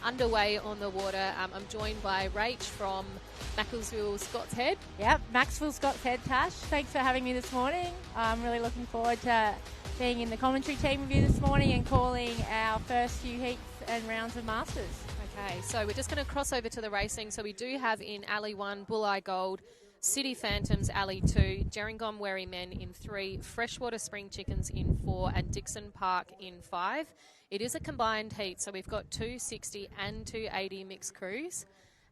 underway on the water. I'm joined by Rach from Macclesfield Scott's Head. Yep, Macclesfield Scott's Head, Tash. Thanks for having me this morning. I'm really looking forward to being in the commentary team with you this morning and calling our first few heats and rounds of Masters. Okay, so we're just going to cross over to the racing. So we do have in Alley 1, Bulleye Gold, City Phantoms Alley 2, Gerringong Wary Men in 3, Freshwater Spring Chickens in 4, and Dixon Park in 5. It is a combined heat, so we've got 260 and 280 mixed crews.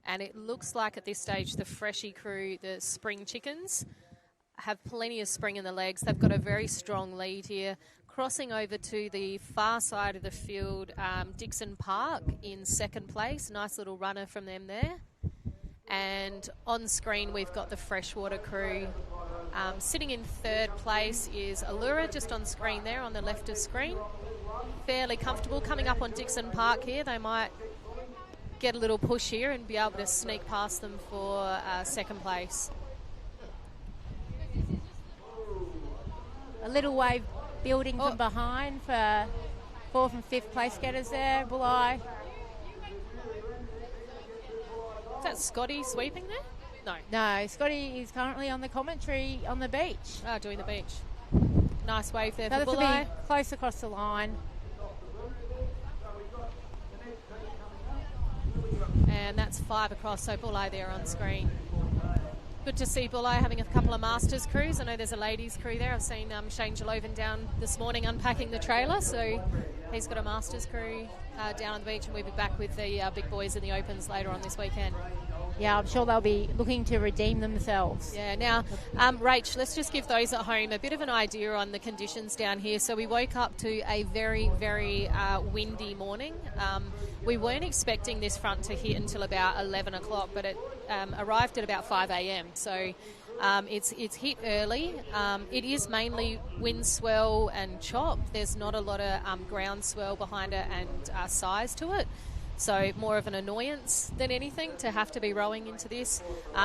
And it looks like at this stage the Freshie crew, the Spring Chickens, have plenty of spring in the legs. They've got a very strong lead here. Crossing over to the far side of the field, Dixon Park in second place. Nice little runner from them there. And on screen we've got the Freshwater crew. Sitting in third place is Allura, just on screen there on the left of screen. Fairly comfortable. Coming up on Dixon Park here, they might get a little push here and be able to sneak past them for second place. A little wave building from behind for fourth and fifth place getters there, Bulleye. Is that Scotty sweeping there? No. No, Scotty is currently on the commentary on the beach. Doing the beach. Nice wave there so for Bulleye. Be close across the line. And that's 5 across, so Bulleye there on screen. Good to see Bulleye having a couple of Masters crews. I know there's a ladies crew there. I've seen Shane Jalovan down this morning unpacking the trailer, so he's got a Masters crew down on the beach, and we'll be back with the big boys in the Opens later on this weekend. Yeah, I'm sure they'll be looking to redeem themselves. Yeah, now, Rach, let's just give those at home a bit of an idea on the conditions down here. So we woke up to a very, very windy morning. We weren't expecting this front to hit until about 11 o'clock, but it arrived at about 5 a.m. So it's hit early. It is mainly wind swell and chop. There's not a lot of ground swell behind it and size to it. So more of an annoyance than anything to have to be rowing into this.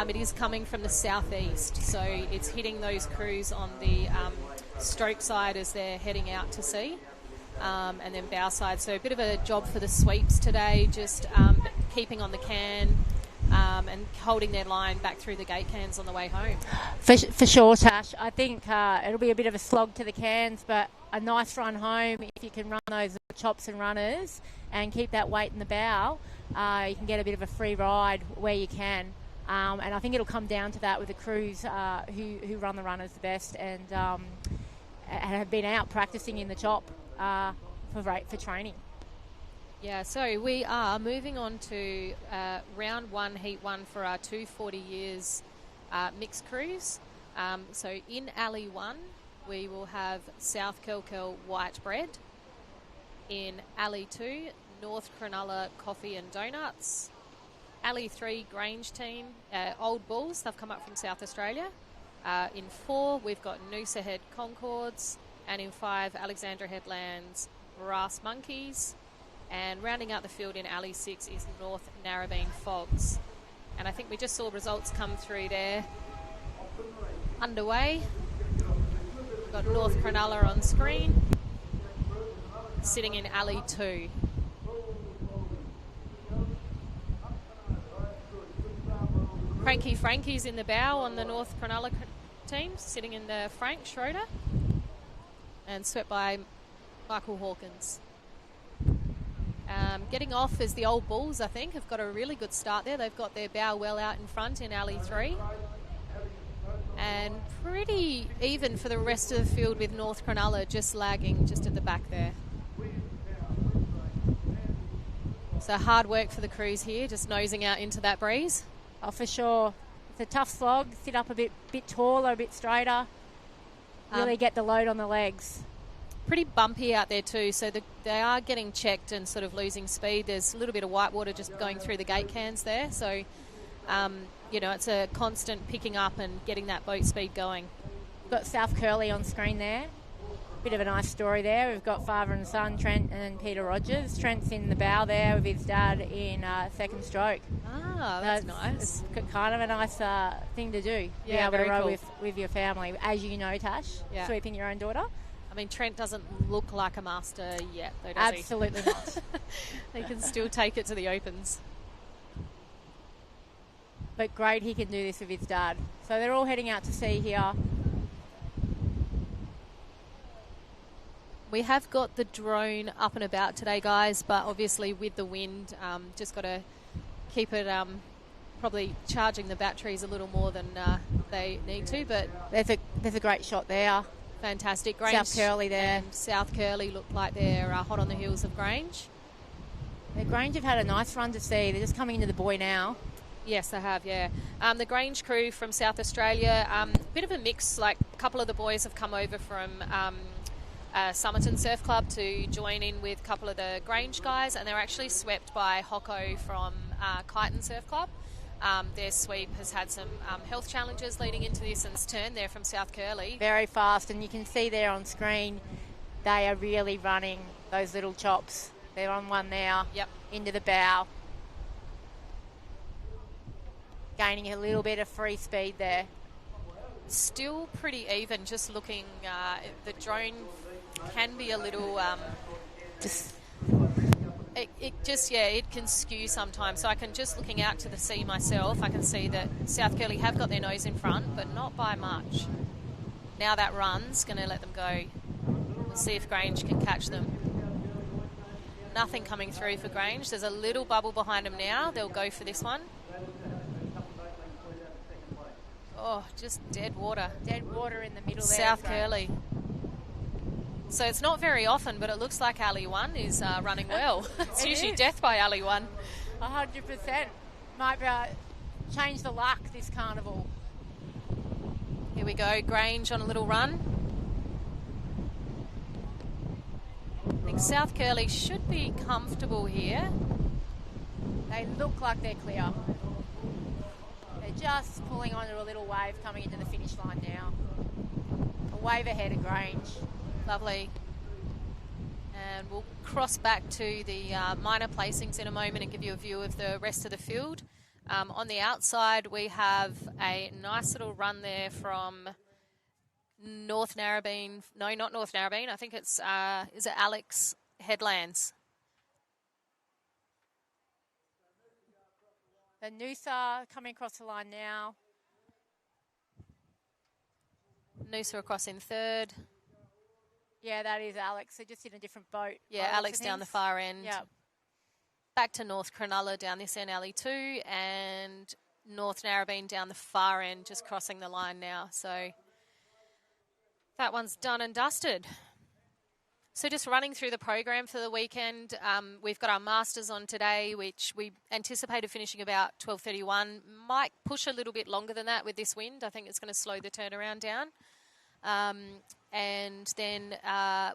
It is coming from the southeast, so it's hitting those crews on the stroke side as they're heading out to sea, and then bow side. So a bit of a job for the sweeps today, just keeping on the can and holding their line back through the gate cans on the way home. For sure, Tash. I think it'll be a bit of a slog to the cans, but a nice run home if you can run those chops and runners and keep that weight in the bow. You can get a bit of a free ride where you can, and I think it'll come down to that with the crews who run the runners the best and have been out practicing in the chop for training. Yeah, so we are moving on to round 1, heat 1 for our 240 years mixed crews. So in Alley 1, we will have South Kelkel White Bread. In Alley 2, North Cronulla Coffee and Donuts. Alley 3, Grange Team, Old Bulls, they've come up from South Australia. In 4, we've got Noosa Head Concords. And in 5, Alexandra Headlands Brass Monkeys. And rounding out the field in Alley 6 is North Narrabeen Fogs. And I think we just saw results come through there. Underway. We've got North Cronulla on screen. Sitting in Alley 2. Frankie's in the bow on the North Cronulla team, sitting in the Frank Schroeder. And swept by Michael Hawkins. Getting off is the Old Bulls, I think, have got a really good start there. They've got their bow well out in front in Alley 3. And pretty even for the rest of the field with North Cronulla just lagging just at the back there. So hard work for the crews here, just nosing out into that breeze. Oh, for sure. It's a tough slog. Sit up a bit taller, a bit straighter. Really get the load on the legs. Pretty bumpy out there too, so they are getting checked and sort of losing speed. There's a little bit of white water just going through the gate cans there, so it's a constant picking up and getting that boat speed going. Got South Curly on screen there. Bit of a nice story there. We've got father and son, Trent and Peter Rogers. Trent's in the bow there with his dad in second stroke. Ah, that's nice. It's kind of a nice thing to do. Yeah, be able to row cool. with your family, as you know, Tash, sweeping your own daughter. I mean, Trent doesn't look like a master yet, though, does he? Absolutely not. He can still take it to the Opens. But great, he can do this with his dad. So they're all heading out to sea here. We have got the drone up and about today, guys, but obviously with the wind, just got to keep it probably charging the batteries a little more than they need to. But there's a great shot there. Fantastic. Grange South Curly there. And South Curly look like they're hot on the heels of Grange. The Grange have had a nice run to sea. They're just coming into the buoy now. Yes, they have, yeah. The Grange crew from South Australia, bit of a mix. Like a couple of the boys have come over from Somerton Surf Club to join in with a couple of the Grange guys, and they're actually swept by Hocko from Kyneton Surf Club. Their sweep has had some health challenges leading into this, and it's turned there from South Curly. Very fast, and you can see there on screen they are really running those little chops. They're on one now. Yep. Into the bow. Gaining a little bit of free speed there. Still pretty even, just looking, the drone can be a little... It can skew sometimes. So I can, just looking out to the sea myself, I can see that South Curly have got their nose in front, but not by much. Now that run's going to let them go. We'll see if Grange can catch them. Nothing coming through for Grange. There's a little bubble behind them now. They'll go for this one. Oh, just dead water. Dead water in the middle there. South Curly. So it's not very often, but it looks like Ali 1 is running well. It's usually death by Ali 1. 100%. Might be change the luck this carnival. Here we go, Grange on a little run. I think South Curly should be comfortable here. They look like they're clear. They're just pulling onto a little wave coming into the finish line now. A wave ahead of Grange. Lovely. And we'll cross back to the minor placings in a moment and give you a view of the rest of the field. On the outside, we have a nice little run there from North Narrabeen. No, not North Narrabeen. I think it's, is it Alex Headlands? The Noosa coming across the line now. Noosa across in third. Yeah, that is Alex. They're just in a different boat. Yeah, Alex down the far end. Yeah. Back to North Cronulla down this end, alley 2, and North Narrabeen down the far end, just crossing the line now. So that one's done and dusted. So just running through the program for the weekend, we've got our Masters on today, which we anticipated finishing about 12:31. Might push a little bit longer than that with this wind. I think it's going to slow the turnaround down. And then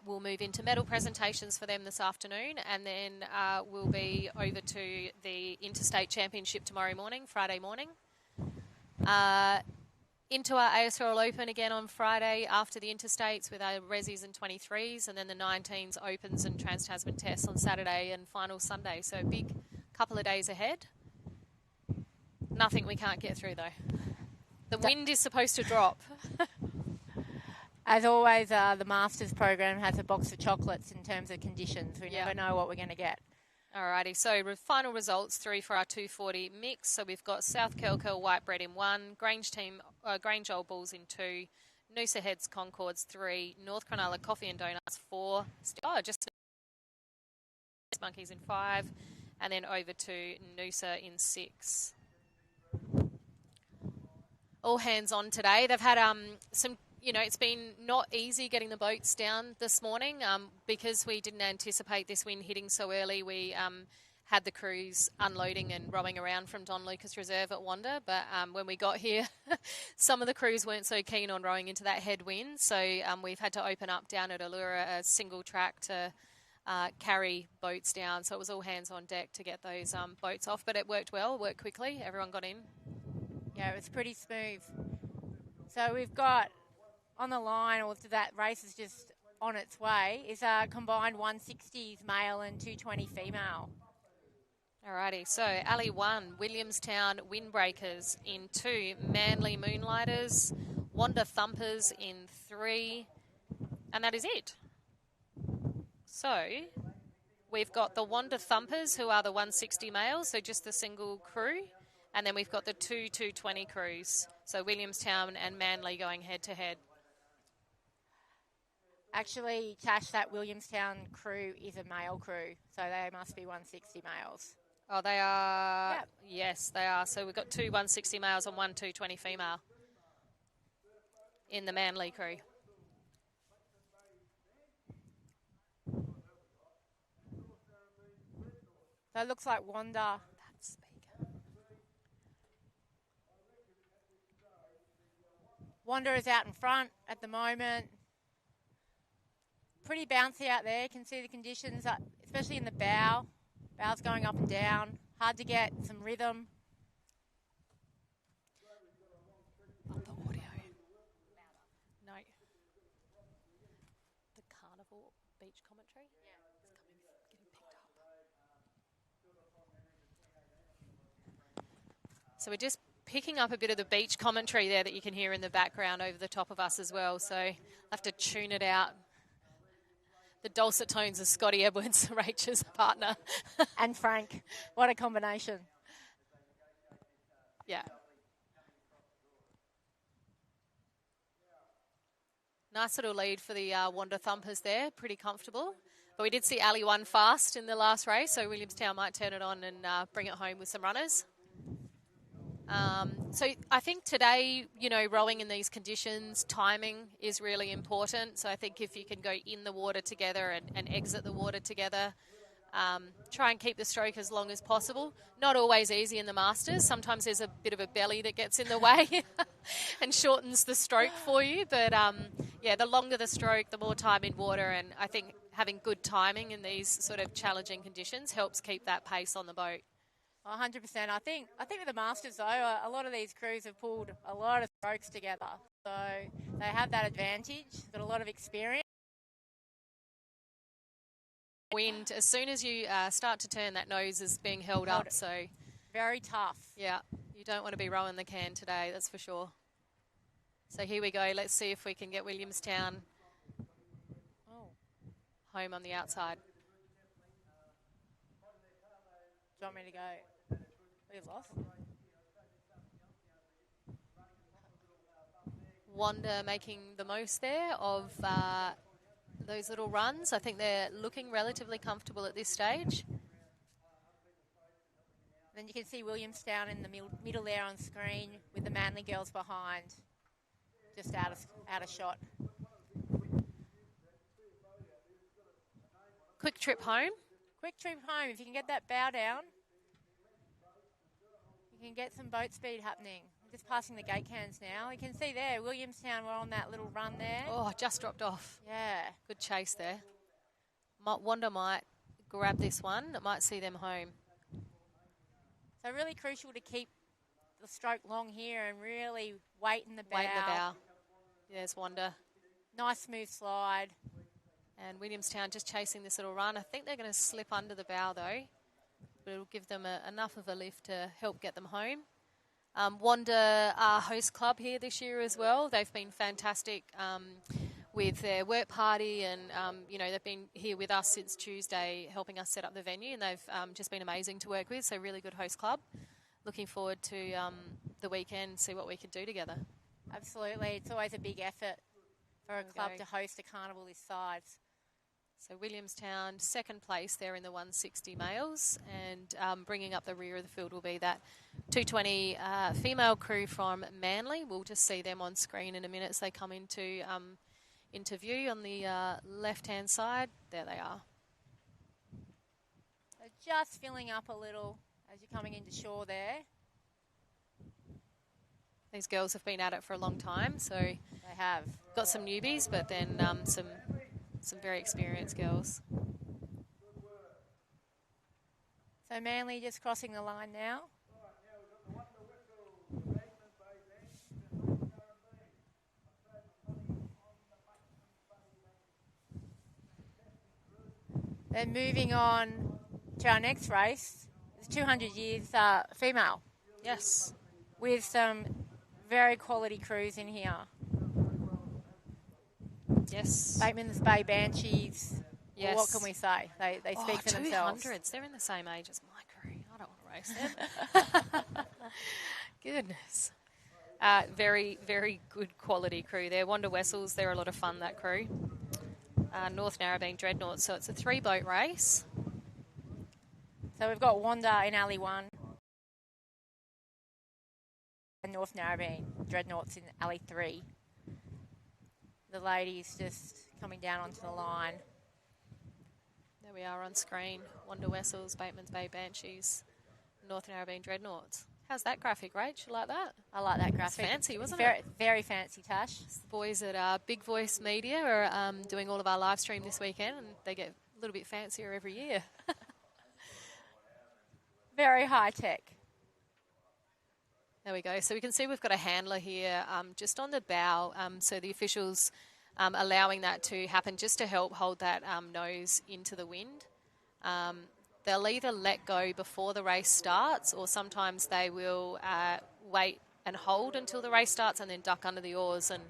we'll move into medal presentations for them this afternoon, and then we'll be over to the Interstate Championship tomorrow morning, Friday morning. Into our ASRL Open again on Friday after the Interstates with our Resis and 23s, and then the 19s Opens and Trans-Tasman Tests on Saturday and final Sunday. So a big couple of days ahead. Nothing we can't get through, though. The wind is supposed to drop. As always, the Masters program has a box of chocolates in terms of conditions. We never know what we're going to get. Alrighty, so final results through for our 240 mix. So we've got South Curl White Bread in 1, Grange Old Bulls in 2, Noosa Heads Concords 3, North Cronulla Coffee and Donuts 4, just Monkeys in 5, and then over to Noosa in 6. All hands on today. They've had some... You know, it's been not easy getting the boats down this morning because we didn't anticipate this wind hitting so early. We had the crews unloading and rowing around from Don Lucas Reserve at Wanda, but when we got here, some of the crews weren't so keen on rowing into that headwind, so we've had to open up down at Allura a single track to carry boats down. So it was all hands on deck to get those boats off, but it worked well, worked quickly. Everyone got in. Yeah, it was pretty smooth. So we've got... on the line, or that race is just on its way, is a combined 160s male and 220 female. Alrighty, so alley 1, Williamstown Windbreakers in 2, Manly Moonlighters, Wanda Thumpers in 3, And that is it. So we've got the Wanda Thumpers, who are the 160 males, so just the single crew. And then we've got the two 220 crews, so Williamstown and Manly going head-to-head. Actually, Tash, that Williamstown crew is a male crew, so they must be 160 males. Oh, they are? Yep. Yes, they are. So we've got 2 160 males and 1 220 female in the Manly crew. So it looks like Wanda. Wanda is out in front at the moment. Pretty bouncy out there. You can see the conditions, especially in the bow. Bow's going up and down. Hard to get some rhythm. Up the audio. No. The Carnival Beach commentary? Yeah. It's getting picked up. So we're just picking up a bit of the beach commentary there that you can hear in the background over the top of us as well. So I'll have to tune it out. The dulcet tones of Scotty Edwards, Rachel's partner. And Frank. What a combination. Yeah. Nice little lead for the Wanda Thumpers there. Pretty comfortable. But we did see Ali won fast in the last race, so Williamstown might turn it on and bring it home with some runners. So I think today, rowing in these conditions, timing is really important. So I think if you can go in the water together and exit the water together, try and keep the stroke as long as possible. Not always easy in the Masters. Sometimes there's a bit of a belly that gets in the way and shortens the stroke for you. But, the longer the stroke, the more time in water. And I think having good timing in these sort of challenging conditions helps keep that pace on the boat. 100%. I think with the Masters, though, a lot of these crews have pulled a lot of strokes together. So they have that advantage, got a lot of experience. Wind, as soon as you start to turn, that nose is being held up. So very tough. Yeah, you don't want to be rowing the can today, that's for sure. So here we go. Let's see if we can get Williamstown home on the outside. Do you want me to go? We've lost. Wanda making the most there of those little runs. I think they're looking relatively comfortable at this stage. Then you can see Williamstown in the middle there on screen with the Manly girls behind, just out of shot. Quick trip home. Quick trip home. If you can get that bow down, you can get some boat speed happening. Just passing the gate cans now. You can see there, Williamstown were on that little run there. Oh, just dropped off. Yeah. Good chase there. Wanda might grab this one. It might see them home. So really crucial to keep the stroke long here and really wait in the bow. Wait in the bow. There's Wanda. Nice smooth slide. And Williamstown just chasing this little run. I think they're going to slip under the bow though, but it'll give them enough of a lift to help get them home. Wanda are host club here this year as well. They've been fantastic with their work party and, they've been here with us since Tuesday helping us set up the venue, and they've just been amazing to work with, so really good host club. Looking forward to the weekend, see what we can do together. Absolutely. It's always a big effort for a club to host a carnival this size. So Williamstown, second place there in the 160 males, and bringing up the rear of the field will be that 220 female crew from Manly. We'll just see them on screen in a minute as they come into interview on the left-hand side. There they are. So just filling up a little as you're coming into shore there. These girls have been at it for a long time, so they have got some newbies, but then some very experienced girls. So Manly just crossing the line now. Then moving on to our next race, it's 200 years female. Yes. With some very quality crews in here. Yes. Bateman's Bay Banshees. Yes. Well, what can we say? They speak for themselves. 200s. They're in the same age as my crew. I don't want to race them. Goodness. Very, very good quality crew there. Wanda Wessels, they're a lot of fun, that crew. North Narrabeen Dreadnought. So it's a 3-boat race. So we've got Wanda in Alley 1 and North Narrabeen Dreadnoughts in Alley 3. The ladies just coming down onto the line. There we are on screen. Wanda Wessels, Bateman's Bay Banshees, North Narrabeen Dreadnoughts. How's that graphic, Rach? You like that? I like that graphic. It's fancy, wasn't it? Very fancy, Tash. The boys at Big Voice Media are doing all of our live stream this weekend, and they get a little bit fancier every year. Very high tech. There we go. So we can see we've got a handler here just on the bow. So the officials allowing that to happen just to help hold that nose into the wind. They'll either let go before the race starts, or sometimes they will wait and hold until the race starts and then duck under the oars and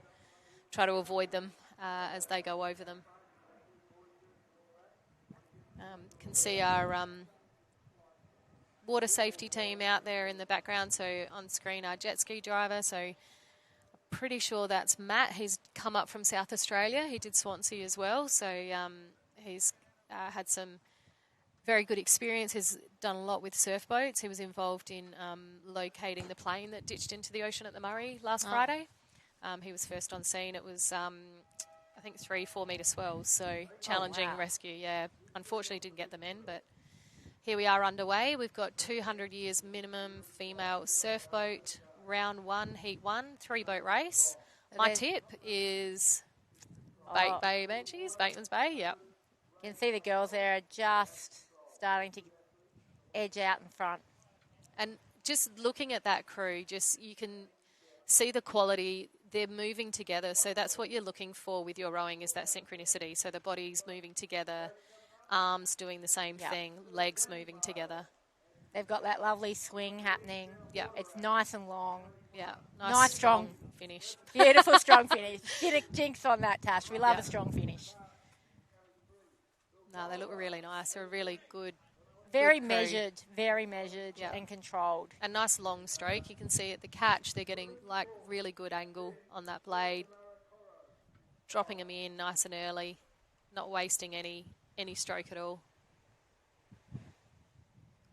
try to avoid them as they go over them. Can see our water safety team out there in the background. So on screen, our jet ski driver. So I'm pretty sure that's Matt. He's come up from South Australia. He did Swansea as well. So he's had some very good experience. He's done a lot with surf boats. He was involved in locating the plane that ditched into the ocean at the Murray last Friday. He was first on scene. It was, I think, 3-4 metre swells. So challenging rescue, yeah. Unfortunately didn't get them in, but here we are underway. We've got 200 years minimum female surf boat, round 1, heat 1, 3-boat race. My tip is Bay Banshees, Bateman's Bay, yep. You can see the girls there are just starting to edge out in front. And just looking at that crew, just you can see the quality. They're moving together. So that's what you're looking for with your rowing, is that synchronicity. So the body's moving together, arms doing the same thing, legs moving together. They've got that lovely swing happening. Yeah. It's nice and long. Yeah. Nice strong finish. Beautiful strong finish. Get a jinx on that, Tash. We love a strong finish. No, they look really nice. They're a really good. Very measured and controlled. A nice long stroke. You can see at the catch, they're getting like really good angle on that blade. Dropping them in nice and early, not wasting any stroke at all.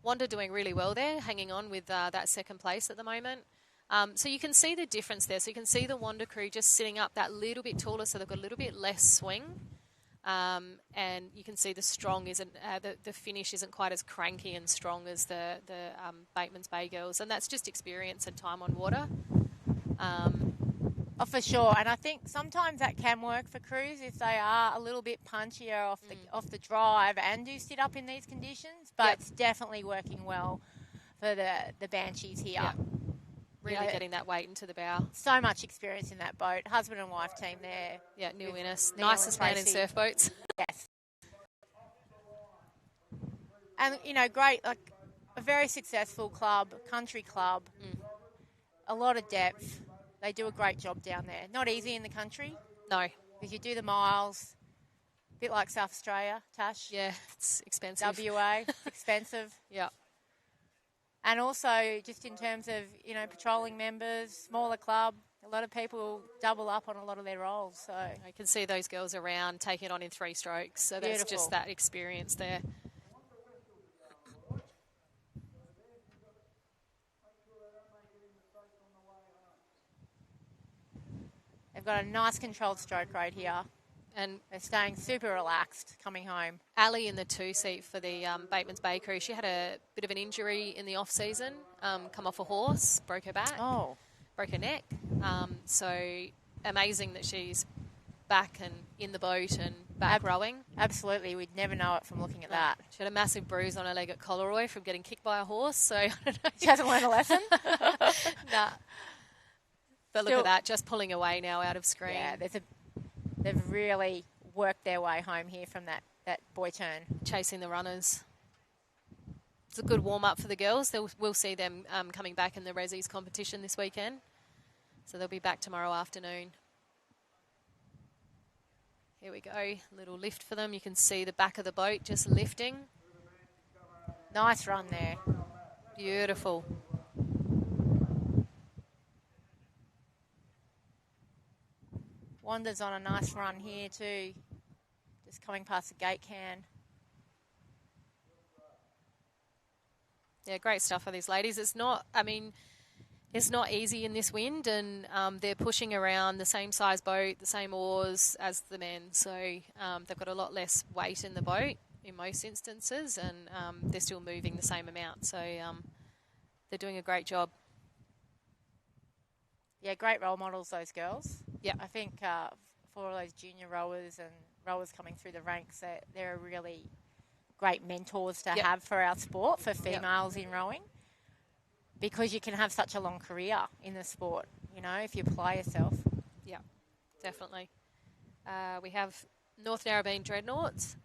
Wanda doing really well there, hanging on with that second place at the moment. So you can see the difference there. So you can see the Wanda crew just sitting up that little bit taller, so they've got a little bit less swing. And you can see the strong isn't the finish isn't quite as cranky and strong as the Bateman's Bay girls, and that's just experience and time on water. Oh, for sure, and I think sometimes that can work for crews if they are a little bit punchier off the drive and do sit up in these conditions. But it's definitely working well for the Banshees here. Yep. Really getting that weight into the bow. So much experience in that boat. Husband and wife team there. Yeah, Neil Innes. Nicest man in surf boats. Yes. And, great, like a very successful club, country club. A lot of depth. They do a great job down there. Not easy in the country. No. Because you do the miles. A bit like South Australia, Tash. Yeah, it's expensive. WA, it's expensive. Yeah. And also, just in terms of, patrolling members, smaller club, a lot of people double up on a lot of their roles. So I can see those girls around taking it on in 3 strokes. So Beautiful. That's just that experience there. They've got a nice controlled stroke rate here. And they're staying super relaxed coming home. Ali in the 2 seat for the Bateman's Bay crew. She had a bit of an injury in the off-season, come off a horse, broke her back, broke her neck. So amazing that she's back and in the boat and back rowing. Absolutely. We'd never know it from looking at that. She had a massive bruise on her leg at Coleroy from getting kicked by a horse. So I don't know. She hasn't learned a lesson? Nah. But look at that, just pulling away now out of screen. Yeah, they've really worked their way home here from that boy turn. Chasing the runners. It's a good warm-up for the girls. We'll see them coming back in the Resi's competition this weekend. So they'll be back tomorrow afternoon. Here we go. Little lift for them. You can see the back of the boat just lifting. Nice run there. Beautiful. Wanda's on a nice run here too. Just coming past the gate can. Yeah, great stuff for these ladies. It's not easy in this wind, and they're pushing around the same size boat, the same oars as the men. So they've got a lot less weight in the boat in most instances, and they're still moving the same amount. So they're doing a great job. Yeah, great role models, those girls. Yeah. I think for all those junior rowers and rowers coming through the ranks, they're really great mentors to have for our sport, for females in rowing, because you can have such a long career in the sport, you know, if you apply yourself. Yeah, definitely. We have North Narrabeen Dreadnoughts.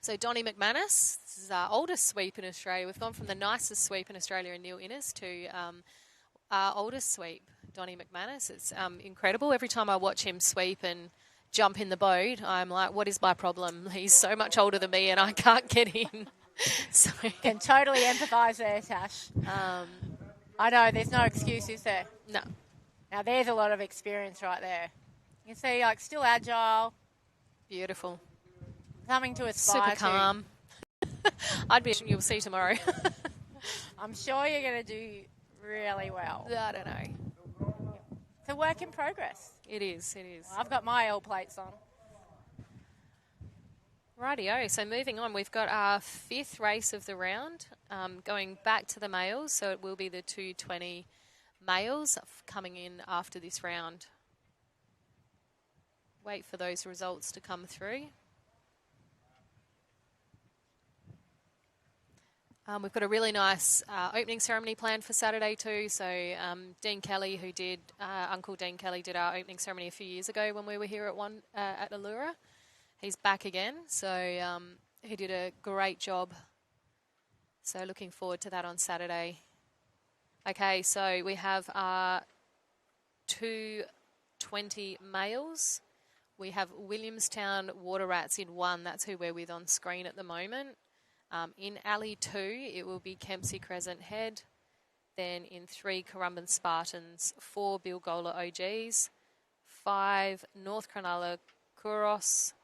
So Donnie McManus, this is our oldest sweep in Australia. We've gone from the nicest sweep in Australia in Neil Innes to our oldest sweep, Donnie McManus. It's incredible. Every time I watch him sweep and jump in the boat, I'm like, what is my problem? He's so much older than me and I can't get in. So can totally empathise there, Tash. I know, there's no excuse, is there? No. Now, there's a lot of experience right there. You can see, like, still agile. Beautiful. Something to aspire Super calm. I'd be, you'll see tomorrow. I'm sure you're going to do really well. I don't know. It's a work in progress. It is, it is. Well, I've got my L plates on. Rightio, so moving on, we've got our 5th race of the round, going back to the males, so it will be the 220 males coming in after this round. Wait for those results to come through. We've got a really nice opening ceremony planned for Saturday too. So Dean Kelly, Uncle Dean Kelly did our opening ceremony a few years ago when we were here at Allura. He's back again, so he did a great job. So looking forward to that on Saturday. Okay, so we have our 220 males. We have Williamstown Water Rats in 1. That's who we're with on screen at the moment. In Alley 2, it will be Kempsey Crescent Head. Then in 3, Currumbin Spartans. 4, Bilgola OGs. 5, North Cronulla Kouros.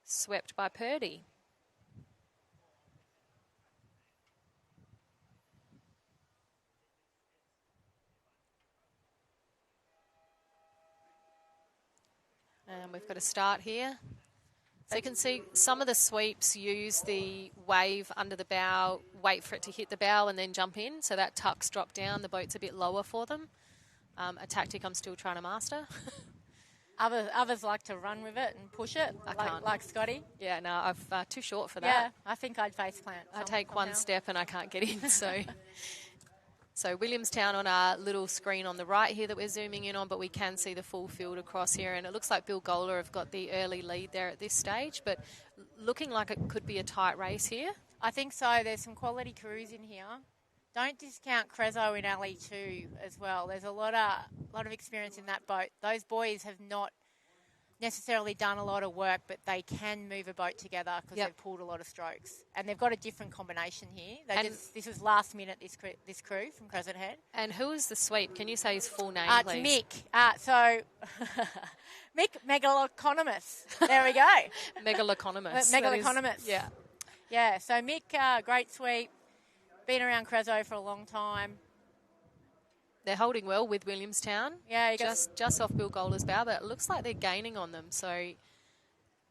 Swept by Purdy. And we've got a start here. So you can see some of the sweeps use the wave under the bow, wait for it to hit the bow and then jump in. So that tucks drop down, the boat's a bit lower for them. A tactic I'm still trying to master. Others like to run with it and push it, like Scotty. Yeah, no, I'm too short for that. Yeah, I think I'd face plant. I take one step and I can't get in, so... So Williamstown on our little screen on the right here that we're zooming in on, but we can see the full field across here. And it looks like Bilgola have got the early lead there at this stage, but looking like it could be a tight race here. I think so. There's some quality crews in here. Don't discount Crezo in Alley 2 as well. There's a lot of experience in that boat. Those boys have not necessarily done a lot of work, but they can move a boat together because they've pulled a lot of strokes. And they've got a different combination here. This was last minute, this crew from Crescent Head. And who is the sweep? Can you say his full name, please? It's Mick. Mick Megaloconomus. There we go. Megaloconomus. Megaloconomus. Yeah. Yeah, so Mick, great sweep. Been around Crezo for a long time. They're holding well with Williamstown. Yeah, just off Bilgola's bow, but it looks like they're gaining on them. So it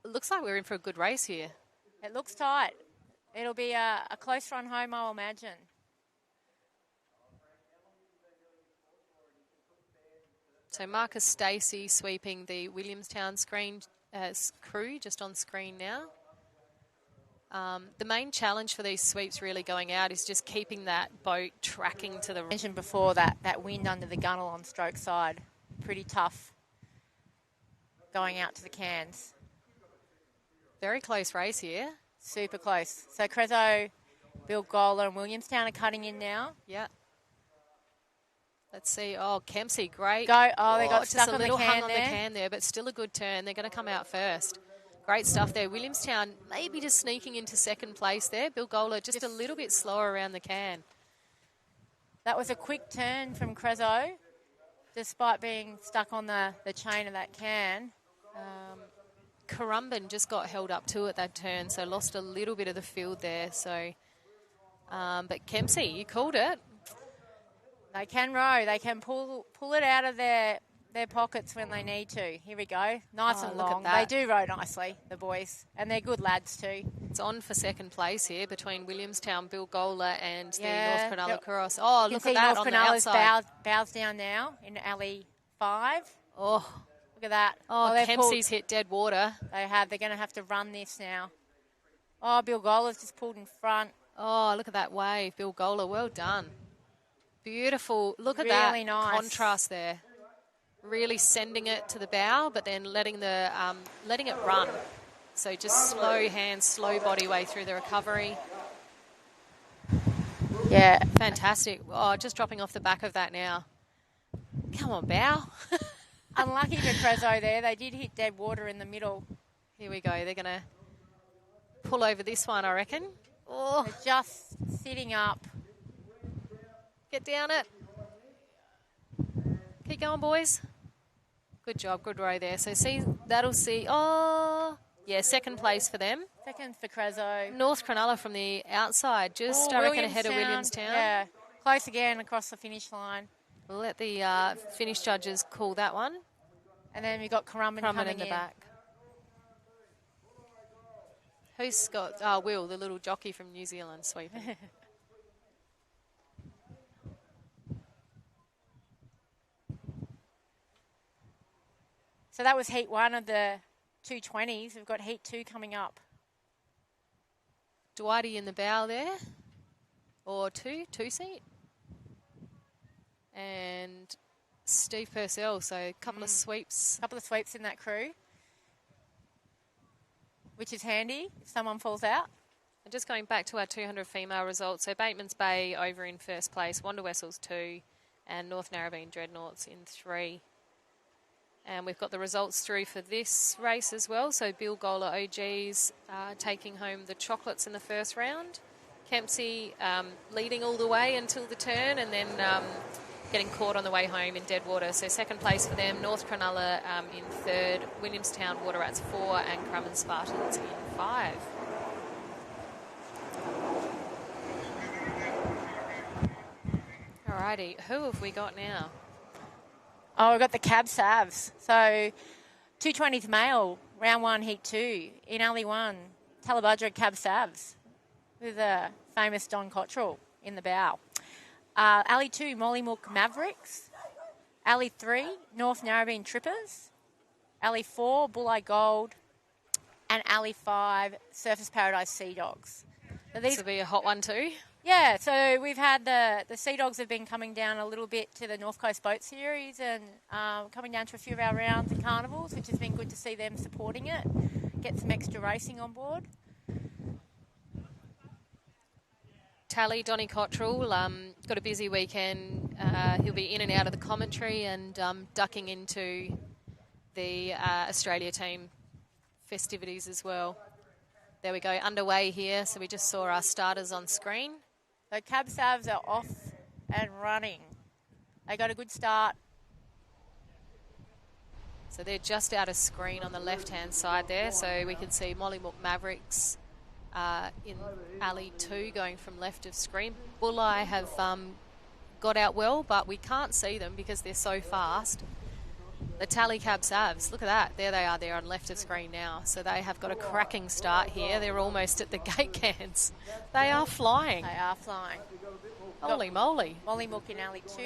looks like we're in for a good race here. It looks tight. It'll be a close run home, I'll imagine. So Marcus Stacey sweeping the Williamstown crew just on screen now. The main challenge for these sweeps really going out is just keeping that boat tracking to the... I mentioned before that wind under the gunnel on stroke side. Pretty tough going out to the cans. Very close race here. Super close. So Crezo Bill Gola and Williamstown are cutting in now. Yeah. Let's see. Oh, Kempsey, great. Go. Oh, they got just stuck a on the little can hung on there. the can there, but still a good turn. They're going to come out first. Great stuff there. Williamstown maybe just sneaking into second place there. Bill Gola just a little bit slower around the can. That was a quick turn from Crezo, despite being stuck on the chain of that can. Currumbin just got held up too at that turn, so lost a little bit of the field there. So, but Kempsey, you called it. They can row. They can pull it out of their pockets when they need to. Here we go. Nice and long. They do row nicely, the boys, and they're good lads too. It's on for second place here between Williamstown, Bill Gola, and the North Cronulla Cross. Oh, look at that North on the outside. bows down now in alley 5. Oh, look at that. Oh, Kempsey's hit dead water. They have. They're going to have to run this now. Oh, Bill Gola's just pulled in front. Oh, look at that wave, Bill Gola. Well done. Beautiful. Look at really that nice contrast there. Really sending it to the bow, but then letting it run. So just slow hands, slow body way through the recovery. Yeah. Fantastic. Oh, just dropping off the back of that now. Come on, bow. Unlucky for Crezo there. They did hit dead water in the middle. Here we go. They're going to pull over this one, I reckon. Oh, they're just sitting up. Get down it. Keep going, boys. Good job. Good row there. So that'll see. Oh, yeah, second place for them. Second for Crezo. North Cronulla from the outside, just I reckon ahead of Williamstown. Yeah, close again across the finish line. We'll let the finish judges call that one. And then we've got Currumbin coming in the back. Who's got... Will, the little jockey from New Zealand, sweeping. So that was heat 1 of the 220s. We've got heat 2 coming up. Dwighty in the bow there. Or two-seat. And Steve Purcell, so a couple of sweeps. A couple of sweeps in that crew, which is handy if someone falls out. And just going back to our 200 female results, so Bateman's Bay over in first place, Wanda Wessels 2, and North Narrabeen Dreadnoughts in 3. And we've got the results through for this race as well. So Bill Gola OGs taking home the chocolates in the first round. Kempsey leading all the way until the turn, and then getting caught on the way home in dead water. So second place for them, North Cronulla in 3rd, Williamstown Water Rats 4, and Crumman Spartans in 5. Alrighty, who have we got now? Oh, we've got the Cab Savs. So 220s male, round 1, heat 2. In alley 1, Talabudra Cab Savs with the famous Don Cottrell in the bow. Alley 2, Mollymook Mavericks. Alley 3, North Narrabeen Trippers. Alley 4, Bulleye Gold. And Alley 5, Surface Paradise Sea Dogs. So this will be a hot one too. Yeah, so we've had the Sea Dogs have been coming down a little bit to the North Coast Boat Series and coming down to a few of our rounds and carnivals, which has been good to see them supporting it. Get some extra racing on board. Tally, Donny Cottrell, got a busy weekend. He'll be in and out of the commentary and ducking into the Australia team festivities as well. There we go, underway here. So we just saw our starters on screen. The Cab Savs are off and running. They got a good start. So they're just out of screen on the left-hand side there. So we can see Mollymook Mavericks in alley 2 going from left of screen. Bulleye have got out well, but we can't see them because they're so fast. The Tally Cab Savs, look at that. There they are there on left of screen now. So they have got a cracking start here. They're almost at the gate cans. They are flying. They are flying. Holy moly. Mollymook in alley 2.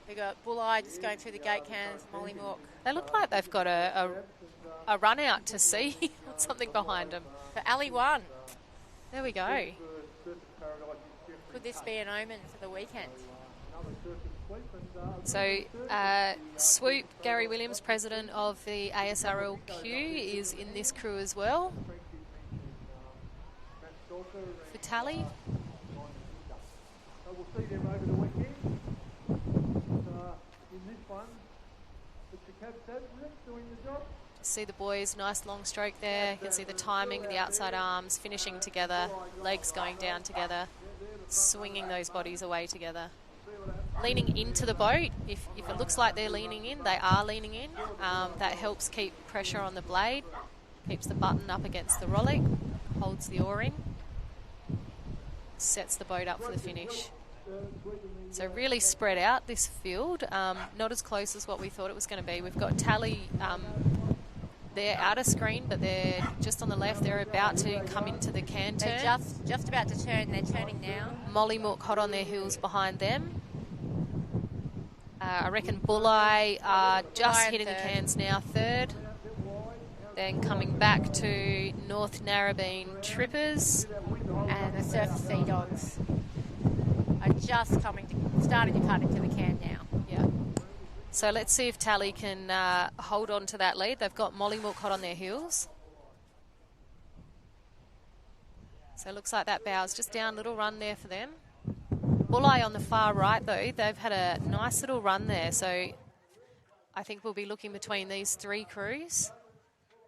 We've got Bulleye just going through the gate cans, Mollymook. They look like they've got a run out to see something behind them. For alley 1. There we go. Could this be an omen for the weekend? So, Swoop, Gary Williams, president of the ASRL Q, is in this crew as well. for Tally. So we'll see them over the weekend. In this one, it's the cab doing the job. Just see the boys, nice long stroke there. You can see the timing, the outside arms finishing together, legs going down together, swinging those bodies away together. Leaning into the boat, if it looks like they're leaning in, they are leaning in. That helps keep pressure on the blade, keeps the button up against the rollick, holds the oar in, sets the boat up for the finish. So really spread out this field, not as close as what we thought it was going to be. We've got Tally, they're out of screen, but they're just on the left. They're about to come into the can turn. They're just about to turn. They're turning now. Mollymook hot on their heels behind them. I reckon Bulleye are just hitting the cans now, third. Then coming back to North Narrabeen Trippers. And the Surfer Sea Dogs are just starting to cut into the can now. Yeah. So let's see if Tally can hold on to that lead. They've got Mollymook hot on their heels. So it looks like that bow's just down, little run there for them. Bulleye on the far right, though, they've had a nice little run there. So I think we'll be looking between these three crews.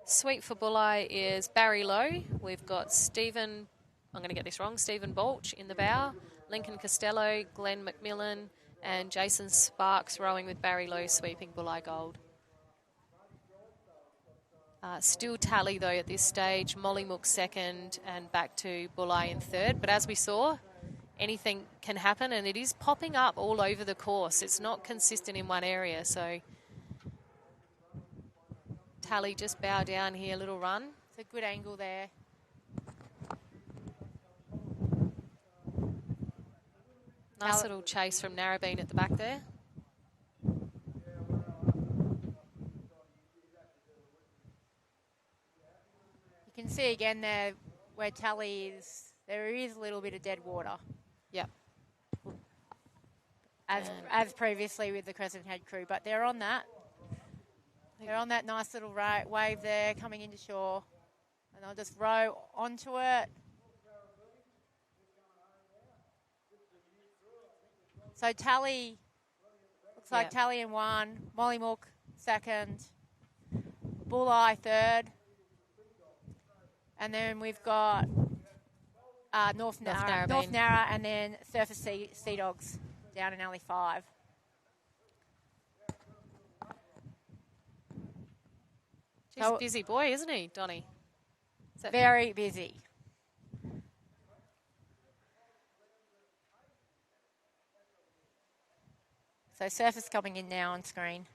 Sweet for Bulleye is Barry Lowe. We've got Stephen, I'm going to get this wrong, Stephen Balch in the bow, Lincoln Costello, Glenn McMillan, and Jason Sparks rowing with Barry Lowe sweeping Bulleye Gold. Still Tally, though, at this stage. Mollymook second and back to Bulleye in third. But as we saw, anything can happen, and it is popping up all over the course. It's not consistent in one area, so Tally just bow down here, little run. It's a good angle there. Nice little chase from Narrabeen at the back there. You can see again there where Tally is, there is a little bit of dead water. Yep. As previously with the Crescent Head crew, but they're on that. They're on that nice little wave there coming into shore. And they'll just row onto it. So Tally, looks like Tally in one, Mollymook second, Bulleye third. And then we've got North Narra, and then Surfer Sea Dogs down in alley 5. He's a busy boy, isn't he, Donnie? Very busy. So Surfer's coming in now on screen.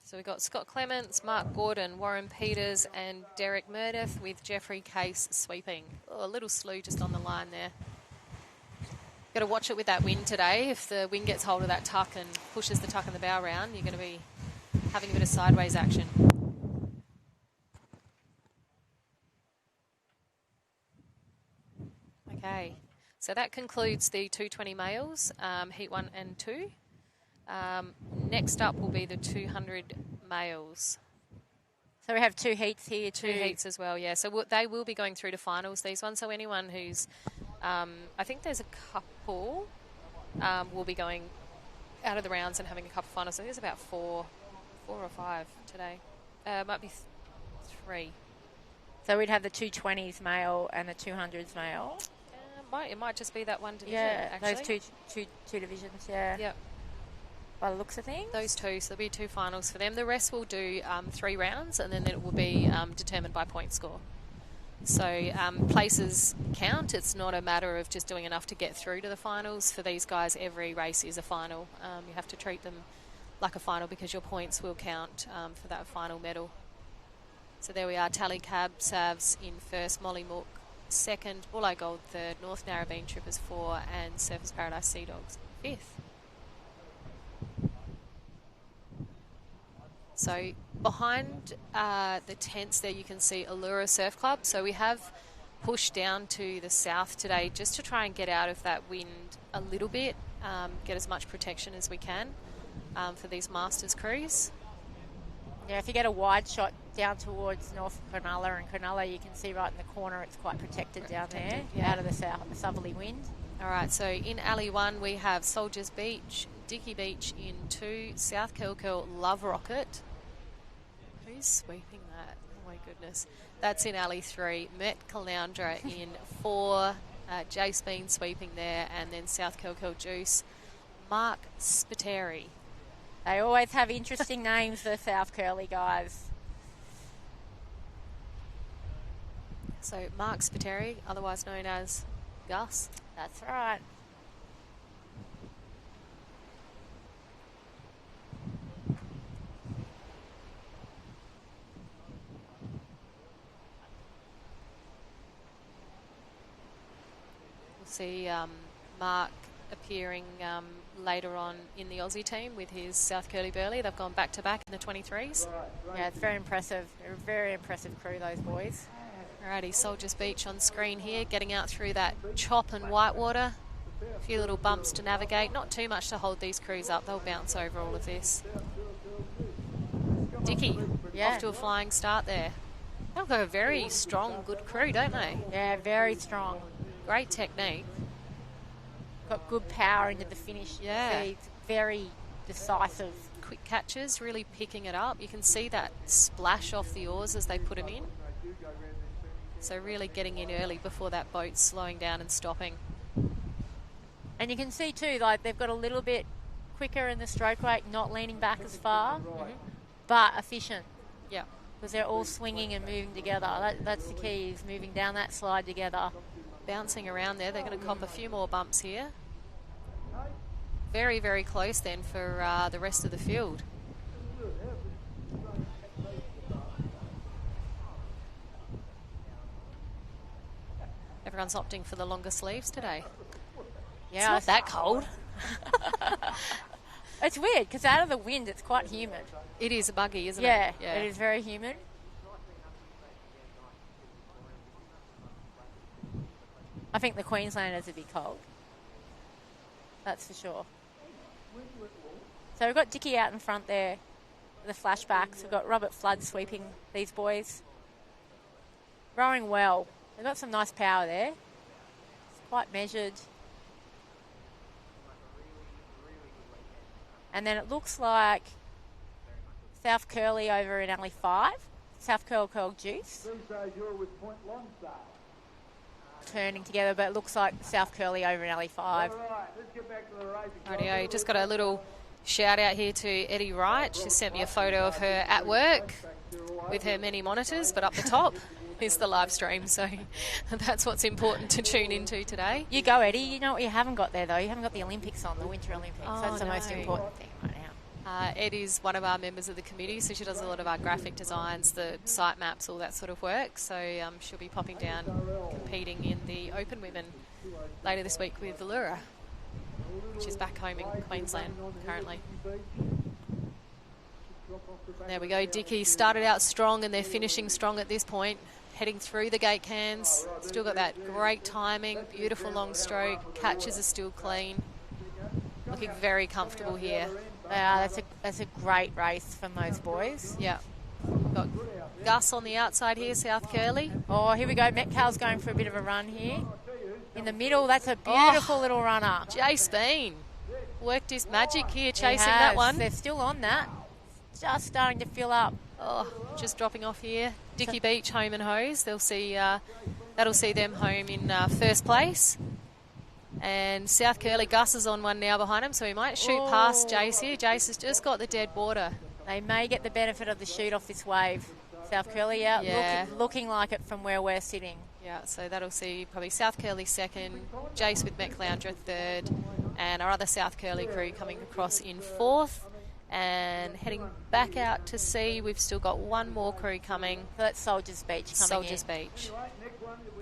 So we've got Scott Clements, Mark Gordon, Warren Peters and Derek Murdoch with Jeffrey Case sweeping. Oh, a little slew just on the line there. Got to watch it with that wind today. If the wind gets hold of that tuck and pushes the tuck in the bow round, you're going to be having a bit of sideways action. Okay, so that concludes the 220 males, heat 1 and 2. Next up will be the 200 males. So we have 2 heats here. Two heats as well, yeah. So they will be going through to finals, these ones. So anyone who's, I think there's a couple, will be going out of the rounds and having a couple of finals. I think there's about 4 or 5 today. Might be 3. So we'd have the 220s male and the 200s male. It might just be that one division, yeah, actually. Those two divisions, yeah. Yep. By the looks of things. Those two, so there'll be 2 finals for them. The rest will do 3 rounds, and then it will be determined by point score. So places count. It's not a matter of just doing enough to get through to the finals. For these guys, every race is a final. You have to treat them like a final because your points will count for that final medal. So there we are, Tally Cab Savs in first, Mollymook second, Bulleye Gold third, North Narrabeen Trippers 4 and Surfers Paradise Sea Dogs 5th. So behind the tents there you can see Allura Surf Club. So we have pushed down to the south today just to try and get out of that wind a little bit, get as much protection as we can for these Masters crews. Yeah, if you get a wide shot down towards North Cronulla, and Cronulla you can see right in the corner it's quite protected down there, yeah. out of the southerly wind. All right, so in Alley 1 we have Soldiers Beach, Dicky Beach in 2, South Kilkeel, Love Rocket. Who's sweeping that? Oh my goodness. That's in Alley 3. Met Caloundra in 4. Jace Bean sweeping there, and then South Kilkeel Juice. Mark Spiteri. They always have interesting names, the South Curly guys. So Mark Spiteri, otherwise known as Gus. That's right. We'll see Mark appearing later on in the Aussie team with his South Curly Burley. They've gone back-to-back in the 23s. Yeah, it's very impressive. They're a very impressive crew, those boys. Alrighty, Soldiers Beach on screen here, getting out through that chop and whitewater. A few little bumps to navigate, not too much to hold these crews up. They'll bounce over all of this. Dicky, off to a flying start there. They've got a very strong, good crew, don't they? Yeah, very strong. Great technique. Got good power into the finish. Yeah. Very decisive. Quick catches, really picking it up. You can see that splash off the oars as they put them in. So really getting in early before that boat's slowing down and stopping. And you can see too, like they've got a little bit quicker in the stroke rate, not leaning back as far, but efficient. Yeah. Because they're all swinging and moving together. That's the key, is moving down that slide together. Bouncing around there. They're going to cop a few more bumps here. Very, very close then for the rest of the field. Everyone's opting for the longer sleeves today. Yeah, it's not that cold. It's weird because out of the wind it's quite humid. It is buggy, isn't it? Yeah, it is very humid. I think the Queenslanders would be cold. That's for sure. So we've got Dicky out in front there, the flashbacks. We've got Robert Flood sweeping these boys. Rowing well. They've got some nice power there. It's quite measured. And then it looks like South Curly over in Alley 5. South Curl Juice. Turning together, but it looks like South Curly over in Alley 5. Rightio, just got a little shout out here to Eddie Wright. She sent me a photo of her at work with her many monitors, but up the top is the live stream, so that's what's important to tune into today. You go, Eddie. You know what you haven't got there, though? You haven't got the Olympics on, the Winter Olympics. That's the most important thing right now. Ed is one of our members of the committee, so she does a lot of our graphic designs, the site maps, all that sort of work. So she'll be popping down, competing in the Open Women later this week with Allura, which is back home in Queensland currently. There we go. Dicky started out strong and they're finishing strong at this point. Heading through the gate cans. Still got that great timing, beautiful long stroke. Catches are still clean. Looking very comfortable here. That's a great race from those boys. Yeah. Got Gus on the outside here, South Curly. Oh, here we go. Metcalf's going for a bit of a run here. In the middle, that's a beautiful little runner. Jace Bean worked his magic here, chasing that one. They're still on that. Just starting to fill up. Oh, just dropping off here. Dicky Beach, home and hose. They'll see that'll see them home in first place. And South Curly, Gus is on one now behind him, so he might shoot past Jace here. Jace has just got the dead water. They may get the benefit of the shoot off this wave. South Curly out, looking like it from where we're sitting. Yeah, so that'll see probably South Curly second, Jace with Met Caloundra third, and our other South Curly crew coming across in fourth. And heading back out to sea, we've still got one more crew coming. So that's Soldiers Beach coming Soldiers Beach.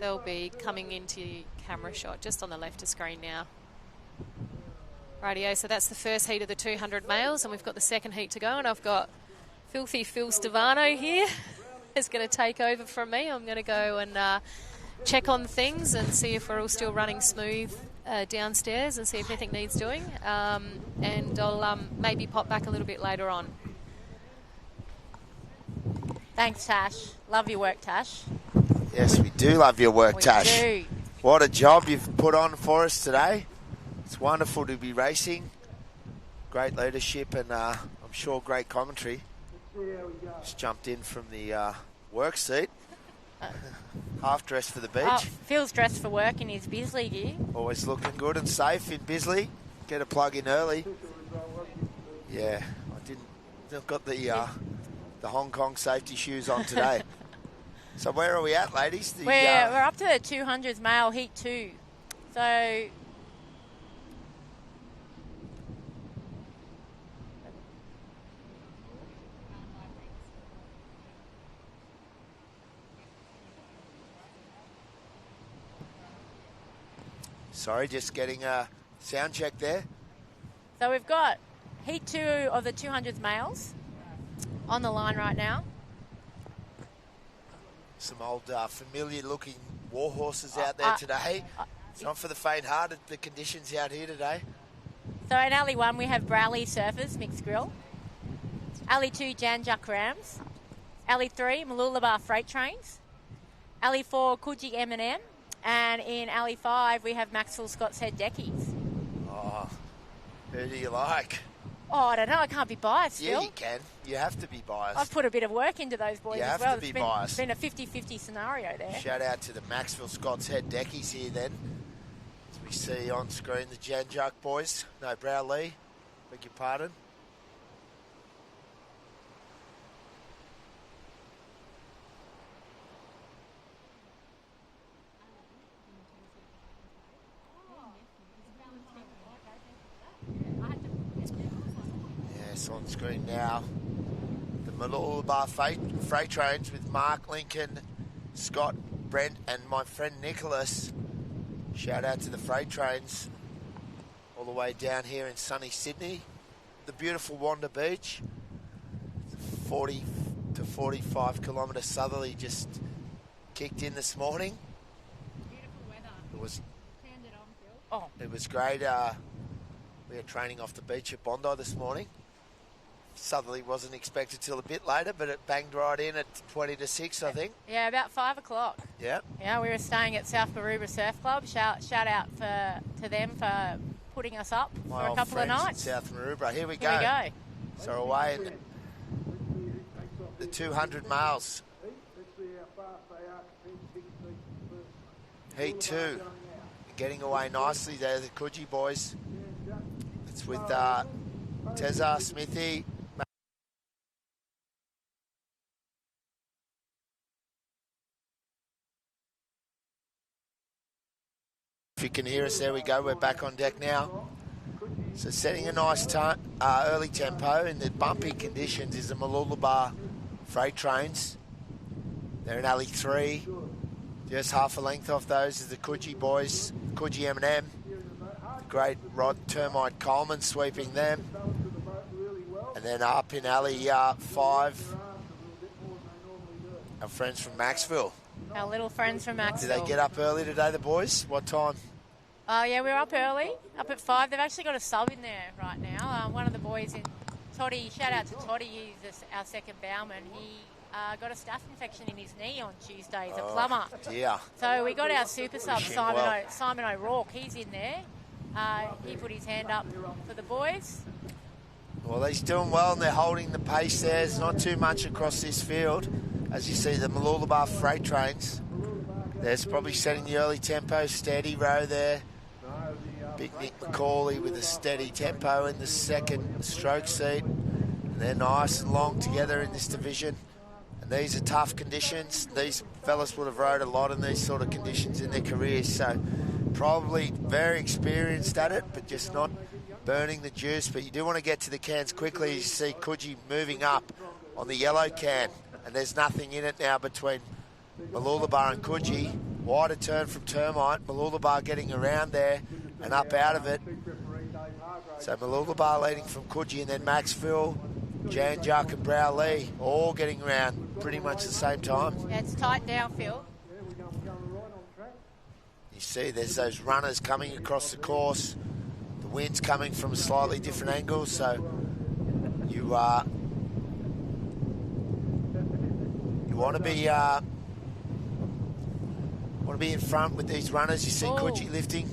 They'll be coming into camera shot just on the left of screen now. Rightio, so that's the first heat of the 200 males, and we've got the second heat to go, and I've got Filthy Phil Stevano here. Is going to take over from me. I'm going to go and check on things and see if we're all still running smooth downstairs and see if anything needs doing. And I'll maybe pop back a little bit later on. Thanks, Tash. Love your work, Tash. Yes, we do love your work, We Tash. do. What a job you've put on for us today. It's wonderful to be racing. Great leadership and I'm sure great commentary. Just jumped in from the work seat. Half dressed for the beach. Oh, Phil's dressed for work in his Bisley gear. Always looking good and safe in Bisley. Get a plug in early. Yeah, I've got the Hong Kong safety shoes on today. So where are we at, ladies? We're up to the 200s male heat 2. So sorry, just getting a sound check there. So we've got heat 2 of the 200s males on the line right now. Some old familiar-looking war horses out there today. It's not for the faint-hearted, the conditions out here today. So in Alley 1 we have Browley Surfers Mixed Grill. Alley 2 Jan Juck Rams. Alley 3 Mooloolaba Freight Trains. Alley 4 Coogee M&M. And in Alley 5 we have Maxwell Scott's Head Deckies. Oh, who do you like? Oh, I don't know. I can't be biased, Yeah, Phil. you can. You have to be biased. I've put a bit of work into those boys You as have well. to be biased. It's been a 50-50 scenario there. Shout out to the Maxwell Scott's Head Deckies here then. As we see on screen the Jan Juck boys. No, Browley. Beg your pardon. Yes, on screen now. The Mooloolaba freight trains with Mark, Lincoln, Scott, Brent and my friend Nicholas. Shout out to the freight trains all the way down here in sunny Sydney. The beautiful Wanda Beach. 40 to 45 kilometre southerly just kicked in this morning. Beautiful weather. It was Turned it on, Phil. It was great. We had training off the beach at Bondi this morning. Southerly wasn't expected till a bit later, but it banged right in at 20 to 6, I think. Yeah, about 5 o'clock. Yeah. Yeah, we were staying at South Maroubra Surf Club. Shout out to them for putting us up My for a old couple of friends nights. in South Maroubra. Here we Here we go. So away in the 200 miles. Heat 2. Getting away nicely there, the Coogee boys. It's with Tezza, Smithy. If you can hear us, there we go. We're back on deck now. So setting a nice early tempo in the bumpy conditions is the Mooloolaba freight trains. They're in Alley 3. Just half a length off those is the Coogee boys, Coogee M&M. Great Rod Termite Coleman sweeping them. And then up in Alley 5, our friends from Maxville. Our little friends from Did Maxwell. they get up early today, the boys? What time? Yeah, we were up early, up at 5. They've actually got a sub in there right now. One of the boys in Toddy, shout out to Toddy, he's our second bowman. He got a staph infection in his knee on Tuesday. He's a plumber. Dear. So we got our super sub, Wishing Simon, well. Simon O'Rourke. He's in there. He put his hand up for the boys. Well, he's doing well and they're holding the pace there. There's not too much across this field. As you see, the Mooloolaba freight trains. There's probably setting the early tempo, steady row there. Big Nick McCauley with a steady tempo in the second stroke seat. And they're nice and long together in this division. And these are tough conditions. These fellas would have rode a lot in these sort of conditions in their careers. So probably very experienced at it, but just not burning the juice. But you do want to get to the cans quickly. You see Coogee moving up on the yellow can. And there's nothing in it now between Mooloolaba and Coogee. Wider turn from Termite. Mooloolaba getting around there and up out of it. So Mooloolaba leading from Coogee, and then Maxville, Jan Juck and Browley all getting around pretty much the same time. Yeah, it's tight now, Phil. You see there's those runners coming across the course. The wind's coming from a slightly different angle, so you want to be in front with these runners. You see Coogee lifting.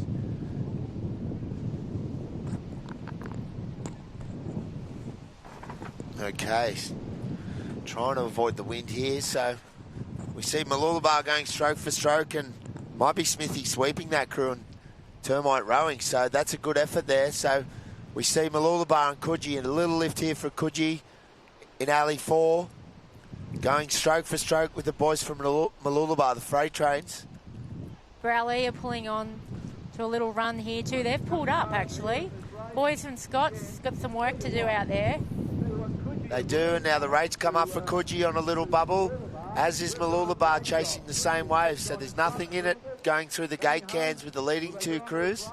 Okay, trying to avoid the wind here. So we see Mooloolaba going stroke for stroke, and might be Smithy sweeping that crew and Termite rowing. So that's a good effort there. So we see Mooloolaba and Coogee, and a little lift here for Coogee in alley 4. Going stroke for stroke with the boys from Mooloolaba, the freight trains. Growley are pulling on to a little run here too. They've pulled up, actually. Boys from Scott's got some work to do out there. They do, and now the rates come up for Coogee on a little bubble, as is Mooloolaba chasing the same wave. So there's nothing in it going through the gate cans with the leading 2 crews.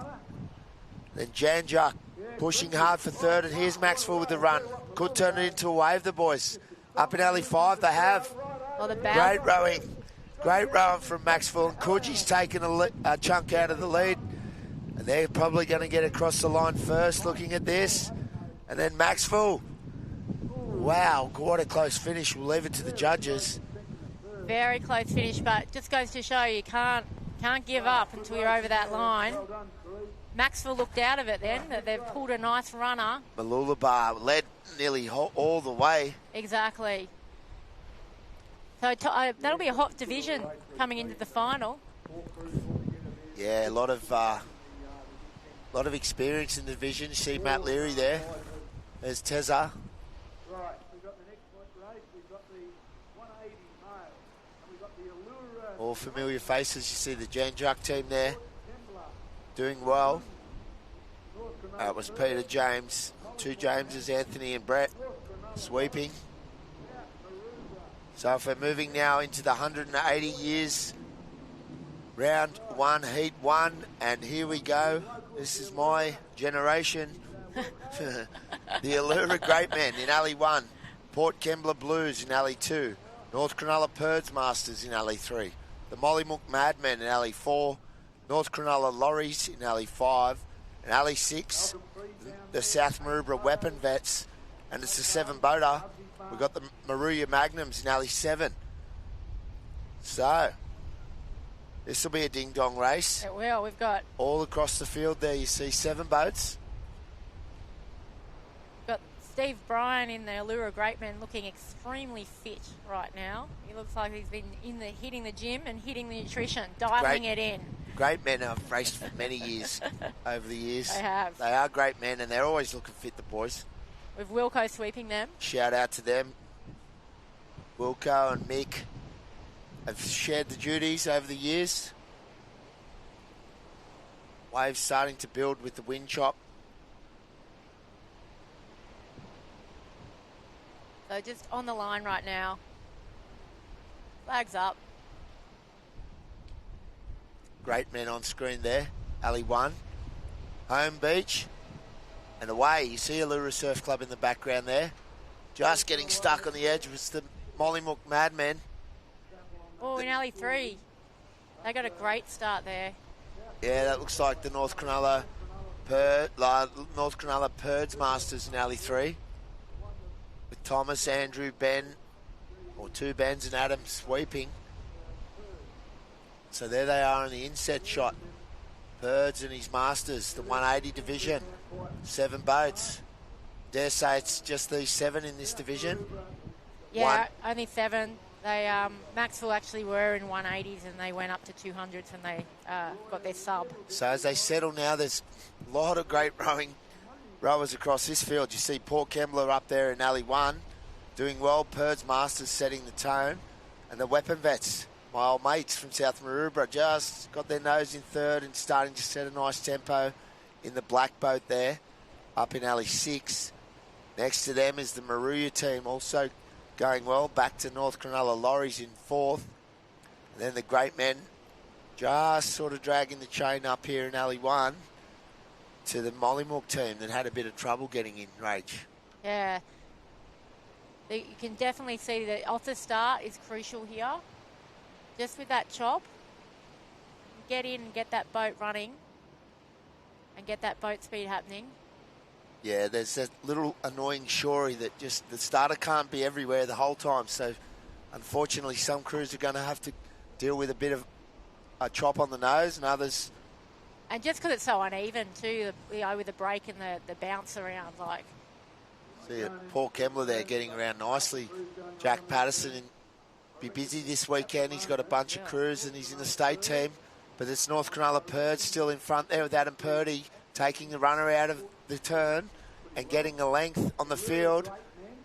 Then Janjuk pushing hard for third, and here's Maxwell with the run. Could turn it into a wave, the boys. Up in alley 5, they have. Great rowing. Great rowing from Maxwell, and Coogie's taken a chunk out of the lead. And they're probably going to get across the line first, looking at this. And then Maxwell. Wow, what a close finish. We'll leave it to the judges. Very close finish, but just goes to show you can't give up until you're over that line. Maxwell looked out of it then. They've pulled a nice runner. Mooloolaba led nearly all the way. Exactly. So that'll be a hot division coming into the final. Yeah, a lot of experience in the division. You see Matt Leary there. There's Tezza. Right, we've got the next race. We've got the 180 male. And we've got the Allura. All familiar faces. You see the Janjuk team there doing well. It was Peter James. 2 Jameses, Anthony and Brett, sweeping. So if we're moving now into the 180 years, round 1, heat 1, and here we go. This is my generation. The Allura Great Men in alley 1, Port Kembla Blues in alley 2, North Cronulla Purds Masters in alley 3, the Mollymook Madmen in alley 4, North Cronulla Lorries in alley 5, and alley 6, the South Maroubra Weapon Vets, and it's a 7-boater. We've got the Maruya Magnums in alley 7. So this will be a ding-dong race. It will. We've got all across the field there. You see 7 boats. Got Steve Bryan in the Allura Great Men looking extremely fit right now. He looks like he's been hitting the gym and hitting the nutrition, dialing it in. Great men have raced for many years over the years. They have. They are great men, and they're always looking fit, the boys. With Wilco sweeping them. Shout out to them. Wilco and Mick have shared the duties over the years. Waves starting to build with the wind chop. So just on the line right now. Flags up. Great men on screen there. Alley 1. Home beach. And away, you see Allura Surf Club in the background there. Just getting stuck on the edge was the Mollymook Madmen. Oh, in alley 3. They got a great start there. Yeah, that looks like the North Cronulla Purds Masters in alley 3. With Thomas, Andrew, Ben, or 2 Bens and Adam sweeping. So there they are in the inset shot. Purds and his Masters, the 180 division. 7 boats. Dare say it's just these 7 in this division. Yeah, only 7. They Maxwell actually were in 180s and they went up to 200s and they got their sub. So as they settle now, there's a lot of great rowers across this field. You see Port Kembla up there in alley 1 doing well. Purds Masters setting the tone. And the Weapon Vets, my old mates from South Maroubra, just got their nose in third and starting to set a nice tempo in the black boat there, up in alley 6. Next to them is the Maruya team, also going well. Back to North Cronulla Lorries in 4th. And then the Great Men just sort of dragging the chain up here in alley 1 to the Mollymook team that had a bit of trouble getting in, Rach. Yeah. You can definitely see that off the start is crucial here. Just with that chop, get in and get that boat running and get that boat speed happening. Yeah, there's that little annoying shorey that just the starter can't be everywhere the whole time. So unfortunately, some crews are going to have to deal with a bit of a chop on the nose, and others. And just because it's so uneven too, with the break and the bounce around, like. See Paul Kembler there getting around nicely. Jack Patterson be busy this weekend. He's got a bunch of crews and he's in the state team. But it's North Cronulla Purd still in front there with Adam Purdy taking the runner out of the turn and getting a length on the field.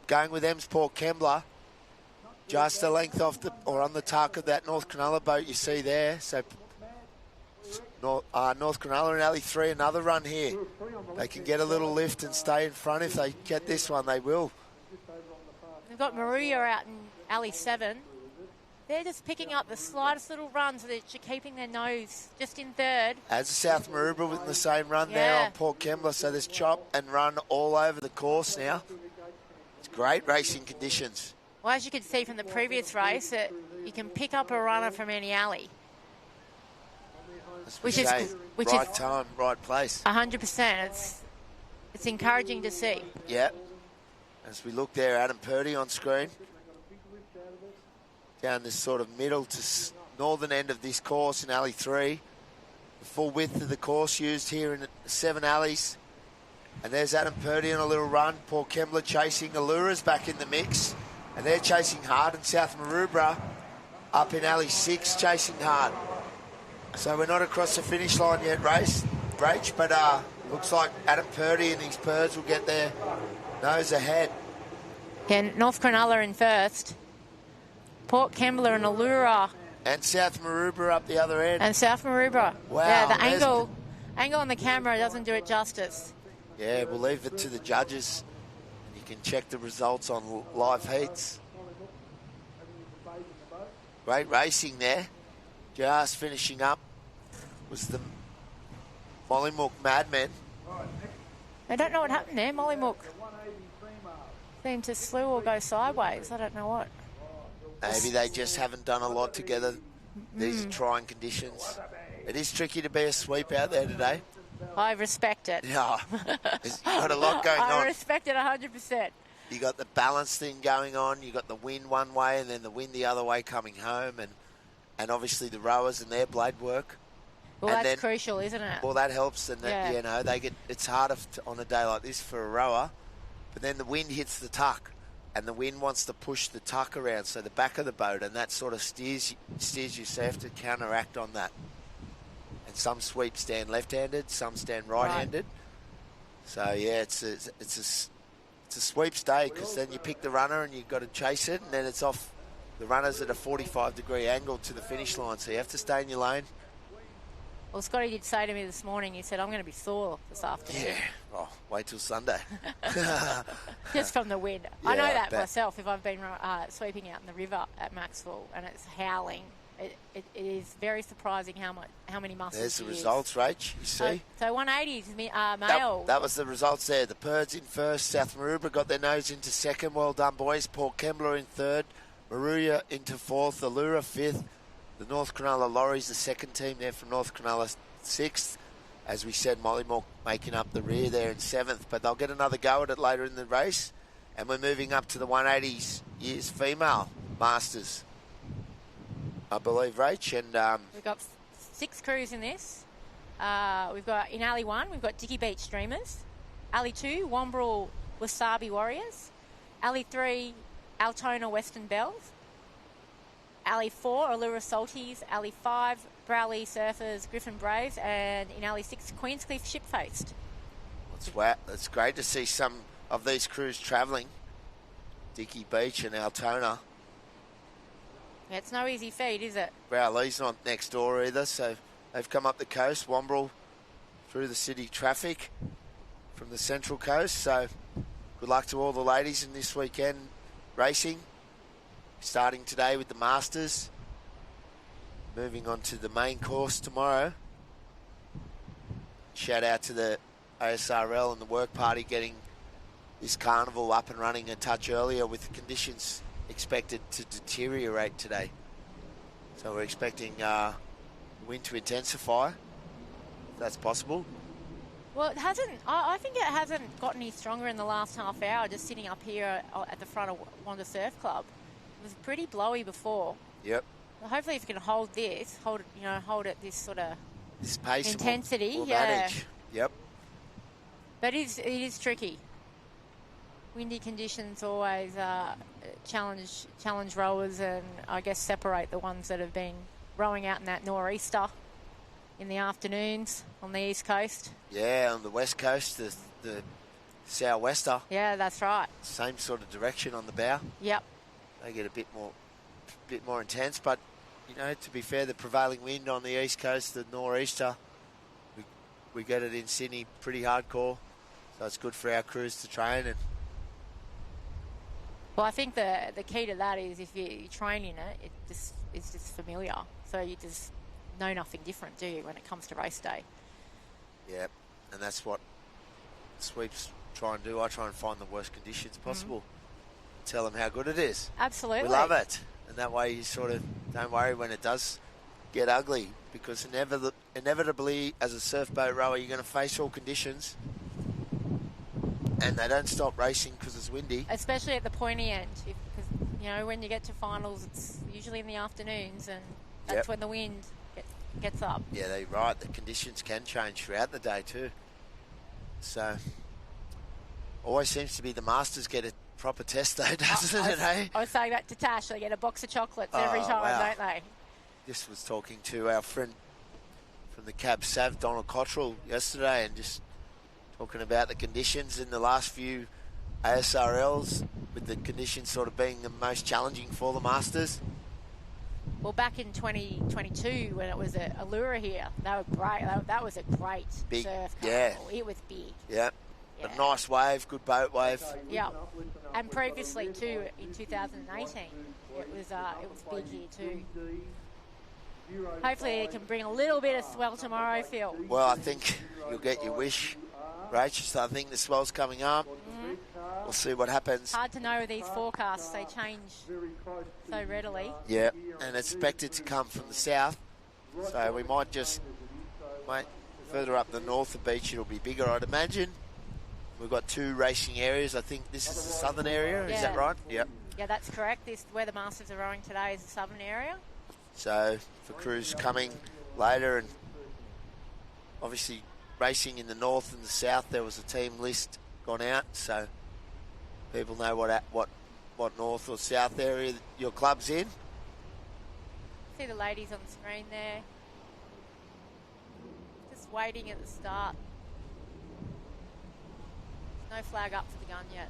Going with them's Paul Kembler. Just a length off on the tuck of that North Cronulla boat you see there. So North Cronulla and Alley 3, another run here. They can get a little lift and stay in front. If they get this one, they will. We've got Maruya out in Alley 7. They're just picking up the slightest little runs. They're keeping their nose just in third. As South Maroubra with the same run there on Paul Kembler. So there's chop and run all over the course now. It's great racing conditions. Well, as you can see from the previous race, you can pick up a runner from any alley. Which is right time, right place. 100%. It's encouraging to see. Yeah. As we look there, Adam Purdy on screen. Down this sort of middle to northern end of this course in Alley 3. The full width of the course used here in the 7 alleys. And there's Adam Purdy on a little run. Paul Kembler chasing. Allura's back in the mix. And they're chasing hard. And South Maroubra up in Alley 6 chasing hard. So we're not across the finish line yet, Rach, but looks like Adam Purdy and his Purds will get their nose ahead. Yeah, North Cronulla in first. Port Kembler and Allura. And South Maroubra up the other end. And South Maroubra. Wow. Yeah, the angle on the camera doesn't do it justice. Yeah, we'll leave it to the judges. You can check the results on live heats. Great racing there. Just finishing up was the Mollymook Madmen. I don't know what happened there. Mollymook seemed to slew or go sideways. I don't know what. Maybe they just haven't done a lot together. These are trying conditions. It is tricky to be a sweep out there today. I respect it. Yeah. You've got a lot going on. I respect it 100%. You got the balance thing going on. You got the wind one way and then the wind the other way coming home, and obviously the rowers and their blade work. Well, and that's crucial, isn't it? Well, that helps, and it's harder on a day like this for a rower. But then the wind hits the tuck, and the wind wants to push the tuck around, so the back of the boat, and that sort of steers you. So you have to counteract on that. And some sweeps stand left-handed, some stand right-handed. So yeah, it's a sweeps day because then you pick the runner and you've got to chase it, and then it's off. The runner's at a 45-degree angle to the finish line, so you have to stay in your lane. Well, Scotty did say to me this morning, he said, I'm going to be sore this afternoon. Yeah. Oh, wait till Sunday. Just from the wind. Yeah, I know that myself if I've been sweeping out in the river at Maxwell and it's howling. It is very surprising how many muscles. There's the results, Rach. You see? So 180 is male. That was the results there. The Purds in first. South Maroubra got their nose into second. Well done, boys. Paul Kembler in third. Maruya into fourth. Allura fifth. The North Cronulla Lorries, the second team there from North Cronulla, sixth. As we said, Mollymook making up the rear there in seventh. But they'll get another go at it later in the race. And we're moving up to the 180s years female Masters, I believe, Rach. And we've got 6 crews in this. We've got in Alley 1, we've got Dicky Beach Streamers. Alley 2, Wombrel Wasabi Warriors. Alley 3, Altona Western Bells. Alley 4, Allura Salties. Alley 5, Browley Surfers, Griffin Braves. And in Alley 6, Queenscliff Shipfaced. It's great to see some of these crews travelling. Dicky Beach and Altona. Yeah, it's no easy feat, is it? Browley's not next door either, so they've come up the coast. Wombrel through the city traffic from the Central Coast. So good luck to all the ladies in this weekend racing. Starting today with the Masters. Moving on to the main course tomorrow. Shout out to the ASRL and the work party getting this carnival up and running a touch earlier with the conditions expected to deteriorate today. So we're expecting wind to intensify. If that's possible. Well, it hasn't. I think it hasn't got any stronger in the last half hour. Just sitting up here at the front of Wanda Surf Club, was pretty blowy before. Yep. Well, hopefully, if you can hold it this sort of This pace. intensity, will yeah. manage. Yep. But it is tricky. Windy conditions always challenge rowers, and I guess separate the ones that have been rowing out in that nor'easter in the afternoons on the east coast. Yeah, on the west coast, the sou'wester. Yeah, that's right. Same sort of direction on the bow. Yep. They get a bit more intense, but to be fair, the prevailing wind on the east coast, the nor'easter, we get it in Sydney pretty hardcore, so it's good for our crews to train. And well, I think the key to that is if you train in it, it's just familiar, so you just know nothing different, do you, when it comes to race day? Yeah, and that's what sweeps try and do. I try and find the worst conditions possible. Tell them how good it is. Absolutely. We love it. And that way you sort of don't worry when it does get ugly, because inevitably as a surf boat rower you're going to face all conditions, and they don't stop racing because it's windy. Especially at the pointy end, because when you get to finals it's usually in the afternoons, and that's when the wind gets up. Yeah, they're right. The conditions can change throughout the day too. So always seems to be the Masters get a proper test though, doesn't it, eh? I was saying that to Tash. They get a box of chocolates every time, don't they? Just was talking to our friend from the Cab Sav, Donald Cottrell, yesterday, and just talking about the conditions in the last few ASRLs, with the conditions sort of being the most challenging for the Masters. Well, back in 2022 when it was a Allura here, they were great. That was a great big surf. Yeah. It was big. Yeah. A nice wave, good boat wave. Yeah. And previously too, in 2018, it was big here too. Hopefully it can bring a little bit of swell tomorrow, Phil. Well, I think you'll get your wish, Rach. I think the swell's coming up. We'll see what happens. Hard to know with these forecasts. They change so readily. Yeah, and it's expected to come from the south. So we might further up the north of beach, it'll be bigger, I'd imagine. We've got two racing areas. I think this is the southern area. Is that right? Yep. Yeah, that's correct. Where the Masters are rowing today is the southern area. So for crews coming later, and obviously racing in the north and the south, there was a team list gone out, so people know what north or south area your club's in. See the ladies on the screen there. Just waiting at the start. No flag up for the gun yet.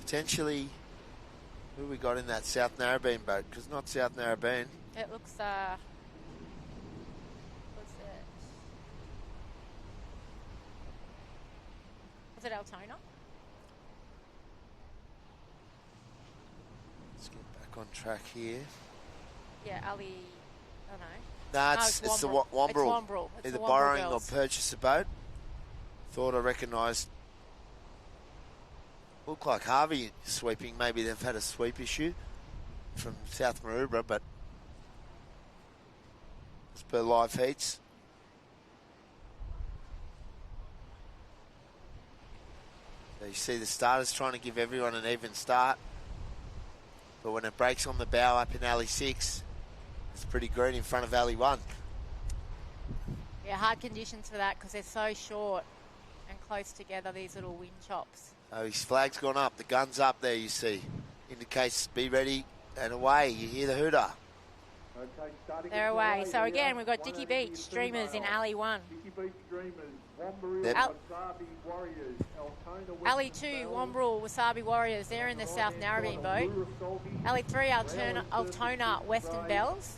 Potentially, who we got in that South Narrabeen boat? Because not South Narrabeen. It looks, what's it? Was it Altona? Let's get back on track here. Yeah, Ali, I don't know. It's the Wombrel. It's Wombrel. Either borrowing or purchase a boat. Thought I recognised. Looked like Harvey sweeping. Maybe they've had a sweep issue from South Maroubra, but as per live heats. So you see the starters trying to give everyone an even start, but when it breaks on the bow up in alley 6, it's pretty green in front of alley 1. Yeah, hard conditions for that because they're so short and close together, these little wind chops. Oh, his flag's gone up. The gun's up there, you see. Indicates be ready and away. You hear the hooter. They're away. So again, we've got Dicky Beach Streamers in alley 1. Alley 2, Wombrel, Wasabi Warriors. They're in the South Narrabeen boat. Alley 3, Altona, Western Bells.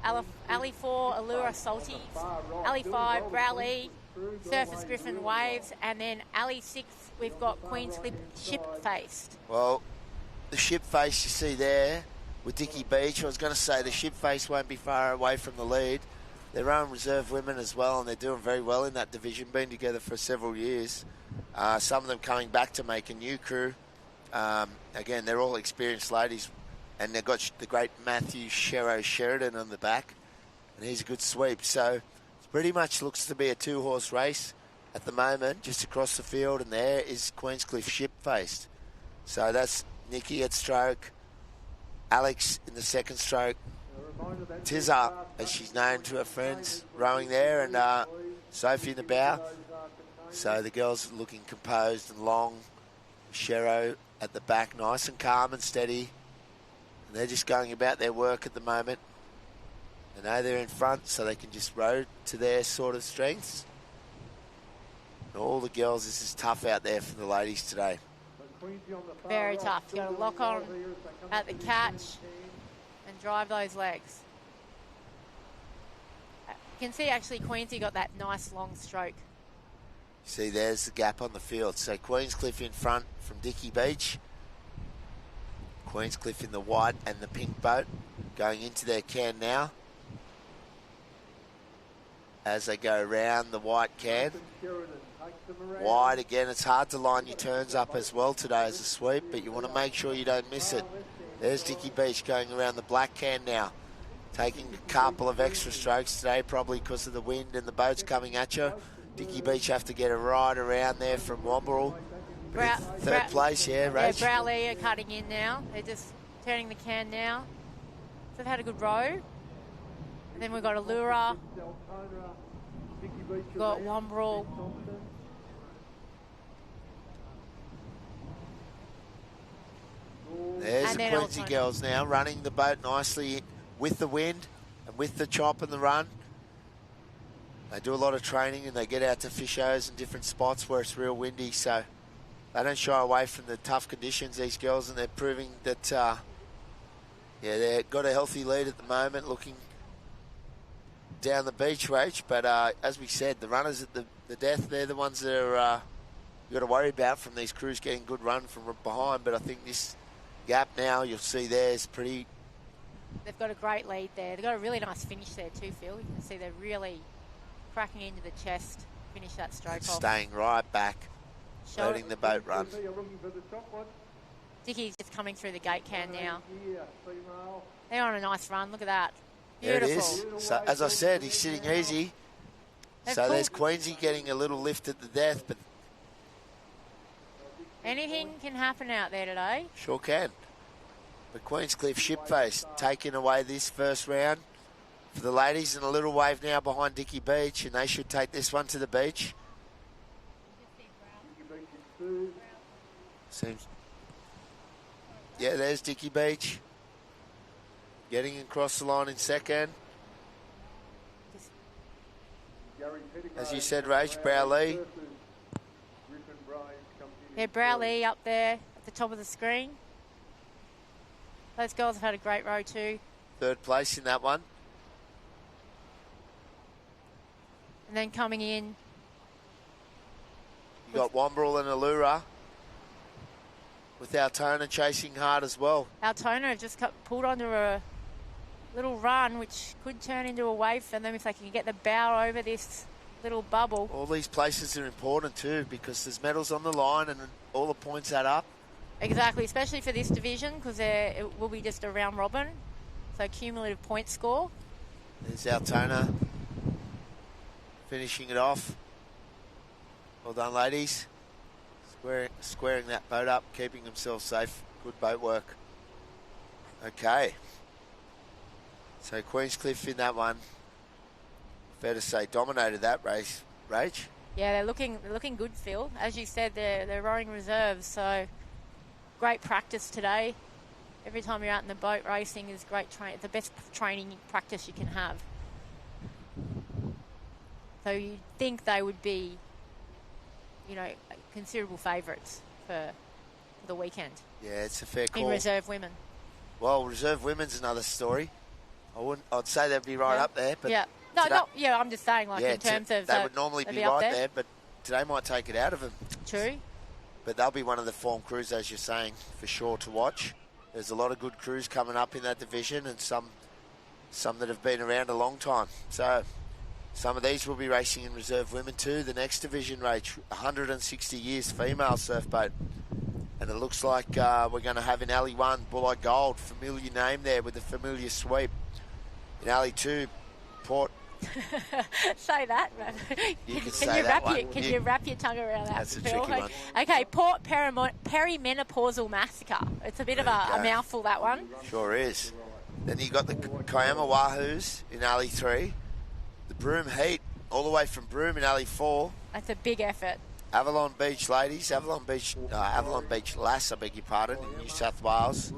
Alley 4, Allura Salties. Alley 5, Raleigh, Surfers Griffin Waves. And then Alley 6, we've got Queen's Clip Ship-Faced. Well, the Ship-Face you see there with Dicky Beach, I was going to say the Ship-Face won't be far away from the lead. They're own reserve women as well, and they're doing very well in that division, been together for several years. Some of them coming back to make a new crew. Again, they're all experienced ladies, and they've got the great Matthew Sheridan on the back, and he's a good sweep. So it pretty much looks to be a two-horse race at the moment, just across the field, and there is Queenscliff Ship-Faced. So that's Nikki at stroke, Alex in the second stroke, Tizza, as she's known to her friends, rowing there, and Sophie in the bow. So the girls are looking composed and long. Shero at the back, nice and calm and steady. And they're just going about their work at the moment. They know they're in front, so they can just row to their sort of strengths. And all the girls, this is tough out there for the ladies today. Very tough. You've got to lock on at the catch and drive those legs. You can see actually Queensy got that nice long stroke. See, there's the gap on the field. So Queenscliff in front from Dicky Beach. Queenscliff in the white and the pink boat going into their can now. As they go around the white can. Wide again, it's hard to line your turns up as well today as a sweep, but you want to make sure you don't miss it. There's Dicky Beach going around the black can now. Taking a couple of extra strokes today, probably because of the wind and the boats coming at you. Dicky Beach have to get a ride around there from Womberall. Third place, yeah, Rach. Yeah, Browley are cutting in now. They're just turning the can now. So they've had a good row. And then we've got Allura. We've got Womberall. There's the Queensy girls now running the boat nicely with the wind and with the chop and the run. They do a lot of training and they get out to fishers and different spots where it's real windy, so they don't shy away from the tough conditions, these girls, and they're proving that, yeah, they've got a healthy lead at the moment, looking down the beach, Rach. But as we said, the runners at the death, they're the ones that are you've got to worry about from these crews getting good run from behind. But I think this gap now, you'll see there, is pretty... They've got a great lead there. They've got a really nice finish there too, Phil. You can see they're really cracking into the chest, finish that stroke off. Staying right back, letting the boat run. Dickie's just coming through the gate can now. They're on a nice run, look at that. Beautiful. There it is. So, as I said, he's sitting easy. So there's Queensy getting a little lift at the death, but... Anything can happen out there today. Sure can. But Queenscliff Shipface taking away this first round for the ladies, and a little wave now behind Dicky Beach, and they should take this one to the beach. Seems. Yeah, there's Dicky Beach. Getting across the line in second. As you said, Rach, Browley. Yeah, Browley up there at the top of the screen. Those girls have had a great row too. Third place in that one. And then coming in. You got Womberall and Allura. With Altona chasing hard as well. Altona just pulled onto a little run, which could turn into a wave for them if they can get the bow over this little bubble. All these places are important too, because there's medals on the line and all the points add up. Exactly, especially for this division, because it will be just a round robin. So cumulative point score. There's Altona finishing it off. Well done, ladies. Squaring that boat up, keeping themselves safe. Good boat work. Okay. So Queenscliff in that one, fair to say, dominated that race. Rach? Yeah, they're looking good, Phil. As you said, they're rowing reserves, so great practice today. Every time you're out in the boat racing is great the best training practice you can have. So you'd think they would be, considerable favourites for the weekend. Yeah, it's a fair call. In reserve women. Well, reserve women's another story. I'd say they'd be right up there, but yeah, I'm just saying, in terms of they would normally be right there, but today might take it out of them. True. But they'll be one of the form crews, as you're saying, for sure to watch. There's a lot of good crews coming up in that division, and some that have been around a long time. So some of these will be racing in reserve women too. The next division race, 160 years female surfboat. And it looks like we're going to have in Alley 1, Bulleye Gold, familiar name there with a familiar sweep. In Alley 2, Port Say that. You can Can say you that wrap one. your Can you wrap your tongue around that? That's a Phil? tricky one. Okay, Port Perimenopausal Massacre. It's a bit of a mouthful, that one. Sure is. Then you got the Kiama Wahoos in Alley 3. The Broome Heat, all the way from Broome in Alley 4. That's a big effort. Avalon Beach Ladies, Avalon Beach Lass, I beg your pardon, in New South Wales.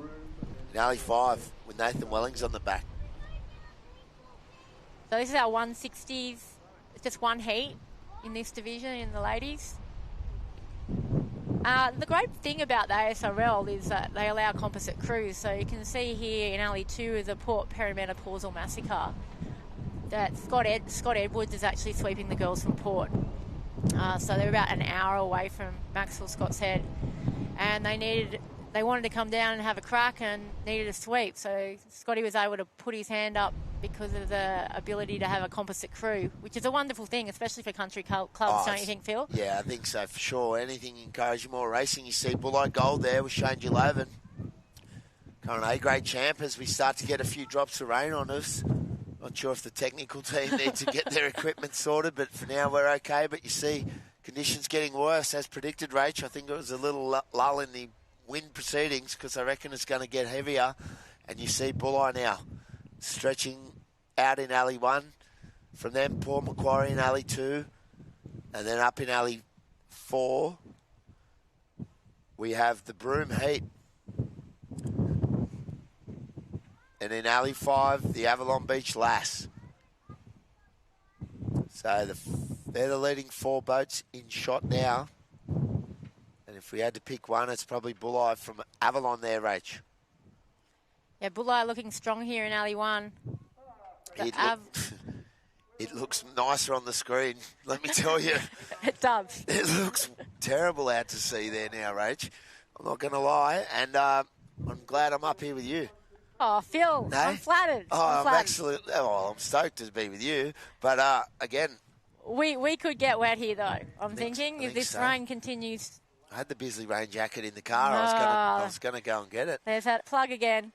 In Alley 5 with Nathan Wellings on the back. So this is our 160s. It's just one heat in this division in the ladies. The great thing about the ASRL is that they allow composite crews. So you can see here in Alley 2 is a Port Perimenopausal Massacre that Scott Edwards is actually sweeping the girls from Port. So they're about an hour away from Maxwell Scott's Head, and they wanted to come down and have a crack and needed a sweep. So Scotty was able to put his hand up because of the ability to have a composite crew, which is a wonderful thing, especially for country clubs, don't you think, Phil? Yeah, I think so, for sure. Anything encouraging more racing. You see Bulleye Gold there with Shane Gillovan. Current A-grade champ as we start to get a few drops of rain on us. Not sure if the technical team need to get their equipment sorted, but for now we're okay. But you see conditions getting worse as predicted, Rach. I think it was a little lull in the wind proceedings because I reckon it's going to get heavier. And you see Bulleye now stretching out in Alley 1. From them, Port Macquarie in Alley 2. And then up in Alley 4, we have the Broome Heat. And in Alley 5, the Avalon Beach Lass. So they're the leading 4 boats in shot now. And if we had to pick one, it's probably Bulleye from Avalon there, Rach. Yeah, Bulleye looking strong here in Alley 1. It looks nicer on the screen, let me tell you. It does. It looks terrible out to sea there now, Rach. I'm not going to lie. And I'm glad I'm up here with you. Oh, Phil, No? I'm flattered. I'm stoked to be with you. But again, we could get wet here though. I'm thinking if this rain continues. I had the Bisley rain jacket in the car. I was going to go and get it. There's that plug again.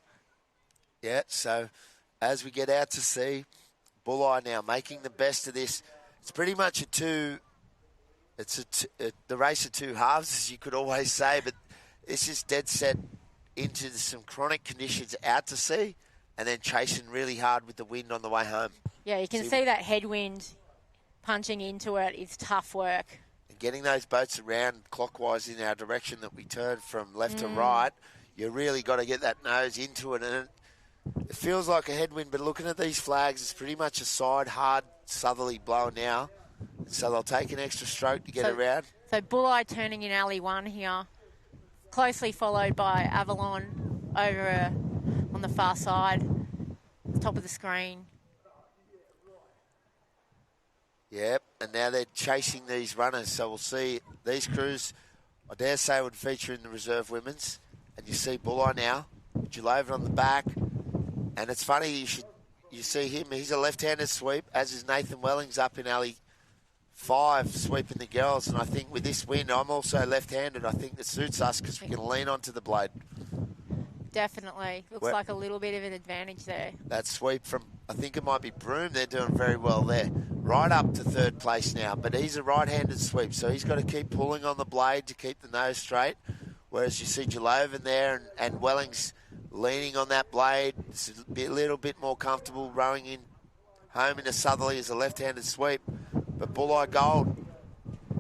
Yeah. So as we get out to sea, Bulleye now making the best of this. It's pretty much the race of two halves, as you could always say. But this is dead set into some chronic conditions out to sea and then chasing really hard with the wind on the way home. Yeah, you can see that headwind punching into it is tough work. And getting those boats around clockwise in our direction that we turn from left to right, you really got to get that nose into it. And it feels like a headwind, but looking at these flags, it's pretty much a side, hard southerly blow now. So they'll take an extra stroke to get around. So Bulleye turning in Alley 1 here. Closely followed by Avalon over on the far side, top of the screen. Yep, and now they're chasing these runners, so we'll see these crews, I dare say, would feature in the reserve women's. And you see Bulleye now, Gillovan on the back. And it's funny, you see him, he's a left-handed sweep, as is Nathan Wellings up in Alley 5 sweeping the girls, and I think with this wind, I'm also left-handed. I think that suits us because we can lean onto the blade. Definitely. Looks like a little bit of an advantage there. That sweep from, I think it might be Broome, they're doing very well there. Right up to third place now, but he's a right-handed sweep, so he's got to keep pulling on the blade to keep the nose straight, whereas you see Gillovan there and Wellings leaning on that blade. It's a little bit more comfortable rowing in home in a southerly as a left-handed sweep. But Bulleye Gold,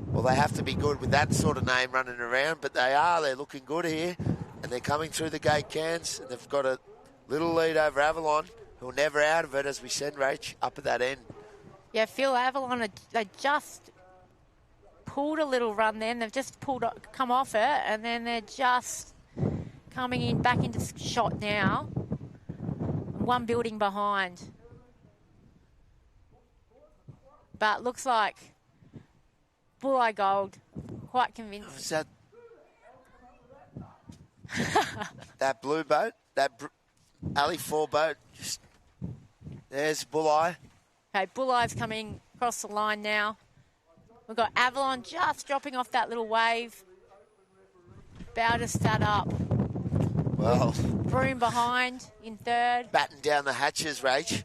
well, they have to be good with that sort of name running around, but they are. They're looking good here, and they're coming through the gate cans, and they've got a little lead over Avalon, who are never out of it, as we said, Rach, up at that end. Yeah, Phil, Avalon, they just pulled a little run then. They've just come off it, and then they're just coming in back into shot now. One building behind. But looks like Bulleye Gold, quite convinced. Is that blue boat, that Alley 4 boat, there's Bulleye. Okay, Bulleye's coming across the line now. We've got Avalon just dropping off that little wave. Bow to start up. Well, Broome behind in third. batten down the hatches, Rach.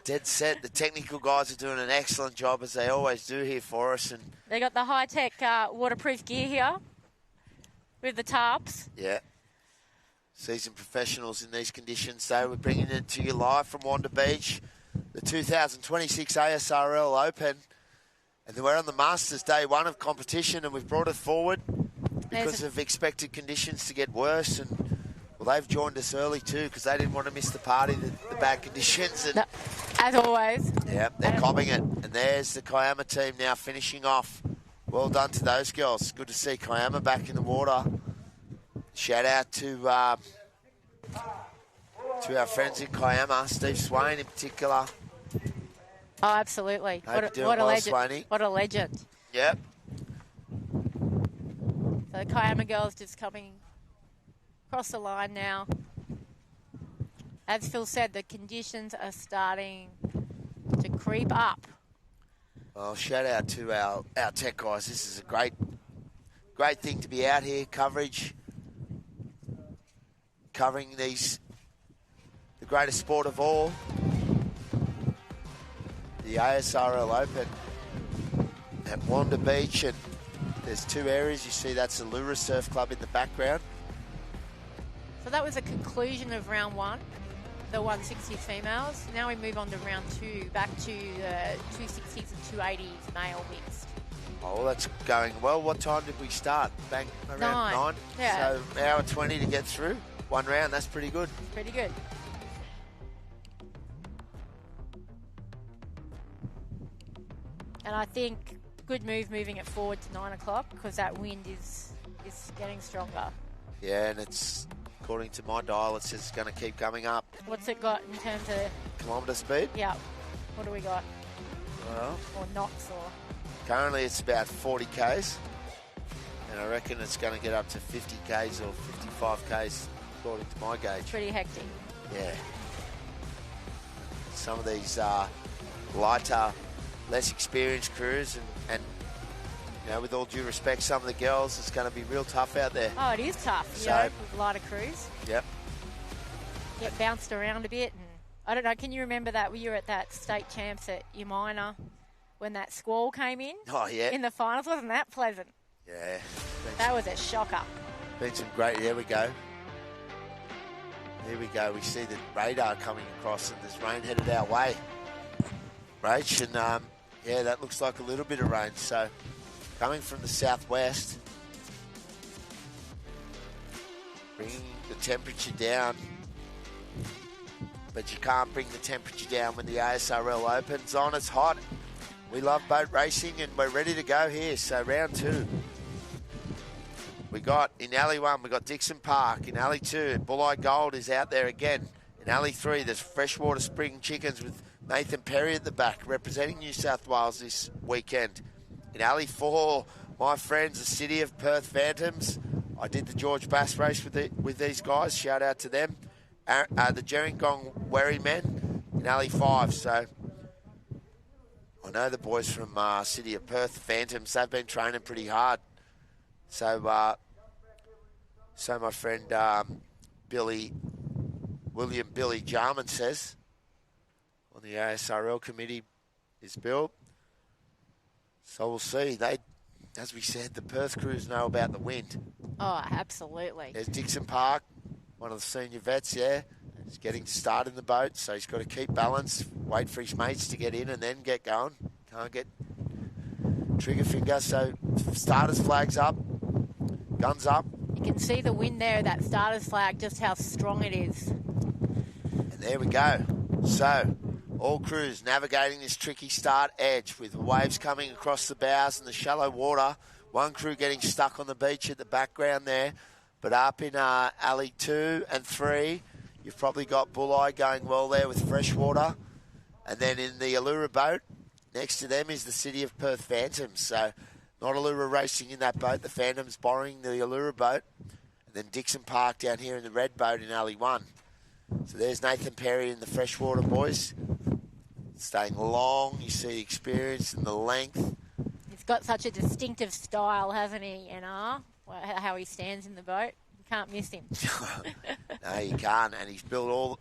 Dead set. The technical guys are doing an excellent job, as they always do here for us. And They got the high-tech waterproof gear here with the tarps. yeah, seasoned professionals in these conditions. So we're bringing it to you live from Wanda Beach, the 2026 ASRL Open. And we're on the Masters Day 1 of competition, and we've brought it forward because of expected conditions to get worse. And well, they've joined us early too because they didn't want to miss the party, the bad conditions. And no, as always. yeah, they're cobbing it. And there's the Kiama team now finishing off. Well done to those girls. Good to see Kiama back in the water. Shout out to our friends in Kiama, Steve Swain in particular. Oh, absolutely. Hope you're doing What a well, legend. Swaney. What a legend. Yep. So the Kiama girls just coming across the line now. As Phil said, the conditions are starting to creep up. Well, shout out to our tech guys. This is a great thing to be out here, covering the greatest sport of all, the ASRL Open at Wanda Beach. And there's two areas. You see that's the Allura Surf Club in the background. So that was the conclusion of round 1, the 160 females. Now we move on to round 2, back to the 260s and 280s male mixed. Oh, that's going well. What time did we start? Bang, around 9? Yeah. So hour 20 to get through. One round, that's pretty good. Pretty good. And I think good move moving it forward to 9 o'clock because that wind is getting stronger. Yeah, and it's, according to my dial, it says it's going to keep coming up. What's it got in terms of... Kilometre speed? Yeah. What do we got? Well, Or knots or... currently it's about 40 Ks. And I reckon it's going to get up to 50 Ks or 55 Ks, according to my gauge. Pretty hectic. Yeah. Some of these lighter, less experienced crews, and you know, with all due respect, some of the girls, it's going to be real tough out there. Oh, it is tough, So- you know, with lighter crews. Yep. Get bounced around a bit. And I don't know, can you remember that? We were at that state champs at Umina when that squall came in? Oh, yeah. In the finals. Wasn't that pleasant? Yeah. That was a shocker. Been some great. There we go. Here we go. We see the radar coming across, and there's rain headed our way. Rach, and yeah, that looks like a little bit of rain. So, coming from the southwest, bringing the temperature down. But you can't bring the temperature down when the ASRL opens on. It's hot. We love boat racing, and we're ready to go here. So, round 2. We got, in Alley 1, we got Dixon Park. In Alley 2, Bulleye Gold is out there again. In Alley 3, there's Freshwater Spring Chickens with Nathan Perry at the back, representing New South Wales this weekend. In Alley 4, my friends, the City of Perth Phantoms. I did the George Bass race with these guys. Shout out to them. The Gerringong Werry Men in Alley 5. So I know the boys from City of Perth Phantoms. They've been training pretty hard. So my friend William Billy Jarman says on the ASRL committee is built. So we'll see. As we said, the Perth crews know about the wind. Oh, absolutely. There's Dixon Park, one of the senior vets there. He's getting to start in the boat, so he's got to keep balance, wait for his mates to get in and then get going. Can't get trigger finger, so starters flags up, guns up. You can see the wind there, that starter's flag, just how strong it is. And there we go. So, all crews navigating this tricky start edge with waves coming across the bows and the shallow water. One crew getting stuck on the beach at the background there. But up in Alley 2 and 3, you've probably got Bulleye going well there with Freshwater. And then in the Allura boat, next to them is the City of Perth Phantoms. So, not Allura racing in that boat. The Phantoms borrowing the Allura boat. And then Dixon Park down here in the red boat in Alley 1. So there's Nathan Perry and the Freshwater boys. Staying long, you see the experience and the length. He's got such a distinctive style, hasn't he, NR? How he stands in the boat. You can't miss him. No, you can't. And he's built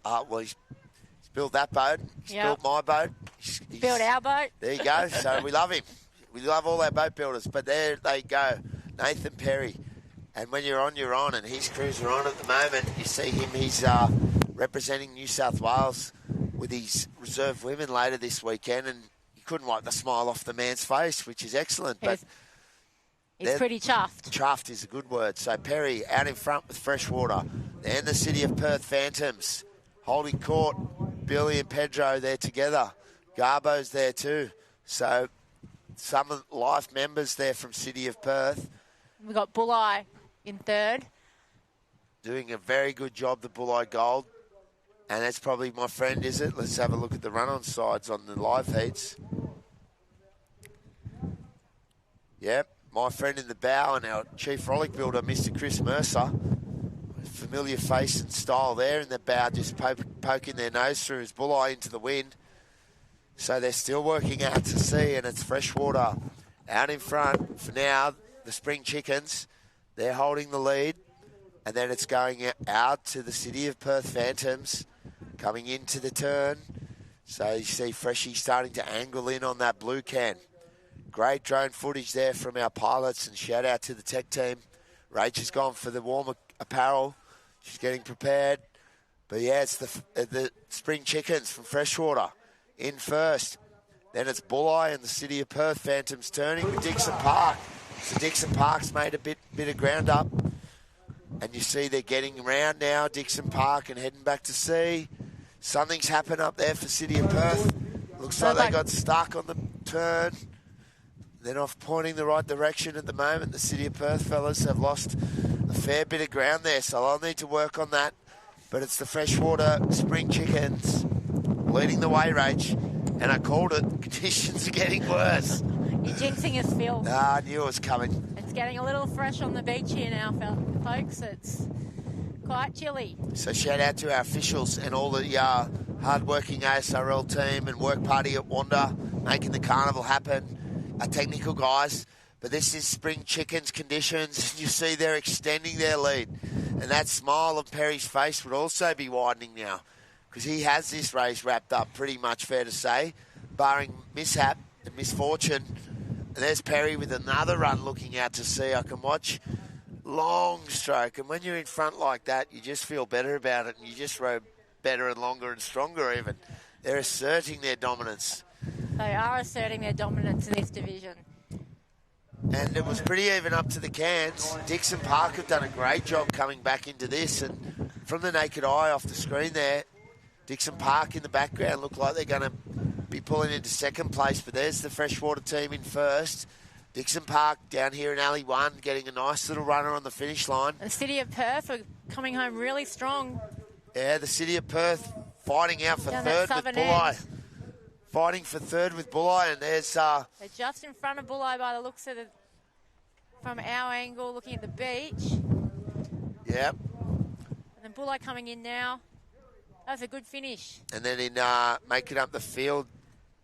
built that boat. He's built my boat. He's built our boat. There you go. So we love him. We love all our boat builders. But there they go. Nathan Perry. And when you're on, and his crews are on at the moment. You see him, he's representing New South Wales with his reserve women later this weekend, and you couldn't wipe the smile off the man's face, which is excellent. But he's pretty chuffed. Chuffed is a good word. So Perry out in front with Freshwater. Then the City of Perth Phantoms holding court. Billy and Pedro there together. Garbo's there too. So some of the life members there from City of Perth. We've got Bulleye in third. Doing a very good job, the Bulleye Gold. And that's probably my friend, is it? Let's have a look at the run-on sides on the live heats. Yep, my friend in the bow and our chief frolic builder, Mr. Chris Mercer. Familiar face and style there in the bow, just poking their nose through his Bulleye into the wind. So they're still working out to sea, and it's Freshwater out in front for now. The Spring Chickens, they're holding the lead. And then it's going out to the City of Perth Phantoms, coming into the turn. So you see Freshie starting to angle in on that blue can. Great drone footage there from our pilots, and shout out to the tech team. Rach has gone for the warm apparel. She's getting prepared. But yeah, it's the Spring Chickens from Freshwater in first. Then it's Bulleye and the City of Perth Phantoms turning with Dixon Park. So Dixon Park's made a bit of ground up. And you see they're getting around now, Dixon Park, and heading back to sea. Something's happened up there for City of Perth. Looks like they got stuck on the turn. They're not pointing the right direction at the moment. The City of Perth fellas have lost a fair bit of ground there, so I'll need to work on that. But it's the Freshwater Spring Chickens leading the way, Rach. And I called it. Conditions are getting worse. You're jinxing us, Phil. I knew it was coming. It's getting a little fresh on the beach here now, folks. It's quite chilly. So shout out to our officials and all the hard-working ASRL team and work party at Wanda, making the carnival happen. Our technical guys. But this is Spring Chickens conditions. You see they're extending their lead. And that smile on Perry's face would also be widening now, because he has this race wrapped up, pretty much fair to say, barring mishap and misfortune. And there's Perry with another run looking out to sea. I can watch. Long stroke. And when you're in front like that, you just feel better about it. And you just row better and longer and stronger even. They're asserting their dominance. They are asserting their dominance in this division. And it was pretty even up to the cans. Dixon Park have done a great job coming back into this. And from the naked eye off the screen there, Dixon Park in the background look like they're going to be pulling into second place. But there's the Freshwater team in first. Dixon Park down here in Alley 1 getting a nice little runner on the finish line. The City of Perth are coming home really strong. Yeah, the City of Perth fighting out for Down third that with southern Bulleye. end. Fighting for third with Bulleye, and there's... They're just in front of Bulleye by the looks of it from our angle, looking at the beach. Yep. And then Bulleye coming in now. That was a good finish. And then in making up the field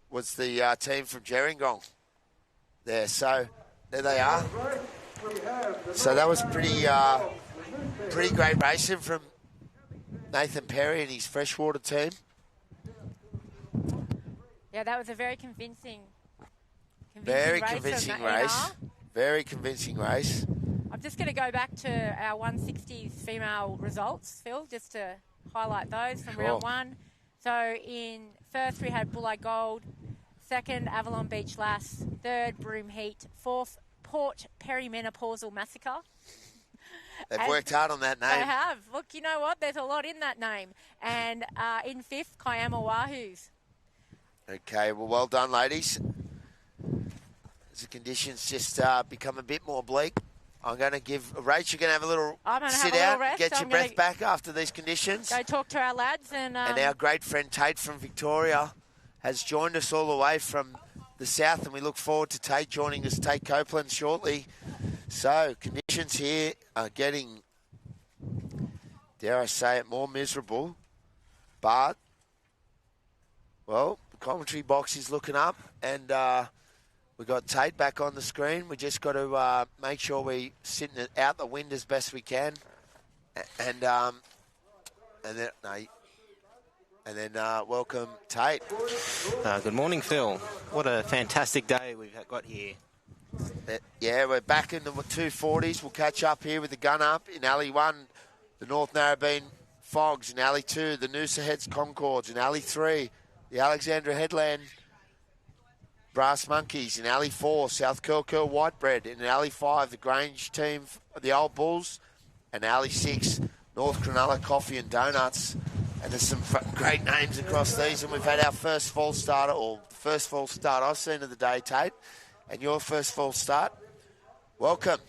was the team from Gerringong there. So there they are. So that was pretty great racing from Nathan Perry and his Freshwater team. Yeah, that was a very convincing Very race convincing from race. NR. Very convincing race. I'm just going to go back to our 160s female results, Phil, just to highlight those from round one. So in first we had Bulleye Gold, second Avalon Beach Lass, third Broome Heat, fourth Port Perimenopausal Massacre. They've worked hard on that name. They have. Look, you know what? There's a lot in that name. And in fifth, Kiama Wahoos. Okay, well done, ladies. As the conditions just become a bit more bleak, I'm going to give Rach, you're going to have a little sit out, rest. get your breath back after these conditions. Go talk to our lads. And our great friend Tate from Victoria has joined us all the way from the south, and we look forward to Tate joining us, Tate Copeland, shortly. So, conditions here are getting, dare I say it, more miserable. But, well, the commentary box is looking up, and we've got Tate back on the screen. We just got to make sure we sitting it out the wind as best we can. And then, no, And then welcome Tate. Good morning, Phil. What a fantastic day we've got here. Yeah, we're back in the 240s. We'll catch up here with the gun up in Alley 1, the North Narrabeen Fogs. In Alley 2, the Noosa Heads Concords. In Alley 3, the Alexandra Headland Brass Monkeys. In Alley 4, South Curl Whitebread. In Alley 5, the Grange team, the Old Bulls. And Alley 6, North Cronulla Coffee and Donuts. And there's some great names across these. And we've had our first fall starter, or first fall start I've seen of the day, Tate. And your first fall start. Welcome.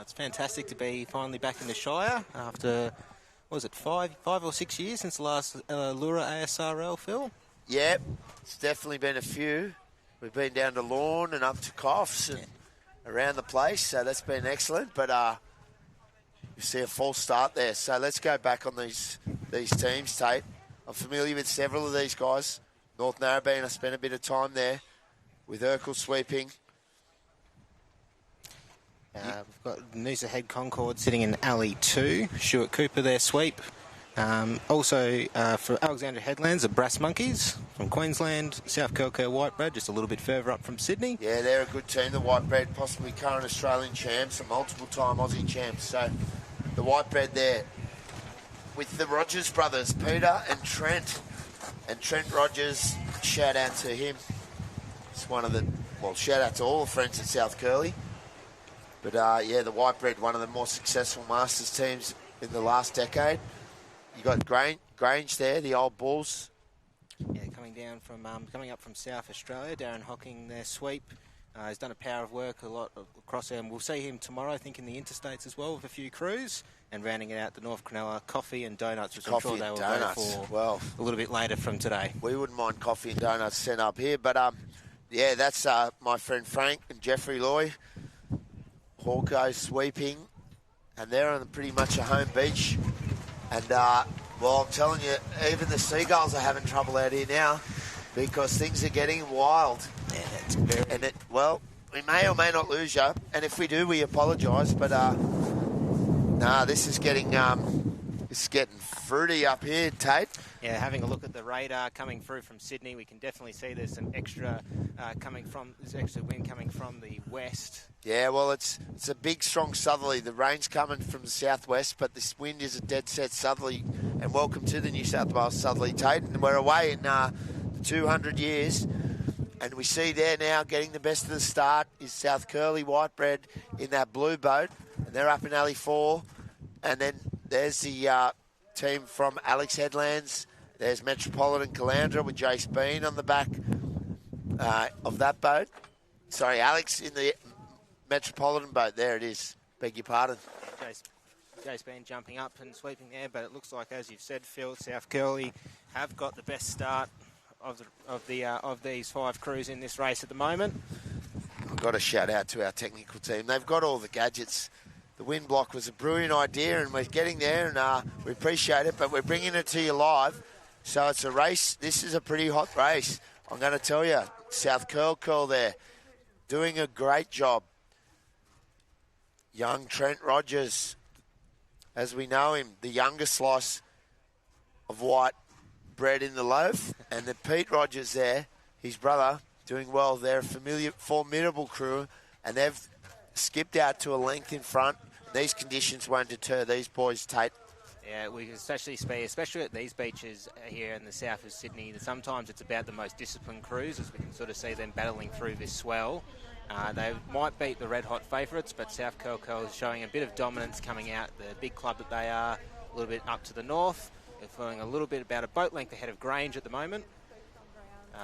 It's fantastic to be finally back in the Shire after, what was it, five or 6 years since the last Lura ASRL, Phil? Yep, it's definitely been a few. We've been down to Lorne and up to Coffs and around the place, so that's been excellent. But you see a false start there. So let's go back on these teams, Tate. I'm familiar with several of these guys. North Narrabeen, I spent a bit of time there with Urkel sweeping. We've got Noosa Head Concord sitting in Alley 2. Stuart Cooper there, sweep. Also for Alexandra Headlands, the Brass Monkeys from Queensland. South Curl Whitebread, just a little bit further up from Sydney. Yeah, they're a good team, the Whitebread, possibly current Australian champs and multiple-time Aussie champs. So the Whitebread there with the Rogers brothers, Peter and Trent. And Trent Rogers, shout out to him. It's one of the, well, shout out to all the friends at South Curly. But yeah, the Whitebread, one of the more successful Masters teams in the last decade. You got Grange there, the Old Bulls. Yeah, coming up from South Australia, Darren Hocking their sweep. He's done a power of work a lot across there, and we'll see him tomorrow, I think, in the interstates as well with a few crews. And rounding it out, the North Cronulla Coffee and Donuts, which I'm sure they will go for a little bit later from today. We wouldn't mind Coffee and Donuts sent up here, but yeah, that's my friend Frank and Jeffrey Loy. Hawko sweeping, and they're on pretty much a home beach. And, well, I'm telling you, even the Seagulls are having trouble out here now because things are getting wild. Yeah, it's very... And, well, we may or may not lose you, and if we do, we apologise, but, this is getting fruity up here, Tate. Yeah, having a look at the radar coming through from Sydney, we can definitely see there's some extra wind coming from the west. Yeah, well, it's a big, strong southerly. The rain's coming from the southwest, but this wind is a dead set southerly. And welcome to the New South Wales southerly, Tate. And we're away in the 200 years. And we see there now getting the best of the start is South Curly Whitebread in that blue boat. And they're up in Alley 4. And then there's the team from Alex Headlands. There's Metropolitan Caloundra with Jace Bean on the back of that boat. Sorry, Alex in the Metropolitan boat. There it is. Beg your pardon. Jace Bean jumping up and sweeping there, but it looks like, as you've said, Phil, South Curly have got the best start of these 5 crews in this race at the moment. I've got to shout out to our technical team. They've got all the gadgets. The wind block was a brilliant idea, and we're getting there, and we appreciate it, but we're bringing it to you live. So it's a race. This is a pretty hot race. I'm going to tell you, South Curl there, doing a great job. Young Trent Rogers, as we know him, the younger slice of white bread in the loaf. And the Pete Rogers there, his brother, doing well. They're a formidable crew, and they've skipped out to a length in front. These conditions won't deter these boys, Tate. Yeah, we can especially at these beaches here in the south of Sydney. Sometimes it's about the most disciplined crews, as we can sort of see them battling through this swell. They might beat the red-hot favourites, but South Curl is showing a bit of dominance coming out, the big club that they are, a little bit up to the north. They're feeling a little bit about a boat length ahead of Grange at the moment,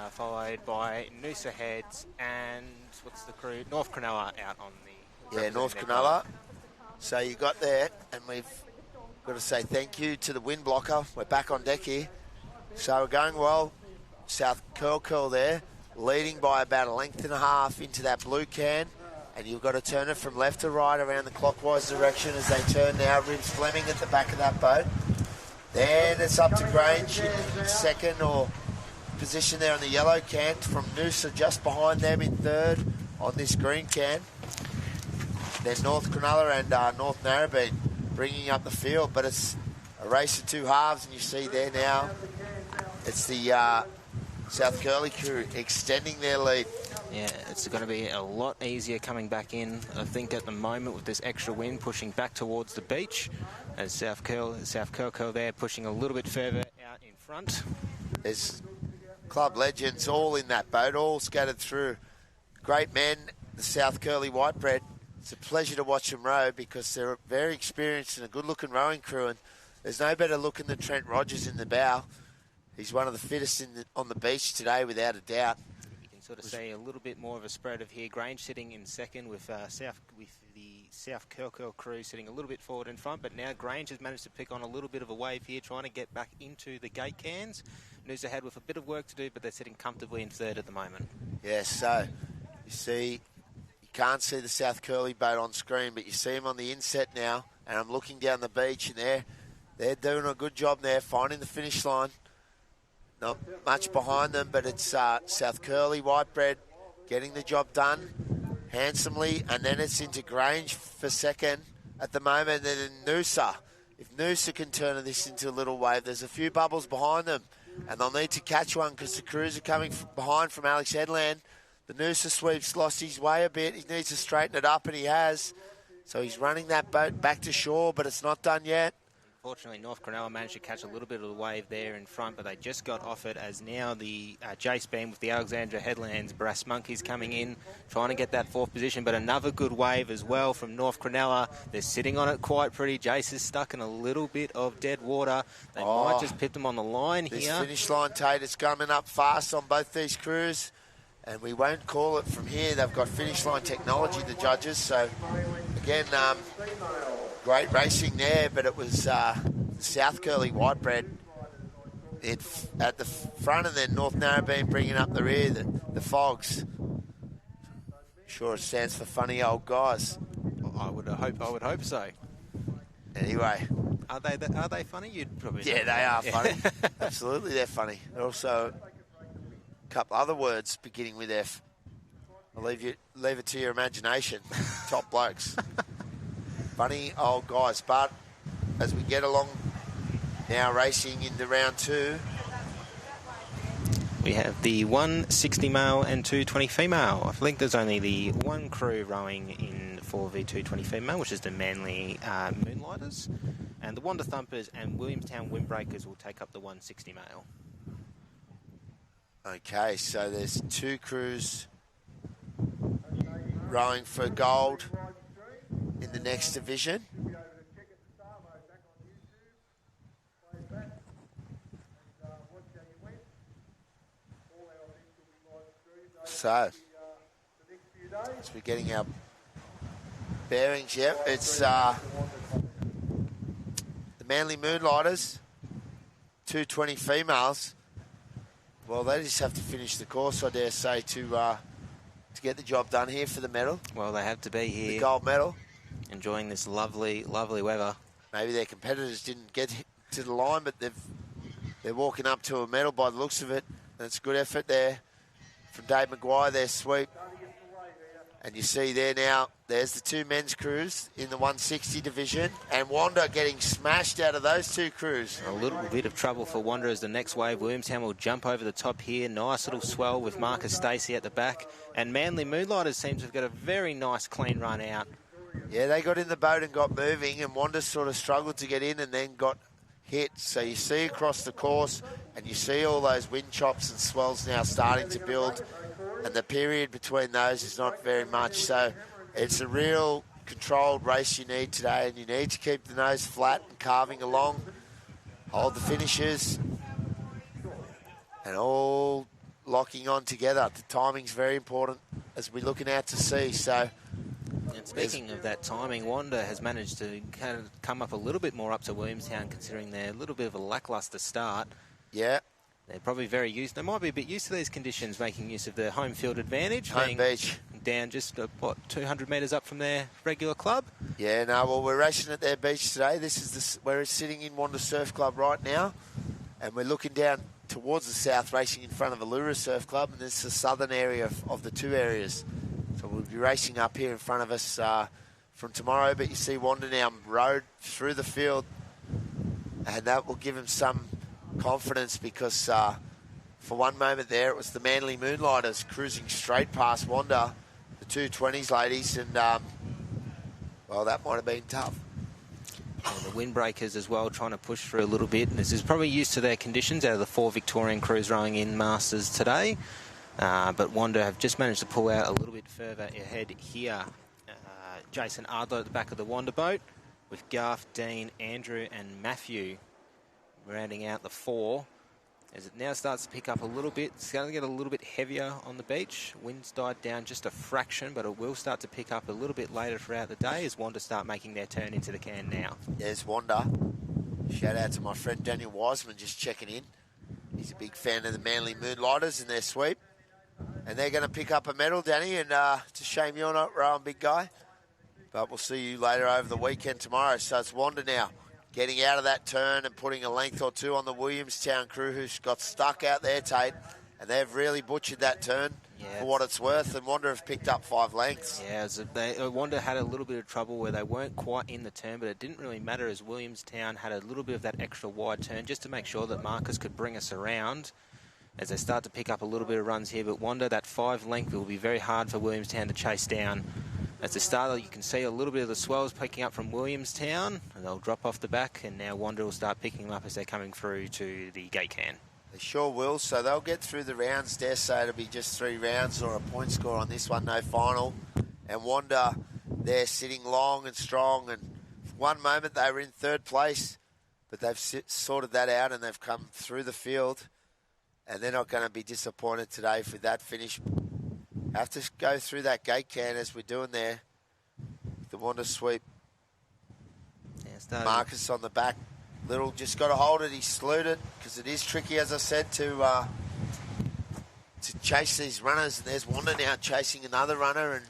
followed by Noosa Heads and, what's the crew? North Cronulla out on the... Yeah, North Cronulla. So you got there, and we've got to say thank you to the wind blocker. We're back on deck here. So we're going well. South Curl there, leading by about a length and a half into that blue can. And you've got to turn it from left to right around the clockwise direction as they turn now. Ribs Fleming at the back of that boat. Then it's up to Grange in second or position there on the yellow can, from Noosa just behind them in third on this green can. Then North Cronulla and North Narrabeen bringing up the field, but it's a race of 2 halves, and you see there now it's the South Curly crew extending their lead. Yeah, it's going to be a lot easier coming back in, I think, at the moment with this extra wind pushing back towards the beach. As South Curl there pushing a little bit further out in front. There's club legends all in that boat, all scattered through. Great men, the South Curly Whitebread. It's a pleasure to watch them row because they're very experienced and a good-looking rowing crew. And there's no better looking than Trent Rogers in the bow. He's one of the fittest on the beach today, without a doubt. You can sort of see a little bit more of a spread of here. Grange sitting in second with the South Curl crew sitting a little bit forward in front, but now Grange has managed to pick on a little bit of a wave here, trying to get back into the gate cans. Noosa ahead with a bit of work to do, but they're sitting comfortably in third at the moment. Yes, so you see, you can't see the South Curly boat on screen, but you see them on the inset now, and I'm looking down the beach, and they're doing a good job there, finding the finish line. Not much behind them, but it's South Curly Whitebread getting the job done handsomely, and then it's into Grange for second at the moment, and then Noosa. If Noosa can turn this into a little wave, there's a few bubbles behind them, and they'll need to catch one because the crews are coming behind from Alex Headland. The Noosa sweep's lost his way a bit. He needs to straighten it up, and he has. So he's running that boat back to shore, but it's not done yet. Unfortunately, North Cronulla managed to catch a little bit of the wave there in front, but they just got off it as now the Jace Beam with the Alexandra Headlands Brass Monkeys coming in, trying to get that fourth position, but another good wave as well from North Cronulla. They're sitting on it quite pretty. Jace is stuck in a little bit of dead water. They might just pip them on the line here. This finish line, Tate, is coming up fast on both these crews, and we won't call it from here. They've got finish line technology, the judges, so again, great racing there, but it was South Curly Whitebread at the front, and then North Narrabeen bringing up the rear, the Fogs. Sure, it stands for funny old guys. I would hope so. Anyway, are they funny? You'd probably they are funny. Absolutely, they're funny. They're also a couple other words beginning with F. I'll leave it to your imagination. Top blokes. Funny old guys. But as we get along now, racing into round two, we have the 160 male and 220 female. I think there's only the one crew rowing in for the 220 female, which is the Manly Moonlighters, and the Wanda Thumpers and Williamstown Windbreakers will take up the 160 male. Okay, so there's two crews rowing for gold in the next division. So, as we're getting our bearings, it's the Manly Moonlighters, 220 females. Well, they just have to finish the course, I dare say, to get the job done here for the medal. Well, they have to be here. The gold medal. Enjoying this lovely, lovely weather. Maybe their competitors didn't get to the line, but they're walking up to a medal by the looks of it. That's a good effort there from Dave Maguire, their sweep. And you see there now, there's the two men's crews in the 160 division, and Wanda getting smashed out of those two crews. A little bit of trouble for Wanda as the next wave. Williamstown will jump over the top here. Nice little swell with Marcus Stacey at the back. And Manly Moonlighters seems to have got a very nice clean run out. Yeah, they got in the boat and got moving, and Wanda sort of struggled to get in and then got hit. So you see across the course, and you see all those wind chops and swells now starting to build, and the period between those is not very much. So it's a real controlled race you need today, and you need to keep the nose flat and carving along, hold the finishes, and all locking on together. The timing's very important as we're looking out to sea. So, and speaking of that timing, Wanda has managed to kind of come up a little bit more up to Williamstown, considering they're a little bit of a lacklustre start. Yeah. They're probably very used. They might be a bit used to these conditions, making use of the home field advantage. Home beach. Down just, 200 metres up from their regular club? Yeah, no, well, we're racing at their beach today. This is we're sitting in Wanda Surf Club right now, and we're looking down towards the south, racing in front of Allura Surf Club, and this is the southern area of the two areas. So we'll be racing up here in front of us from tomorrow, but you see Wanda now rode through the field, and that will give them some confidence because for one moment there it was the Manly Moonlighters cruising straight past Wanda, the 220s ladies, and well, that might have been tough. And the windbreakers as well, trying to push through a little bit. And this is probably used to their conditions out of the 4 Victorian crews rowing in Masters today. But Wanda have just managed to pull out a little bit further ahead here. Jason Ardler at the back of the Wanda boat with Garth, Dean, Andrew and Matthew rounding out the 4. As it now starts to pick up a little bit, it's going to get a little bit heavier on the beach. Wind's died down just a fraction, but it will start to pick up a little bit later throughout the day as Wanda start making their turn into the can now. There's Wanda. Shout out to my friend Daniel Wiseman just checking in. He's a big fan of the Manly Moonlighters and their sweep. And they're going to pick up a medal, Danny, and it's a shame you're not rowing, big guy. But we'll see you later over the weekend tomorrow. So it's Wanda now, getting out of that turn and putting a length or two on the Williamstown crew who's got stuck out there, Tate. And they've really butchered that turn for what it's worth. And Wanda have picked up 5 lengths. Yeah, Wanda had a little bit of trouble where they weren't quite in the turn, but it didn't really matter as Williamstown had a little bit of that extra wide turn just to make sure that Marcus could bring us around as they start to pick up a little bit of runs here. But Wanda, that 5 length will be very hard for Williamstown to chase down. As the starter, you can see a little bit of the swells picking up from Williamstown, and they'll drop off the back, and now Wanda will start picking them up as they're coming through to the gate can. They sure will, so they'll get through the rounds. Dare say it'll be just 3 rounds or a point score on this one, no final. And Wanda, they're sitting long and strong, and for one moment they were in 3rd place, but they've sorted that out and they've come through the field, and they're not going to be disappointed today for that finish. Have to go through that gate can as we're doing there. The Wanda sweep. Yeah, Marcus on the back. Little just got to hold it. He slewed it because it is tricky, as I said, to chase these runners. And there's Wanda now chasing another runner, and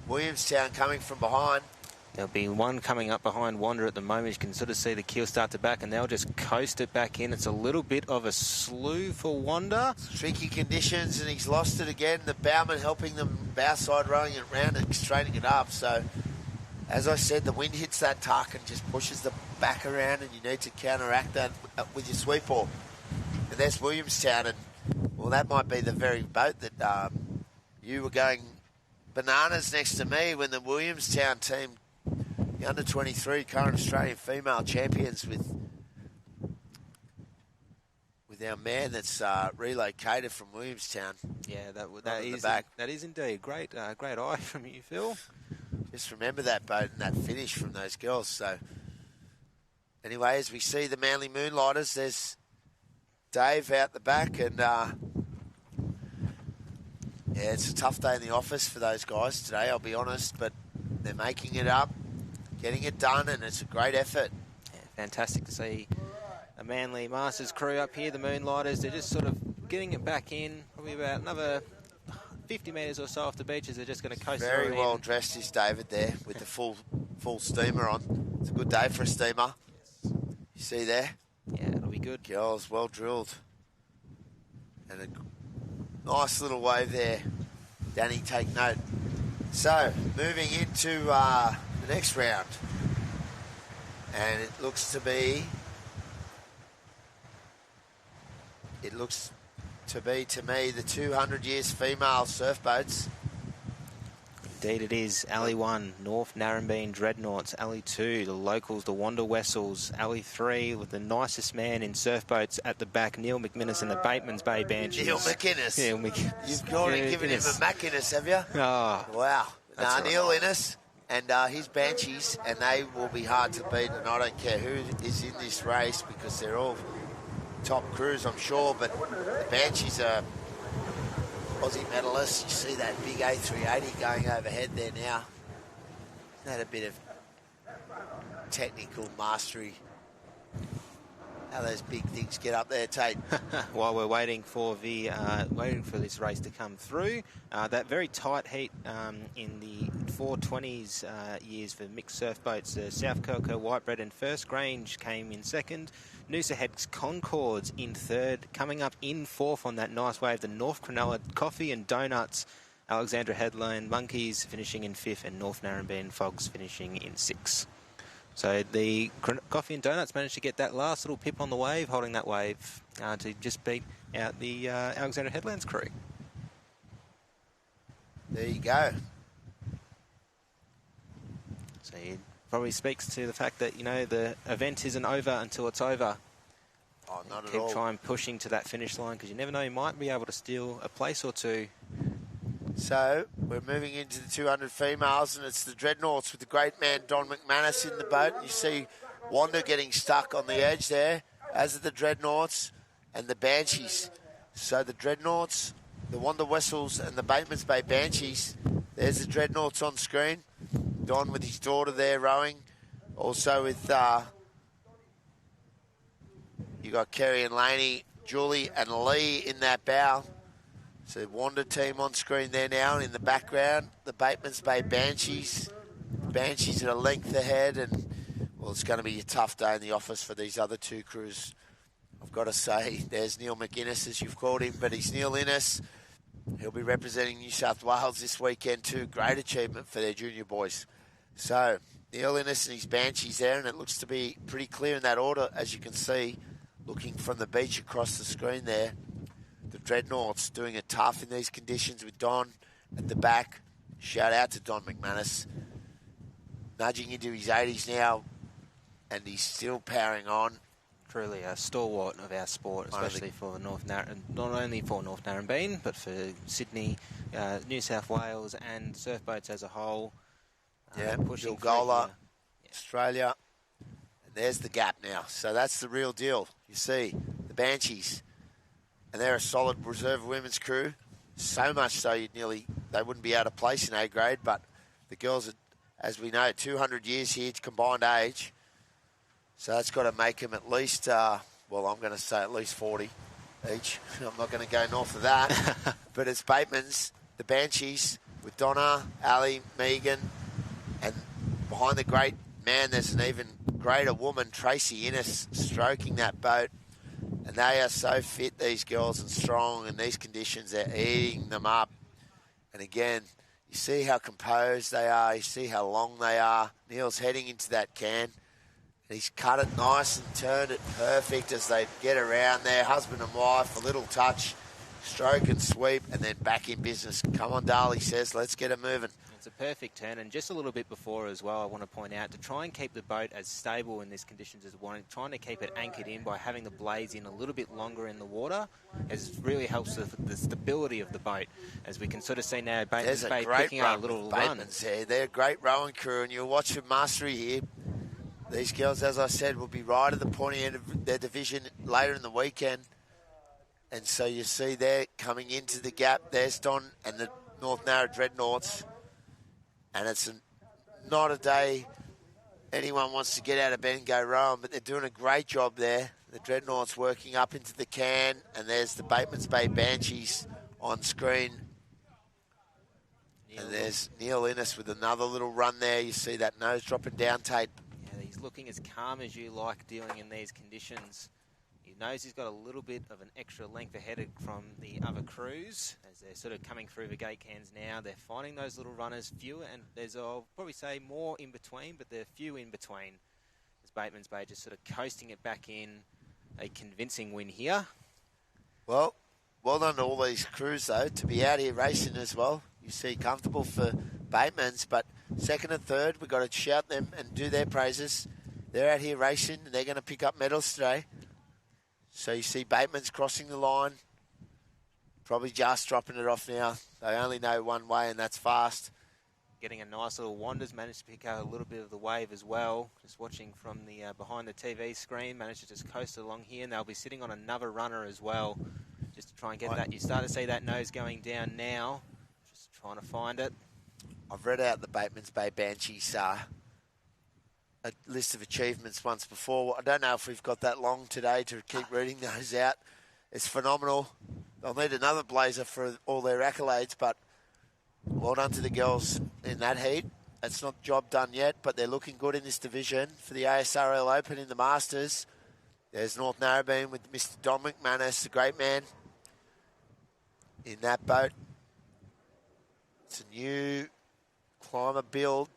Williamstown coming from behind. There'll be one coming up behind Wanda at the moment. You can sort of see the keel start to back, and they'll just coast it back in. It's a little bit of a slew for Wanda. Tricky conditions, and he's lost it again. The bowman helping them bow side, rowing it round and straightening it up. So, as I said, the wind hits that tuck and just pushes the back around, and you need to counteract that with your sweep ball. And there's Williamstown, and, well, that might be the very boat that you were going bananas next to me when the Williamstown team, the under-23 current Australian female champions, with our man that's relocated from Williamstown. Yeah, that is indeed great eye from you, Phil. Just remember that boat and that finish from those girls. So, anyway, as we see the Manly Moonlighters, there's Dave out the back, and yeah, it's a tough day in the office for those guys today, I'll be honest, but they're making it up, getting it done, and it's a great effort. Yeah, fantastic to see a Manly Masters crew up here, the Moonlighters. They're just sort of getting it back in, probably about another 50 metres or so off the beach as they're just going to coast Very well dressed is David there with the full steamer on. It's a good day for a steamer. Yes. You see there? Yeah, it'll be good. Girls, well drilled. And a nice little wave there. Danny, take note. So, moving into the next round. And it looks to be to me the 200 years female surf boats. Indeed it is. Alley 1, North Narrabeen Dreadnoughts. Alley 2, the locals, the Wanda Wessels. Alley 3, with the nicest man in surf boats at the back, Neil McMinnis and the Bateman's Bay Banshees. Neil McInnes. You've already given him a McInnes, have you? Oh. Wow. Neil Innes and his Banshees, and they will be hard to beat, and I don't care who is in this race because they're all top crews, I'm sure, but the Banshees are Aussie medalists. You see that big A380 going overhead there now. Isn't that a bit of technical mastery? How those big things get up there, Tate. While we're waiting for this race to come through, that very tight heat in the 420s years for mixed surf boats. South Coco Whitebread and First Grange came in second. Noosa Head's Concords in third. Coming up in fourth on that nice wave, the North Cronulla Coffee and Donuts. Alexandra Headland Monkeys finishing in fifth, and North Narrabeen Fogs finishing in sixth. So the Coffee and Donuts managed to get that last little pip on the wave, holding that wave to just beat out the Alexandra Headlands crew. There you go. So it probably speaks to the fact that, you know, the event isn't over until it's over. Oh, not at Keep all. trying pushing to that finish line, because you never know, you might be able to steal a place or two. So we're moving into the 200 females, and it's the Dreadnoughts with the great man Don McManus in the boat. You see Wanda getting stuck on the edge there, as are the Dreadnoughts and the Banshees. So the Dreadnoughts, the Wanda Wessels and the Batemans Bay Banshees. There's the Dreadnoughts on screen. Don with his daughter there rowing. Also with, you got Kerry and Laney, Julie and Lee in that bow. So Wanda team on screen there now, and in the background, the Batemans Bay Banshees. Banshees are a length ahead, and, well, it's going to be a tough day in the office for these other two crews. I've got to say, there's Neil McInnes, as you've called him, but he's Neil Innes. He'll be representing New South Wales this weekend too. Great achievement for their junior boys. So, Neil Innes and his Banshees there, and it looks to be pretty clear in that order, as you can see, looking from the beach across the screen there. The Dreadnoughts doing it tough in these conditions with Don at the back. Shout out to Don McManus. Nudging into his 80s now, and he's still powering on. Truly a stalwart of our sport, especially for North Narrabeen, not only for North Narrabeen, but for Sydney, New South Wales, and surf boats as a whole. Yeah, pushing Gilgola, Australia. And there's the gap now. So that's the real deal. You see, the Banshees. And they're a solid reserve women's crew. So much so they wouldn't be out of place in A grade. But the girls are, as we know, 200 years here to combined age. So that's got to make them at least, I'm going to say at least 40 each. I'm not going to go north of that. But it's Bateman's, the Banshees, with Donna, Ali, Megan, and behind the great man, there's an even greater woman, Tracy Innes, stroking that boat. And they are so fit, these girls, and strong in these conditions. They're eating them up. And again, you see how composed they are. You see how long they are. Neil's heading into that can. And he's cut it nice and turned it perfect as they get around there. Husband and wife, a little touch, stroke and sweep, and then back in business. Come on, Dale, he says, let's get it moving. It's a perfect turn, and just a little bit before as well, I want to point out, to try and keep the boat as stable in these conditions as one, trying to keep it anchored in by having the blades in a little bit longer in the water, really helps with the stability of the boat, as we can sort of see now, Batemans Bay picking up a little run. There. They're a great rowing crew, and you'll watch the mastery here. These girls, as I said, will be right at the pointy end of their division later in the weekend. And so you see there coming into the gap, there's Don and the North Narra Dreadnoughts. And it's not a day anyone wants to get out of bed and go rowing, but they're doing a great job there. The Dreadnoughts working up into the can, and there's the Batemans Bay Banshees on screen. And there's Neil Innes with another little run there. You see that nose dropping down, Tate. Yeah, he's looking as calm as you like dealing in these conditions. He knows he's got a little bit of an extra length ahead from the other crews as they're sort of coming through the gate cans now. They're finding those little runners, few, and there's, I'll probably say, more in between, but there are few in between. As Batemans Bay just sort of coasting it back in, a convincing win here. Well done to all these crews, though, to be out here racing as well. You see, comfortable for Batemans, but second and third, we've got to shout them and do their praises. They're out here racing, and they're going to pick up medals today. So you see Bateman's crossing the line, probably just dropping it off now. They only know one way, and that's fast. Getting a nice little Wanda's managed to pick out a little bit of the wave as well. Just watching from the behind the TV screen, managed to just coast along here, and they'll be sitting on another runner as well, just to try and get that. You start to see that nose going down now. Just trying to find it. I've read out the Batemans Bay Banshees a list of achievements once before. I don't know if we've got that long today to keep reading those out. It's phenomenal. They'll need another blazer for all their accolades, but well done to the girls in that heat. It's not job done yet, but they're looking good in this division for the ASRL Open in the Masters. There's North Narrabeen with Mr. Don McManus, the great man, in that boat. It's a new climber build.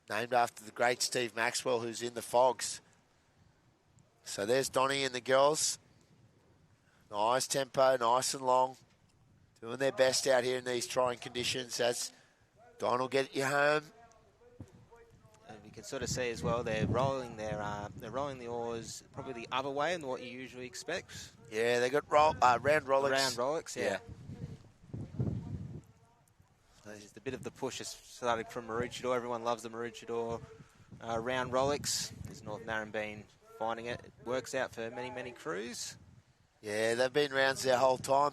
named after the great Steve Maxwell, who's in the Fogs. So there's Donnie and the girls. Nice tempo, nice and long. Doing their best out here in these trying conditions as Don will get you home. And you can sort of see as well, they're rolling the oars probably the other way than what you usually expect. Yeah, they got round rollicks. Round rollicks, yeah. So there's a bit of the push is starting from Maroochydore. Everyone loves the Maroochydore round rollicks. There's North Narrabeen finding it. It works out for many, many crews. Yeah, they've been rounds their whole time.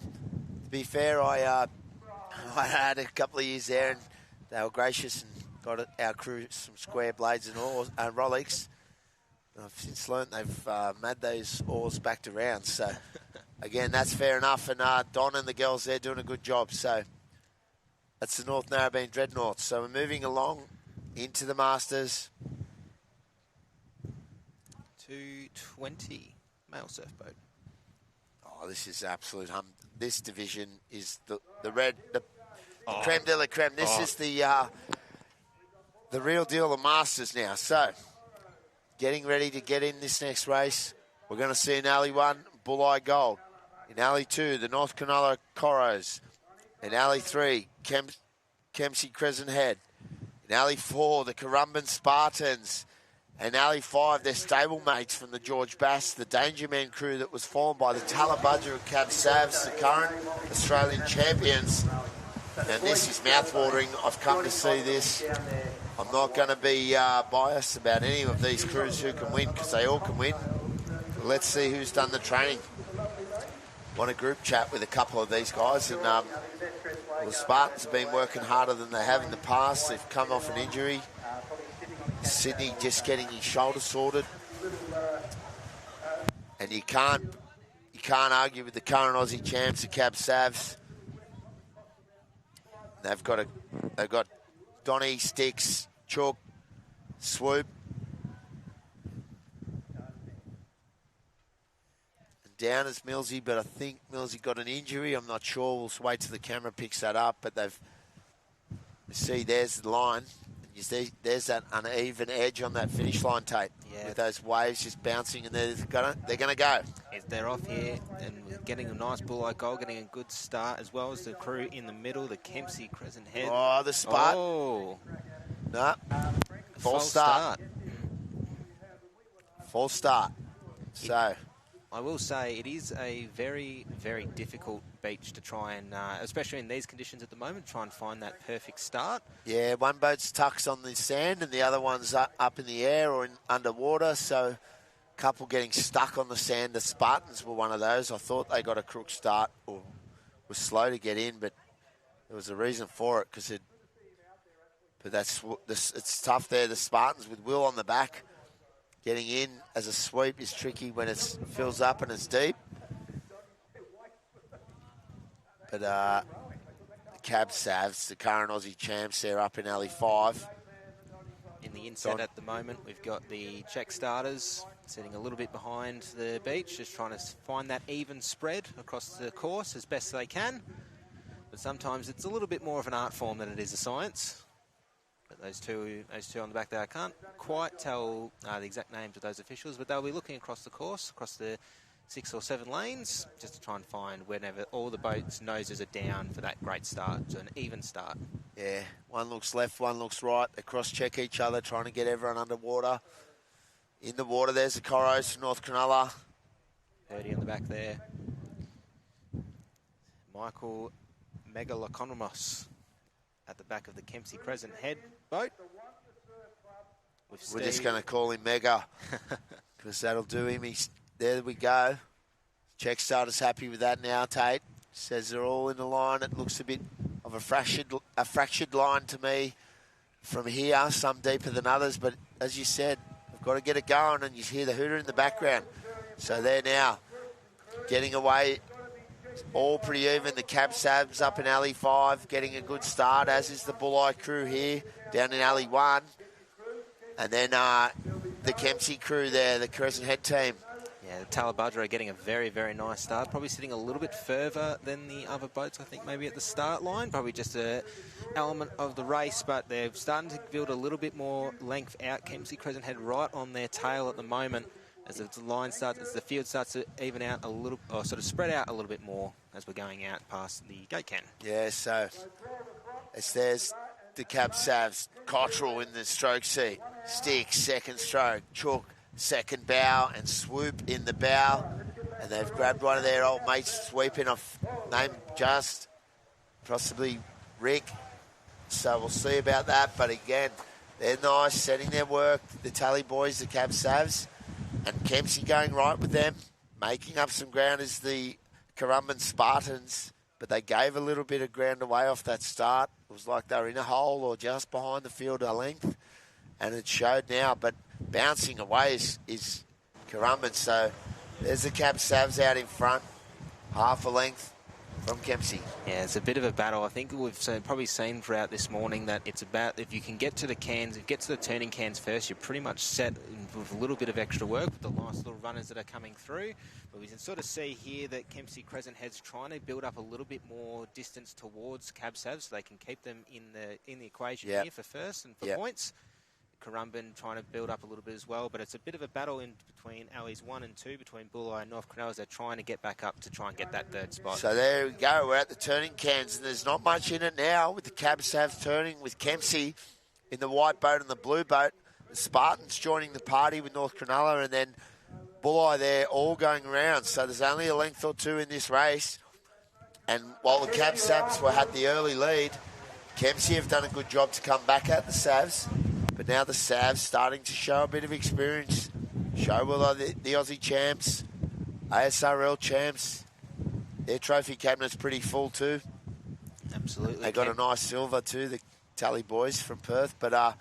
To be fair, I had a couple of years there and they were gracious and got our crew some square blades and oars and rollicks. I've since learnt they've made those oars back to rounds. So, again, that's fair enough. And Don and the girls there doing a good job. So, that's the North Narrabeen Dreadnoughts. So, we're moving along into the Masters. 220 male surfboat. Oh, this is absolute this division is the creme de la creme. This is the real deal, the Masters now. So, getting ready to get in this next race. We're going to see in Alley 1, Bulleye Gold. In Alley 2, the North Cronulla Corros. In Alley 3, Kempsey Crescent Head. In Alley 4, the Currumbin Spartans. And Alley 5, their stablemates from the George Bass, the Danger Man crew that was formed by the Tallabudger and Cab Savs, the current Australian champions. And this is mouthwatering. I've come to see this. I'm not going to be biased about any of these crews who can win, because they all can win. Let's see who's done the training. Want a group chat with a couple of these guys. And the Spartans have been working harder than they have in the past. They've come off an injury. Sydney just getting his shoulder sorted. And you can't argue with the current Aussie champs, the Cab Savs. They've got Donny, Sticks, Chalk, Swoop. And down is Millsy, but I think Millsy got an injury. I'm not sure. We'll wait till the camera picks that up. But you see, there's the line. You see, there's that uneven edge on that finish line tape. Yeah. With those waves just bouncing, and they're gonna go. They're off here and getting a nice Bulleye Gold, getting a good start, as well as the crew in the middle, the Kempsey Crescent Head. Oh, the Spart. Oh. No. False start. False start. So, I will say it is a very, very difficult beach to try and, especially in these conditions at the moment, try and find that perfect start. yeah, one boat's tucks on the sand and the other one's up in the air or underwater. So, a couple getting stuck on the sand. The Spartans were one of those. I thought they got a crook start or was slow to get in, but there was a reason for it. But it's tough there. The Spartans with Will on the back. Getting in as a sweep is tricky when it fills up and it's deep. But the Cab Savs, the current Aussie champs, they're up in Alley 5. In the inset at the moment, we've got the Czech starters sitting a little bit behind the beach, just trying to find that even spread across the course as best they can. But sometimes it's a little bit more of an art form than it is a science. But those two on the back there, I can't quite tell the exact names of those officials, but they'll be looking across the course, across the 6 or 7 lanes, just to try and find whenever all the boats' noses are down for that great start, so an even start. Yeah, one looks left, one looks right. They cross-check each other, trying to get everyone underwater. In the water, there's the Corros from North Cronulla. 30 on the back there. Michael Megalokonomos at the back of the Kempsey Crescent Head boat. We're just going to call him Mega because that'll do him. There we go. Czech starter's happy with that now, Tate. Says they're all in the line. It looks a bit of a fractured line to me from here, some deeper than others. But as you said, we've got to get it going, and you hear the hooter in the background. So they're now getting away. All pretty even. The Cab Savs up in Alley 5 getting a good start, as is the Bulleye crew here down in Alley 1. And then the Kempsey crew there, the Crescent Head team. Yeah, Yeah, the Talabudra are getting a very, very nice start. Probably sitting a little bit further than the other boats, I think, maybe at the start line. Probably just an element of the race, but they're starting to build a little bit more length out. Kempsey Crescent Head right on their tail at the moment as the line starts, as the field starts to even out a little, or sort of spread out a little bit more as we're going out past the gate can. Yeah, so there's the Cab Savs, Cottrell in the stroke seat. Stick, second stroke. Chook, second bow, and Swoop in the bow. And they've grabbed one of their old mates sweeping off, name just, possibly Rick. So we'll see about that. But again, they're nice, setting their work. The Tally boys, the Cab Savs. And Kempsey going right with them. Making up some ground is the Currumbin Spartans. But they gave a little bit of ground away off that start. It was like they were in a hole or just behind the field a length. And it showed now. But bouncing away is Currumbin. So there's the Cab Savs out in front. Half a length from Kempsey. Yeah, it's a bit of a battle. I think we've probably seen throughout this morning that it's about, if you can get to the cans, if you get to the turning cans first, you're pretty much set with a little bit of extra work with the nice little runners that are coming through. But we can sort of see here that Kempsey Crescent Head's trying to build up a little bit more distance towards Cab Savs so they can keep them in the equation here for first and for points. Currumbin trying to build up a little bit as well, but it's a bit of a battle in between alleys 1 and 2, between Bulleye and North Cronulla, as they're trying to get back up to try and get that third spot. So there we go, we're at the turning cans, and there's not much in it now with the Cab Savs turning with Kempsey in the white boat and the blue boat. The Spartans joining the party with North Cronulla, and then Bulleye there all going around. So there's only a length or two in this race, and while the Cab Savs had the early lead, Kempsey have done a good job to come back at the Savs. But now the Savs starting to show a bit of experience. Show well the Aussie champs, ASRL champs. Their trophy cabinet's pretty full too. Absolutely. They got a nice silver too, the Tally boys from Perth. But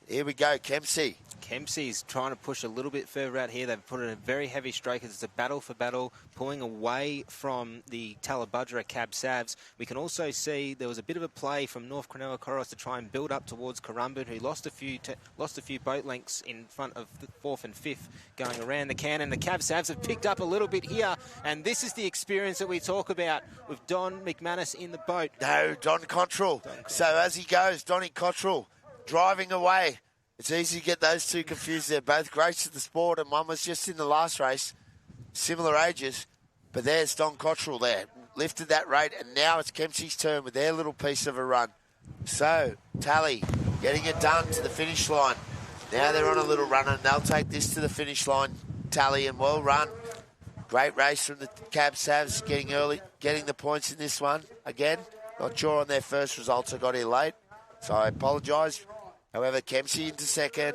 here we go, Kempsey. Kempsey's trying to push a little bit further out here. They've put in a very heavy stroke. It's a battle for battle, pulling away from the Talabudra Cab Savs. We can also see there was a bit of a play from North Cronulla Coros to try and build up towards Currumbin, who lost a few boat lengths in front of the 4th and 5th going around the can. And the Cab Savs have picked up a little bit here. And this is the experience that we talk about with Don McManus in the boat. No, Don Cottrell. So as he goes, Donnie Cottrell driving away. It's easy to get those two confused. They're both greats at the sport, and one was just in the last race, similar ages. But there's Don Cottrell there, lifted that rate, and now it's Kempsey's turn with their little piece of a run. So, Tally getting it done to the finish line. Now they're on a little run, and they'll take this to the finish line, Tally, and well run. Great race from the Cab Savs, getting the points in this one. Again, not sure on their first results. I got here late, so I apologise. However, Kempsey into second,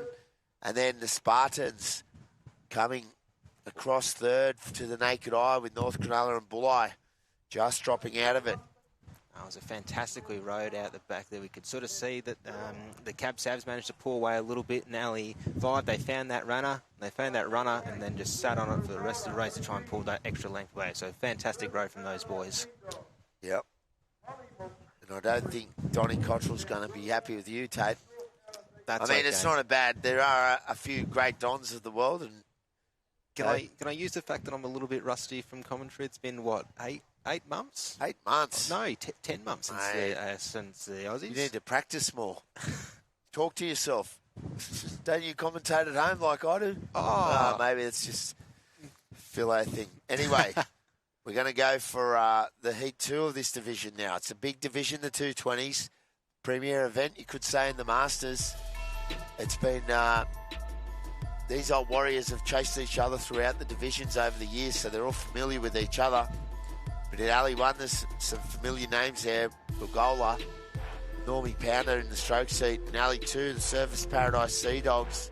and then the Spartans coming across third to the naked eye with North Cronulla and Bulleye just dropping out of it. It was a fantastically rowed out the back there. We could sort of see that the Cab Savs managed to pull away a little bit in alley 5. They found that runner, and then just sat on it for the rest of the race to try and pull that extra length away. So fantastic row from those boys. Yep. And I don't think Donnie Cottrell's going to be happy with you, Tate. It's not a bad. There are a few great Dons of the world, and can I use the fact that I'm a little bit rusty from commentary? It's been what, 8 months? 8 months. No, 10 months since the Aussies. You need to practice more. Talk to yourself. Don't you commentate at home like I do? Maybe it's just philo thing. Anyway, we're going to go for the Heat 2 of this division now. It's a big division, the 220s. Premier event, you could say, in the Masters. It's been, these old warriors have chased each other throughout the divisions over the years, so they're all familiar with each other. But in Alley 1, there's some familiar names there. Bugola, Normie Pounder in the stroke seat. In Alley 2, the Surface Paradise Sea Dogs.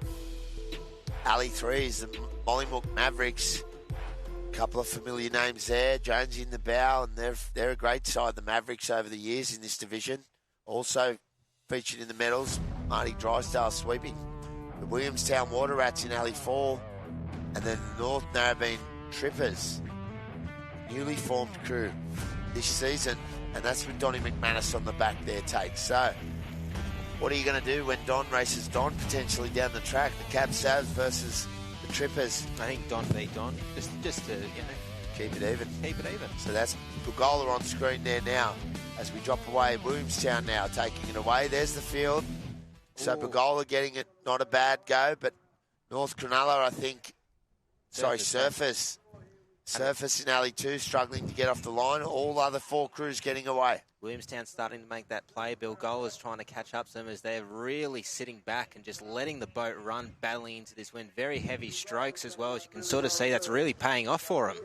Alley 3 is the Mollymook Mavericks. A couple of familiar names there. Jonesy in the bow, and they're a great side, the Mavericks, over the years in this division. Also featured in the medals, Marty Drysdale sweeping. The Williamstown Water Rats in Alley 4, and then the North Narrabeen Trippers, newly formed crew this season, and that's with Donnie McManus on the back there, Tate. So, what are you going to do when Don races Don potentially down the track? The Cab Savs versus the trippers. I think Don beat Don, just to Keep it even. keep it even. So that's Bugola on screen there now. As we drop away, Williamstown now taking it away. There's the field. So Bugola getting it, not a bad go, but North Cronulla, I think, Surfers in Alley 2 struggling to get off the line. All other 4 crews getting away. Williamstown starting to make that play. Bilgola's trying to catch up to them as they're really sitting back and just letting the boat run, battling into this wind. Very heavy strokes as well, as you can sort of see. That's really paying off for them.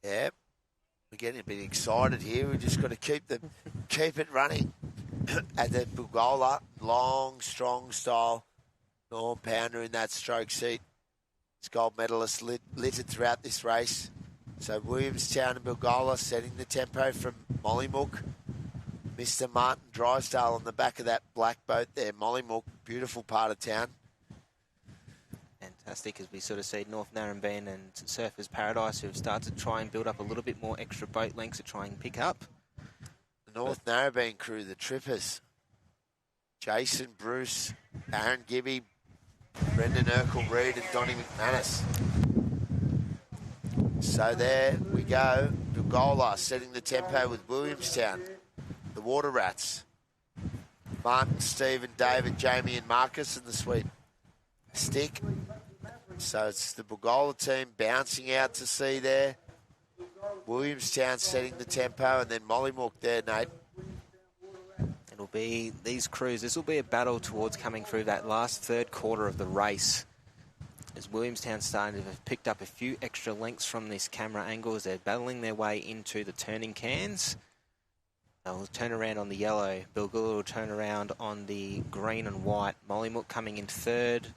Yeah, we're getting a bit excited here. We've just got to keep it running. At the Bugola, long, strong style. Norm Pounder in that stroke seat. It's gold medalist littered throughout this race. So Williamstown and Bugola setting the tempo from Mollymook. Mr. Martin Drysdale on the back of that black boat there. Mollymook, beautiful part of town. Fantastic, as we sort of see North Narrabeen and Surfers Paradise, who've started to try and build up a little bit more extra boat lengths to try and pick up. The North Narrabeen crew, the trippers. Jason Bruce, Aaron Gibby, Brendan Urkel-Reid and Donnie McManus. So there we go. Bugola setting the tempo with Williamstown. The Water Rats. Martin, Stephen, David, Jamie and Marcus in the sweep. Stick. So it's the Bugola team bouncing out to sea there. Williamstown setting the tempo, and then Mollymook there, Nate. It'll be these crews. This will be a battle towards coming through that last third quarter of the race. As Williamstown starting to have picked up a few extra lengths from this camera angle as they're battling their way into the turning cans. They'll turn around on the yellow. Bilgula will turn around on the green and white. Mollymook coming in third.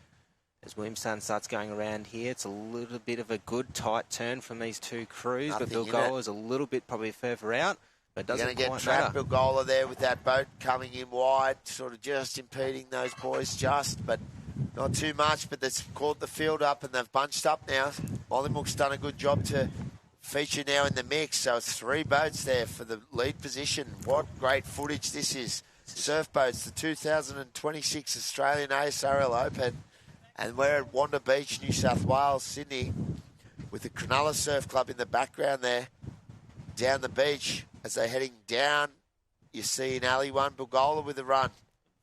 As Williamstown starts going around here, it's a little bit of a good tight turn from these 2 crews, but Bilgola is a little bit probably further out, but doesn't quite matter. You're going to get trapped, Bilgola there with that boat coming in wide, sort of just impeding those boys but not too much, but that's caught the field up and they've bunched up now. Mollymook's done a good job to feature now in the mix, so it's 3 boats there for the lead position. What great footage this is. Surf boats, the 2026 Australian ASRL Open. And we're at Wanda Beach, New South Wales, Sydney, with the Cronulla Surf Club in the background there. Down the beach, as they're heading down, you see in Alley 1, Bilgola with a run.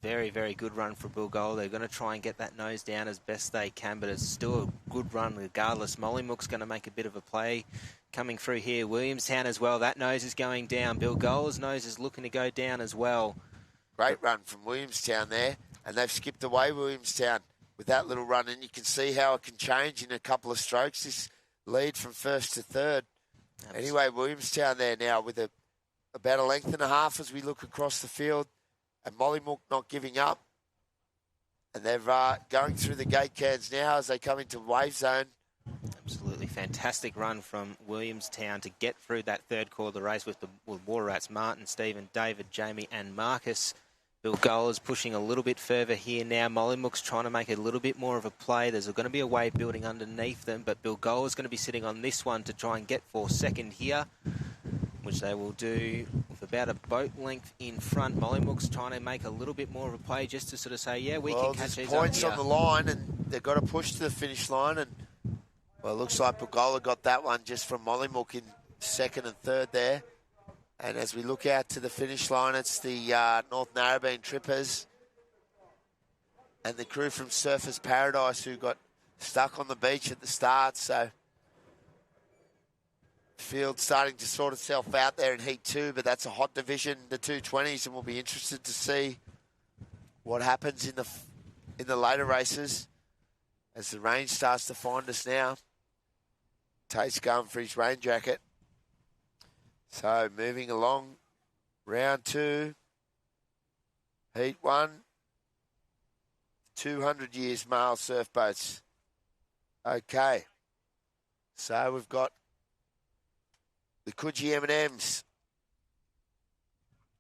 Very, very good run for Bilgola. They're going to try and get that nose down as best they can, but it's still a good run regardless. Mollymook's going to make a bit of a play coming through here. Williamstown as well. That nose is going down. Bilgola's nose is looking to go down as well. Great run from Williamstown there, and they've skipped away Williamstown with that little run, and you can see how it can change in a couple of strokes, this lead from first to third. Absolutely. Anyway, Williamstown there now with about a length and a half as we look across the field, and Mollymook not giving up. And they're going through the gate cans now as they come into wave zone. Absolutely fantastic run from Williamstown to get through that third quarter of the race with Water Rats, Martin, Stephen, David, Jamie and Marcus. Bilgola's pushing a little bit further here now. Mollymook's trying to make a little bit more of a play. There's going to be a wave building underneath them, but Bilgola's going to be sitting on this one to try and get for second here, which they will do with about a boat length in front. Mollymook's trying to make a little bit more of a play just to sort of say, yeah, we can catch these points up on the line, and they've got to push to the finish line. And well, it looks like Bilgola got that one just from Mollymook in second and third there. And as we look out to the finish line, it's the North Narrabeen Trippers and the crew from Surfers Paradise who got stuck on the beach at the start. So field starting to sort itself out there in Heat 2, but that's a hot division, the 220s, and we'll be interested to see what happens in the later races as the rain starts to find us now. Tate's going for his rain jacket. So moving along, round 2, Heat 1, 200 years male surf boats. Okay, so we've got the Coogee M&Ms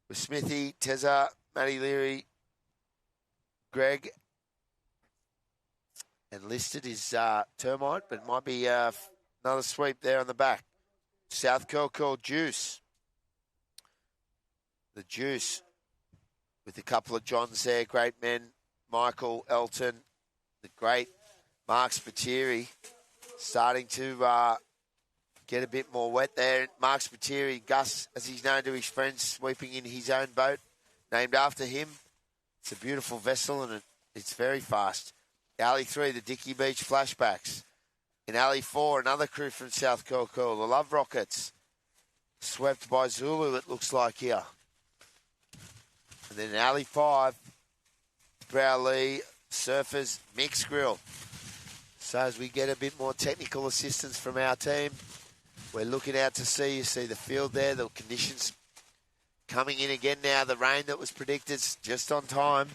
with Smithy, Tezza, Matty Leary, Greg, and listed is Termite, but it might be another sweep there on the back. South Curl Juice. The Juice with a couple of Johns there, great men, Michael, Elton, the great Mark Spiteri starting to get a bit more wet there. Mark Spiteri, Gus, as he's known to his friends, sweeping in his own boat, named after him. It's a beautiful vessel and it's very fast. Alley 3, the Dicky Beach Flashbacks. In Alley 4, another crew from South Kilcool, the Love Rockets. Swept by Zulu, it looks like here. And then in Alley 5, Browley, Surfers, Mixed Grill. So as we get a bit more technical assistance from our team, we're looking out to sea. You see the field there, the conditions coming in again now. The rain that was predicted just on time.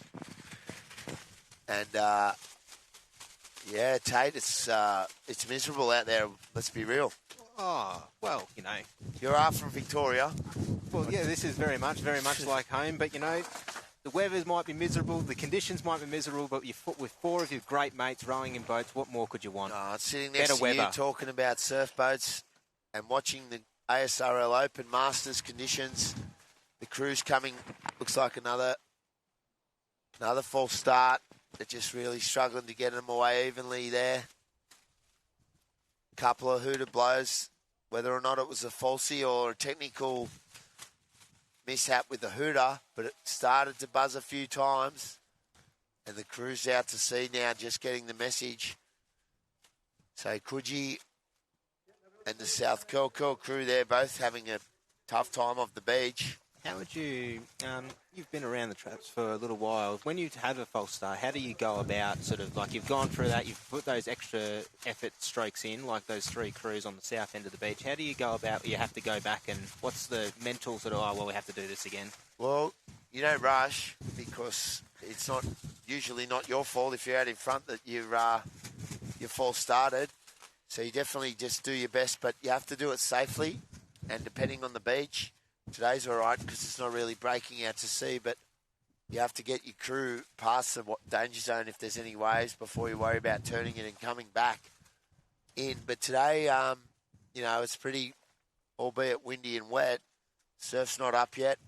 And, yeah, Tate, it's miserable out there. Let's be real. Oh, well, you know. You're from Victoria. Well, yeah, this is very much like home. But, you know, the weather might be miserable, the conditions might be miserable, but with 4 of your great mates rowing in boats, what more could you want? Sitting next to you talking about surf boats and watching the ASRL Open Masters conditions. The crew's coming, looks like another false start. They're just really struggling to get them away evenly there. Couple of hooter blows, whether or not it was a falsie or a technical mishap with the hooter, but it started to buzz a few times. And the crew's out to sea now, just getting the message. So Coogee and the South Kilcool crew there both having a tough time off the beach. How would you, you've been around the traps for a little while. When you have a false start, how do you go about sort of, like you've gone through that, you've put those extra effort strokes in, like those 3 crews on the south end of the beach. How do you go about, you have to go back and what's the mental sort of, we have to do this again? Well, you don't rush because it's usually not your fault if you're out in front that you're false started. So you definitely just do your best, but you have to do it safely and depending on the beach. Today's all right because it's not really breaking out to sea, but you have to get your crew past the danger zone if there's any waves before you worry about turning it and coming back in. But today, you know, it's pretty, albeit windy and wet. Surf's not up yet.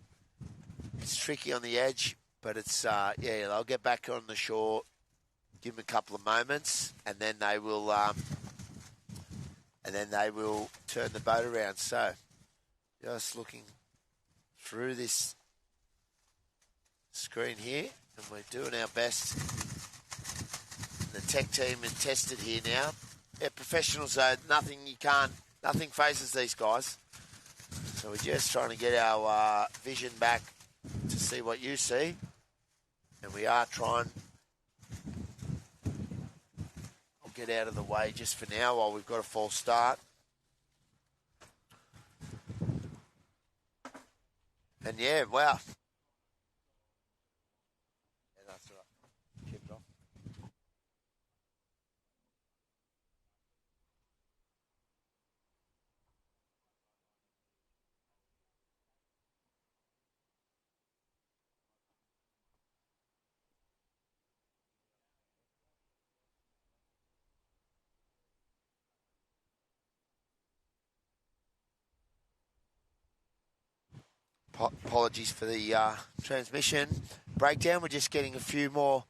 It's tricky on the edge, but it's, yeah, they'll get back on the shore, give them a couple of moments, and then they will turn the boat around. So, just looking through this screen here, and we're doing our best. The tech team is tested here now. They're professionals, though. Nothing phases these guys. So we're just trying to get our vision back to see what you see. And we are trying. I'll get out of the way just for now while we've got a false start. And yeah, wow. Yeah, that's all right. Keep it off. Apologies for the transmission breakdown. We're just getting a few more,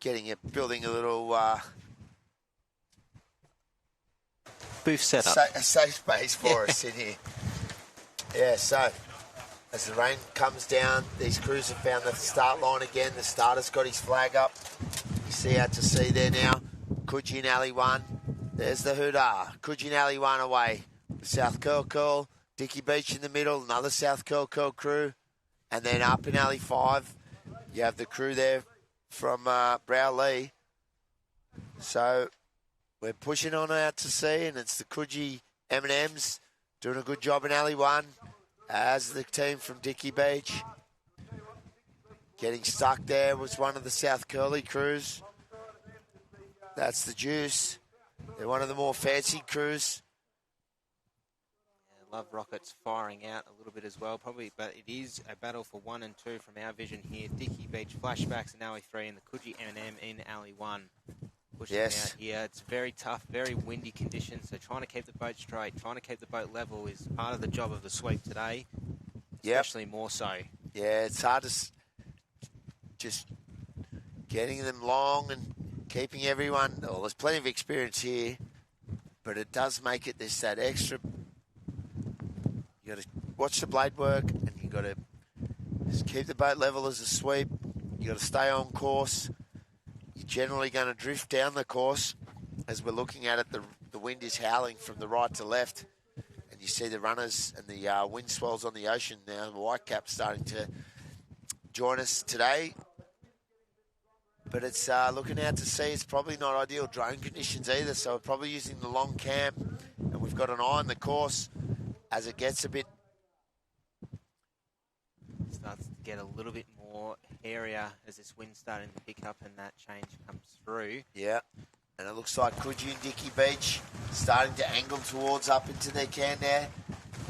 building a little booth setup. A safe space for us in here. Yeah, so as the rain comes down, these crews have found the start line again. The starter's got his flag up. You see out to sea there now. Coogee and Alley 1. There's the hoodah. Coogee and Alley 1 away. The South Kilcool. Dicky Beach in the middle, another South Kilcool crew. And then up in Alley 5, you have the crew there from Browley. So we're pushing on out to sea, and it's the Coogee M&Ms doing a good job in Alley 1, as the team from Dicky Beach. Getting stuck there was one of the South Curly crews. That's the Juice. They're one of the more fancy crews. Love Rockets firing out a little bit as well, probably, but it is a battle for 1 and 2 from our vision here. Dicky Beach Flashbacks in Alley 3 and the Coogee M&M in Alley 1. Pushing out here. It's very tough, very windy conditions, so trying to keep the boat straight, trying to keep the boat level is part of the job of the sweep today, especially more so. Yeah, it's hard to just getting them long and keeping everyone. Well, there's plenty of experience here, but it does make it this that extra. You got to watch the blade work, and you got to just keep the boat level as a sweep. You got to stay on course. You're generally going to drift down the course. As we're looking at it, the wind is howling from the right to left, and you see the runners and the wind swells on the ocean now. The whitecap's starting to join us today, but it's looking out to sea. It's probably not ideal drone conditions either, so we're probably using the long cam, and we've got an eye on the course as it gets a bit. Starts to get a little bit more area as this wind's starting to pick up and that change comes through. Yeah. And it looks like Coogee and Dicky Beach starting to angle towards up into their can there.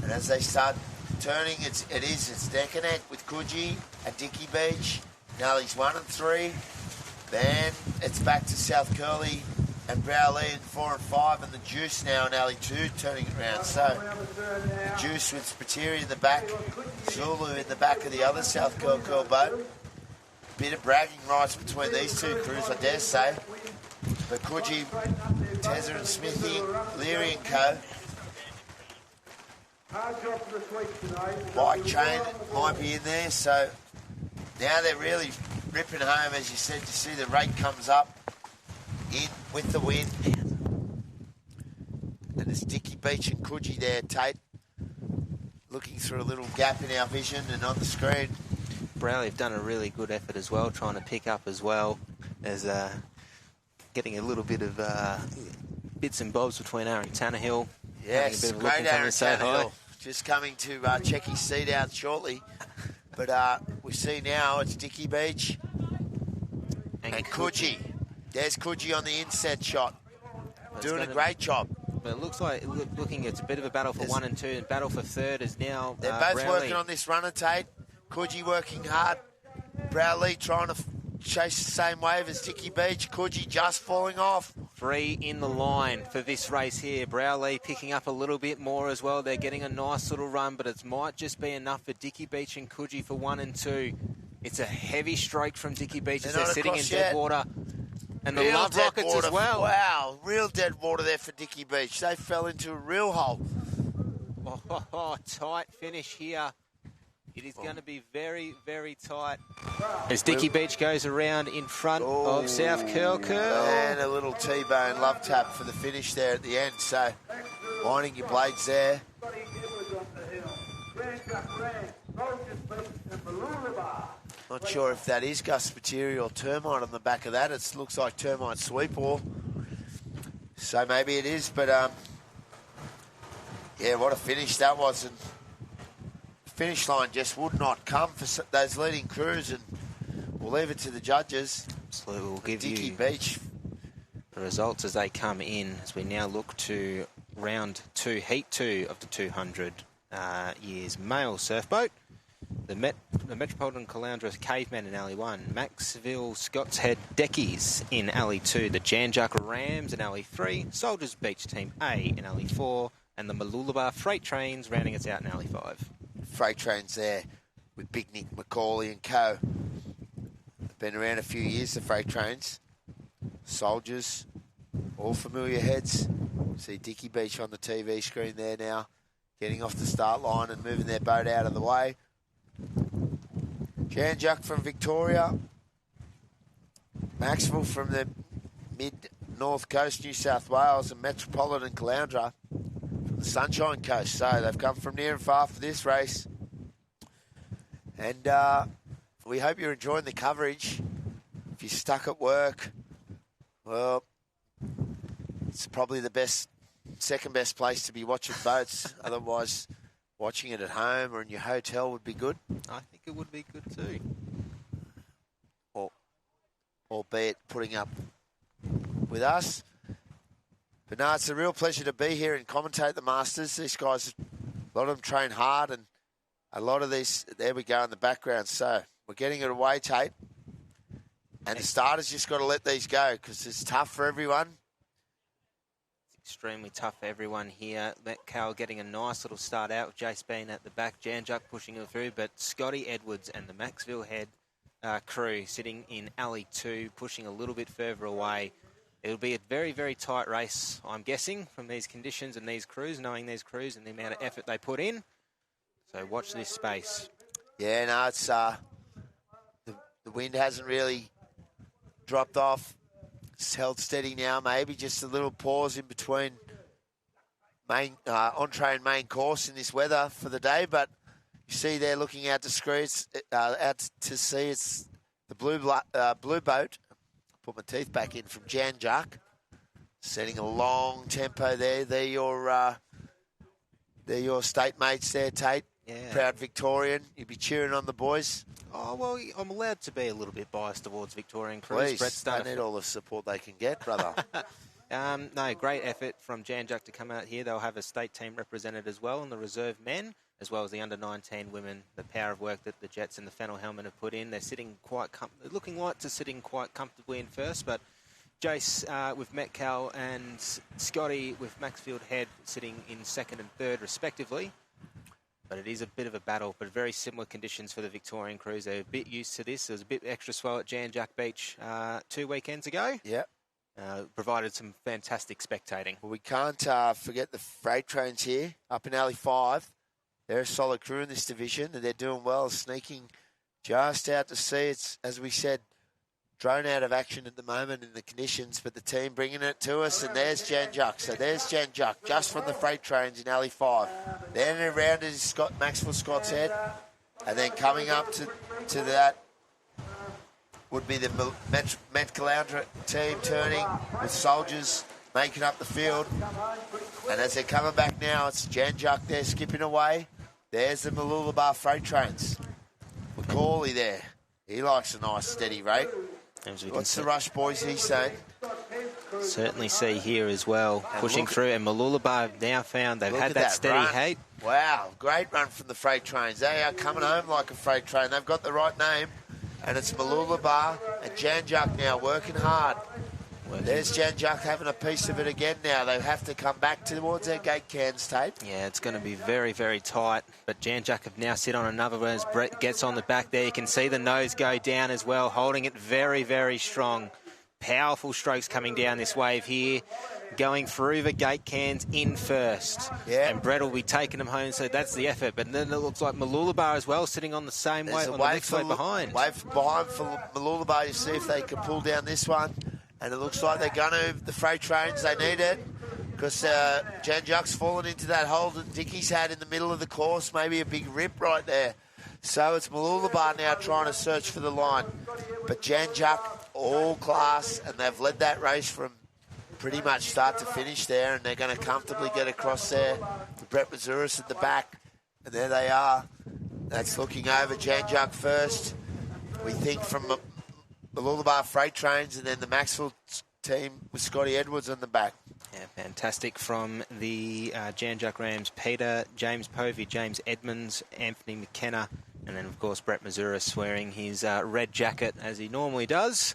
And as they start turning, it's neck and neck with Coogee and Dicky Beach. Nellie's 1 and 3. Then it's back to South Curly and Browley in 4 and 5. And the Juice now in Alley 2 turning it around. So the Juice with Spiteri in the back, Zulu in the back of the other South Curl boat. Bit of bragging rights between these two crews, I dare say. But Coogee, Tezza and Smithy, Leary and Co. Bike chain might be in there, so now they're really ripping home, as you said. You see the rate comes up in with the wind. And it's Dicky Beach and Coogee there, Tate, looking through a little gap in our vision and on the screen. Browley have done a really good effort as well, trying to pick up as well as getting a little bit of bits and bobs between Aaron Tannehill. Yes, great Aaron Tannehill. Just coming to check his seat out shortly. But we see now it's Dicky Beach and Coogee. There's Coogee on the inset shot. Doing a great job. But it looks like it's a bit of a battle for 1 and 2, and battle for third is now they're both Browley. Working on this runner, Tate. Coogee working hard. Browley trying to chase the same wave as Dicky Beach. Coogee just falling off. 3 in the line for this race here. Browley picking up a little bit more as well. They're getting a nice little run, but it might just be enough for Dicky Beach and Coogee for 1 and 2. It's a heavy stroke from Dicky Beach as they're sitting in dead water. And the real Love Rockets water. as well. Wow, real dead water there for Dicky Beach. They fell into a real hole. Tight finish here. It is going to be very, very tight as Dicky Beach goes around in front of South Curl. And a little T-bone love tap for the finish there at the end. So, winding your blades there. Not sure if that is Gus Spiteri or Termite on the back of that. It looks like Termite sweep or so maybe it is. But, yeah, what a finish that was. And finish line just would not come for those leading crews, and we'll leave it to the judges. Absolutely, we'll give Dicky you Beach the results as they come in, as we now look to round 2, heat 2 of the 200 years male surfboat. The Metropolitan Caloundra Caveman in Alley 1, Maxville Scott's Head Deckies in Alley 2, the Janjuk Rams in Alley 3, Soldiers Beach Team A in Alley 4, and the Mooloolaba Freight Trains rounding us out in Alley 5. Freight Trains there with Big Nick McCauley and co. Been around a few years, the Freight Trains. Soldiers, all familiar heads. See Dicky Beach on the TV screen there now, getting off the start line and moving their boat out of the way. Janjuk from Victoria. Maxville from the mid-north coast, New South Wales, and Metropolitan Caloundra from the Sunshine Coast. So they've come from near and far for this race. And we hope you're enjoying the coverage. If you're stuck at work, well, it's probably the second best place to be watching boats. Otherwise, watching it at home or in your hotel would be good. I think it would be good too. Albeit putting up with us. But no, it's a real pleasure to be here and commentate the Masters. These guys, a lot of them train hard, and a lot of these, there we go in the background. So we're getting it away, Tate. And the starters just got to let these go because it's tough for everyone. It's extremely tough for everyone here. Metcalf getting a nice little start out with Jace Bean at the back. Janjuk pushing it through, but Scotty Edwards and the Maxville Head crew sitting in alley 2, pushing a little bit further away. It'll be a very, very tight race, I'm guessing, from these conditions and these crews, knowing these crews and the amount of effort they put in. So watch this space. Yeah, no, it's the wind hasn't really dropped off. It's held steady now, maybe just a little pause in between entree and main course in this weather for the day. But you see there looking out to sea, it's the blue boat. Put my teeth back in from Jan Juck, setting a long tempo there. They're your state mates there, Tate. Yeah. Proud Victorian. You'd be cheering on the boys. Oh, well, I'm allowed to be a little bit biased towards Victorian crews. Please, they need all the support they can get, brother. No, great effort from Jan Juck to come out here. They'll have a state team represented as well, and the reserve men, as well as the under-19 women. The power of work that the Jets and the Fennel Helmet have put in. They're sitting looking like to sitting quite comfortably in first, but Jace with Metcalf and Scotty with Maxfield Head sitting in second and third, respectively. But it is a bit of a battle, but very similar conditions for the Victorian crews. They're a bit used to this. There was a bit extra swell at Jan Juck Beach 2 weekends ago. Yep. Provided some fantastic spectating. Well, we can't forget the freight trains here up in Alley 5. They're a solid crew in this division, and they're doing well, sneaking just out to sea. It's, as we said, drone out of action at the moment in the conditions, but the team bringing it to us, and there's Jan Juck. So there's Jan Juck, just from the freight trains in Alley 5. Then around is Maxwell Scott's Head, and then coming up to that would be the Met Caloundra team turning with soldiers making up the field. And as they're coming back now, it's Jan Juck there skipping away. There's the Mooloolaba freight trains. Macaulay there. He likes a nice steady rate. What's the rush, boys, he's saying? Certainly see here as well, and pushing through. And Mooloolaba now found they've had that steady run. hate. Wow, great run from the freight trains. They are coming home like a freight train. They've got the right name. And it's Mooloolaba and Jan Juck now working hard. There's Jan Juck having a piece of it again now. They have to come back towards their gate cans, Tate. Yeah, it's going to be very, very tight. But Jan Juck have now sit on another one as Brett gets on the back there. You can see the nose go down as well, holding it very, very strong. Powerful strokes coming down this wave here. Going through the gate cans in first. Yeah. And Brett will be taking them home, so that's the effort. But then it looks like Mooloolaba as well, sitting on the same way, on the next way behind. Wave behind for Mooloolaba to see if they can pull down this one. And it looks like they're going to, the freight trains, they need it. Because Jan Juck's fallen into that hole that Dickie's had in the middle of the course. Maybe a big rip right there. So it's Mooloolaba now trying to search for the line. But Jan Juck, all class, and they've led that race from pretty much start to finish there, and they're going to comfortably get across there. Brett Mazuris at the back, and there they are. That's looking over Jan Juck first. We think from Mooloolaba freight trains, and then the Maxwell team with Scotty Edwards on the back. Yeah, fantastic from the Jan Juck Rams. Peter, James Povey, James Edmonds, Anthony McKenna, and then, of course, Brett Mazuris wearing his red jacket, as he normally does,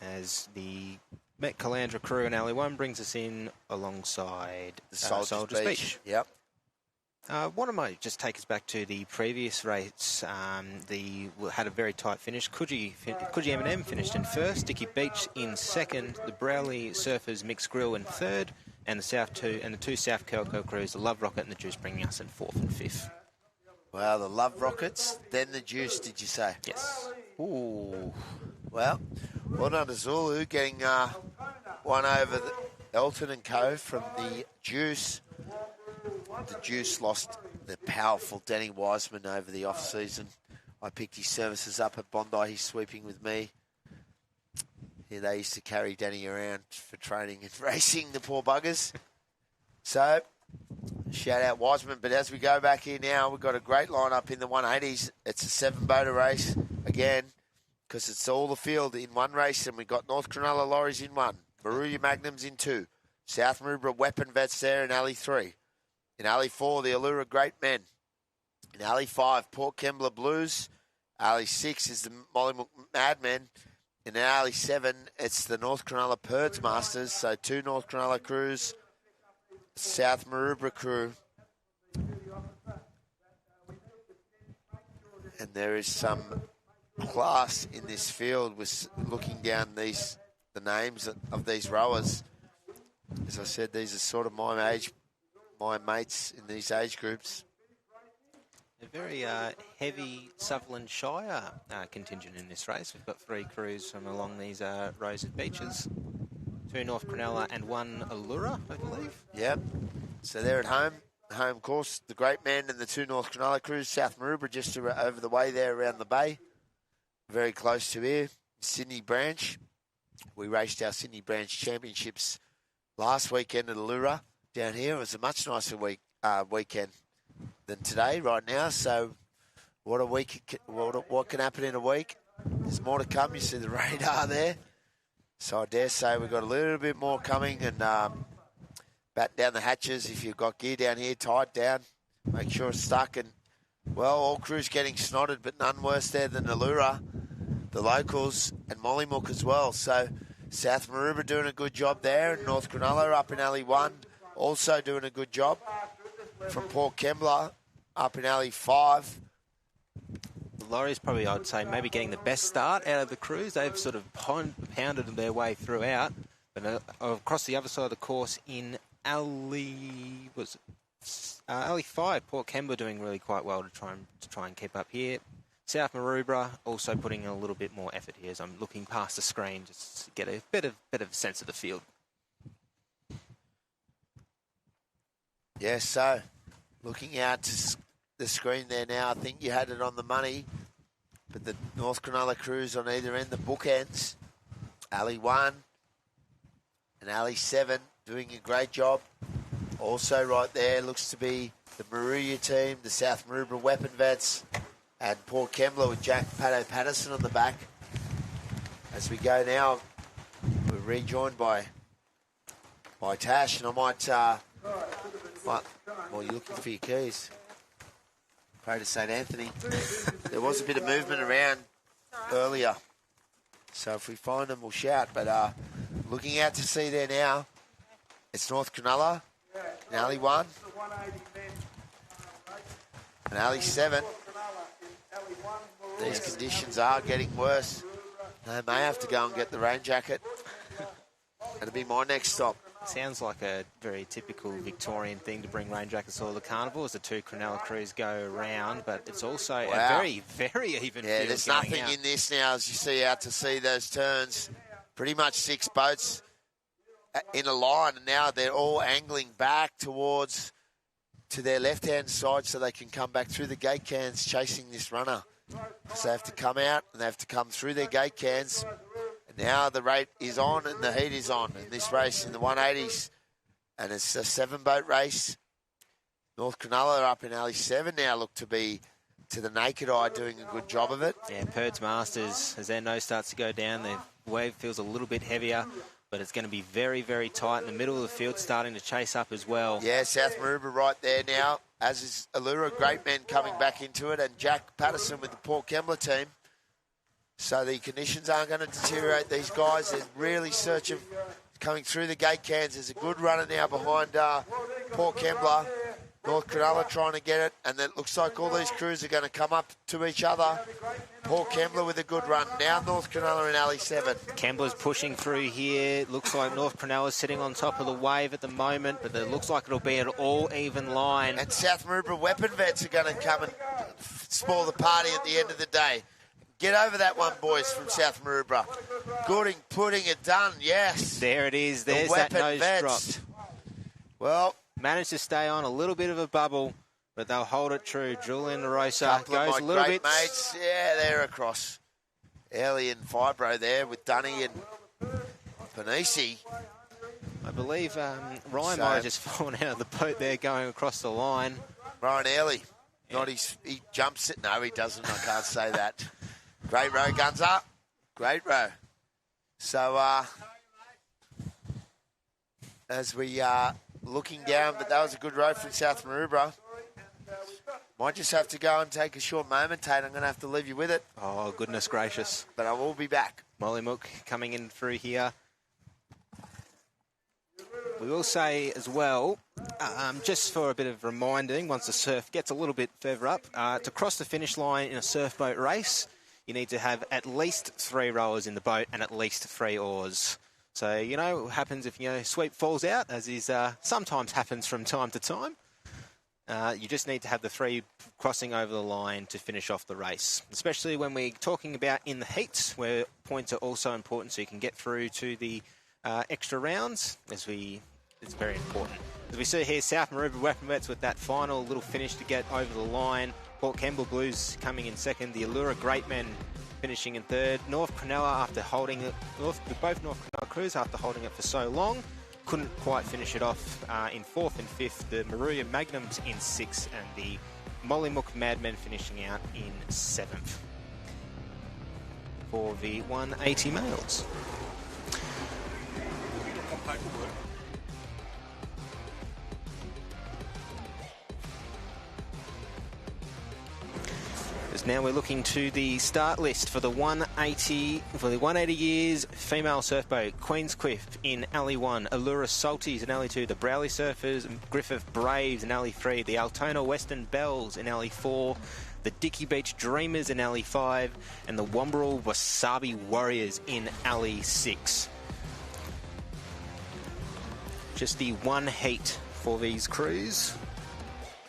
as the Met Caloundra crew in Alley 1 brings us in alongside the Soldiers Beach. Yep. Why don't I just take us back to the previous race? Had a very tight finish. Coogee M&M finished in first. Dicky Beach in second. The Browley Surfers Mixed Grill in third, and the two South Kelco crews, the Love Rocket and the Juice, bringing us in fourth and fifth. Wow, the Love Rockets, then the Juice. Did you say? Yes. Ooh. Well done to Zulu, getting one over the Elton and Co. from the Juice. The Juice lost the powerful Danny Wiseman over the off-season. I picked his services up at Bondi. He's sweeping with me. Yeah, they used to carry Danny around for training and racing, the poor buggers. So, shout out Wiseman. But as we go back here now, we've got a great lineup in the 180s. It's a 7-boater race again, because it's all the field in one race, and we've got North Cronulla Lorries in 1, Maruya Magnums in 2, South Maroubra Weapon Vets there in Alley 3. In Alley 4, the Allura Great Men. In Alley 5, Port Kembla Blues. Alley 6 is the Mollymook Madmen. In Alley 7, it's the North Cronulla Purds Masters, so 2 North Cronulla crews, South Maroubra crew. And there is some class in this field was looking down the names of these rowers. As I said, these are sort of my mates in these age groups. A very heavy Sutherland Shire contingent in this race. We've got 3 crews from along these rows of beaches. 2 North Cronulla and 1 Allura, I believe. Yep. So they're at home course. The Great Man and the 2 North Cronulla crews. South Maroubra just over the way there around the bay. Very close to here. Sydney branch. We raced our Sydney branch championships last weekend at Allura down here. It was a much nicer weekend than today right now. So what a week, what can happen in a week? There's more to come. You see the radar there. So I dare say we've got a little bit more coming, and batten down the hatches. If you've got gear down here, tie it down. Make sure it's stuck. And, well, all crews getting snotted, but none worse there than Allura, the locals, and Mollymook as well. So South Maroubra doing a good job there, and North Cronulla up in Alley 1 also doing a good job. From Port Kembla up in Alley 5. The lorries probably, I'd say, maybe getting the best start out of the crews. They've sort of pounded their way throughout. But across the other side of the course in Alley 5, Port Kembla doing really quite well to try and keep up here. South Maroubra also putting in a little bit more effort here as I'm looking past the screen just to get a bit of sense of the field. Yeah, so looking out to the screen there now, I think you had it on the money, but the North Cronulla crews on either end, the bookends, Alley 1 and Alley 7 doing a great job. Also right there looks to be the Maruya team, the South Maroubra Weapon Vets, and Port Kembla with Jack Pato Patterson on the back. As we go now, we're rejoined by Tash, and I might, well, you're looking for your keys. Pray to St. Anthony. There was a bit of movement around earlier, so if we find them, we'll shout. But looking out to see there now, it's North Cronulla, in Alley 1, and Alley 7. These conditions are getting worse. They may have to go and get the rain jacket. That'll be my next stop. Sounds like a very typical Victorian thing to bring rain jackets to the carnival as the 2 Cronulla crews go around, but it's also a very, very even field. Yeah, there's nothing in this now as you see out to see those turns. Pretty much 6 boats in a line, and now they're all angling back to their left-hand side so they can come back through the gate cans chasing this runner. So they have to come out and they have to come through their gate cans. Now the rate is on and the heat is on in this race in the 180s. And it's a 7-boat race. North Cronulla are up in Alley 7 now, look to be, to the naked eye, doing a good job of it. Yeah, Perds Masters, as their nose starts to go down, their wave feels a little bit heavier, but it's going to be very, very tight in the middle of the field, starting to chase up as well. Yeah, South Maroubra right there now, as is Allura, Great Men coming back into it, and Jack Patterson with the Port Kembla team. So the conditions aren't going to deteriorate. These guys are really searching, coming through the gate cans. There's a good runner now behind Port Kembla. North Cronulla trying to get it, and it looks like all these crews are going to come up to each other. Port Kembla with a good run. Now North Cronulla in Alley 7. Kembla's pushing through here. Looks like North Cronulla's sitting on top of the wave at the moment, but it looks like it'll be an all-even line. And South Maroubra Weapon Vets are going to come and spoil the party at the end of the day. Get over that one, boys, from South Maroubra. Gooding, putting it done, yes. There it is. There's that nose drop. Well, managed to stay on a little bit of a bubble, but they'll hold it true. Julian LaRosa goes a little bit. Mates, yeah, they're across. Ellie and Fibro there with Dunny and Panisi. I believe Ryan might have just fallen out of the boat there going across the line. Ryan Early. Yeah. He jumps it. No, he doesn't. I can't say that. Great row, guns up. Great row. So, as we are looking down, but that was a good row from South Maroubra. Might just have to go and take a short moment, Tate. I'm going to have to leave you with it. Oh, goodness gracious. But I will be back. Mollymook coming in through here. We will say as well, just for a bit of reminding, once the surf gets a little bit further up, to cross the finish line in a surf boat race, you need to have at least 3 rowers in the boat and at least 3 oars. So, you know, what happens if, sweep falls out, as is sometimes happens from time to time. You just need to have the 3 crossing over the line to finish off the race, especially when we're talking about in the heats, where points are also important so you can get through to the extra rounds. It's very important. As we see here, South Maroubra Weaponwets with that final little finish to get over the line. Port Kembla Blues coming in second. The Allura Great Men finishing in third. North Cronulla after holding it, both North Cronulla crews after holding it for so long, couldn't quite finish it off in fourth and fifth. The Maruya Magnums in sixth, and the Mollymook Madmen finishing out in seventh for the 180 males. Now we're looking to the start list for the 180 years female surfboat. Queenscliff in Alley 1, Allura Salties in Alley 2, the Browley Surfers, Griffith Braves in Alley 3, the Altona Western Bells in Alley 4, the Dicky Beach Dreamers in Alley 5, and the Wamberal Wasabi Warriors in Alley 6. Just the one heat for these crews.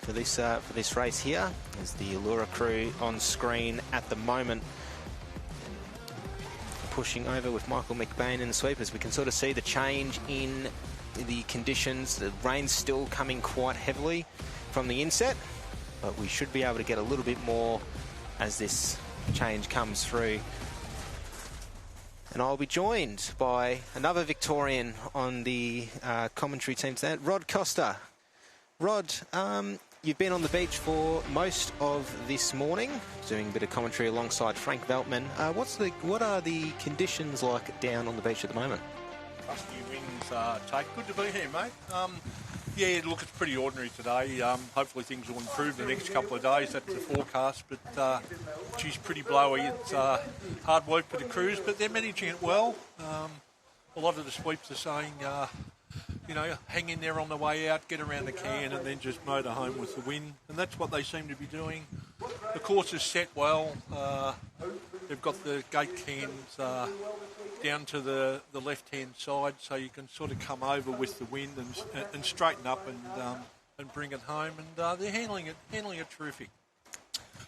For this race here is the Allura crew on screen at the moment, pushing over with Michael McBain in the sweepers. We can sort of see the change in the conditions. The rain's still coming quite heavily from the inset, but we should be able to get a little bit more as this change comes through. And I'll be joined by another Victorian on the commentary team today, Rod Costa. Rod, you've been on the beach for most of this morning, doing a bit of commentary alongside Frank Veltman. What are the conditions like down on the beach at the moment? Rusty winds, take. Good to be here, mate. Yeah, look, it's pretty ordinary today. Hopefully things will improve the next couple of days. That's the forecast, but geez, pretty blowy. It's hard work for the crews, but they're managing it well. A lot of the sweeps are saying, hang in there on the way out, get around the can, and then just motor home with the wind. And that's what they seem to be doing. The course is set well. They've got the gate cans down to the left-hand side, so you can sort of come over with the wind and straighten up and bring it home. And they're handling it terrific.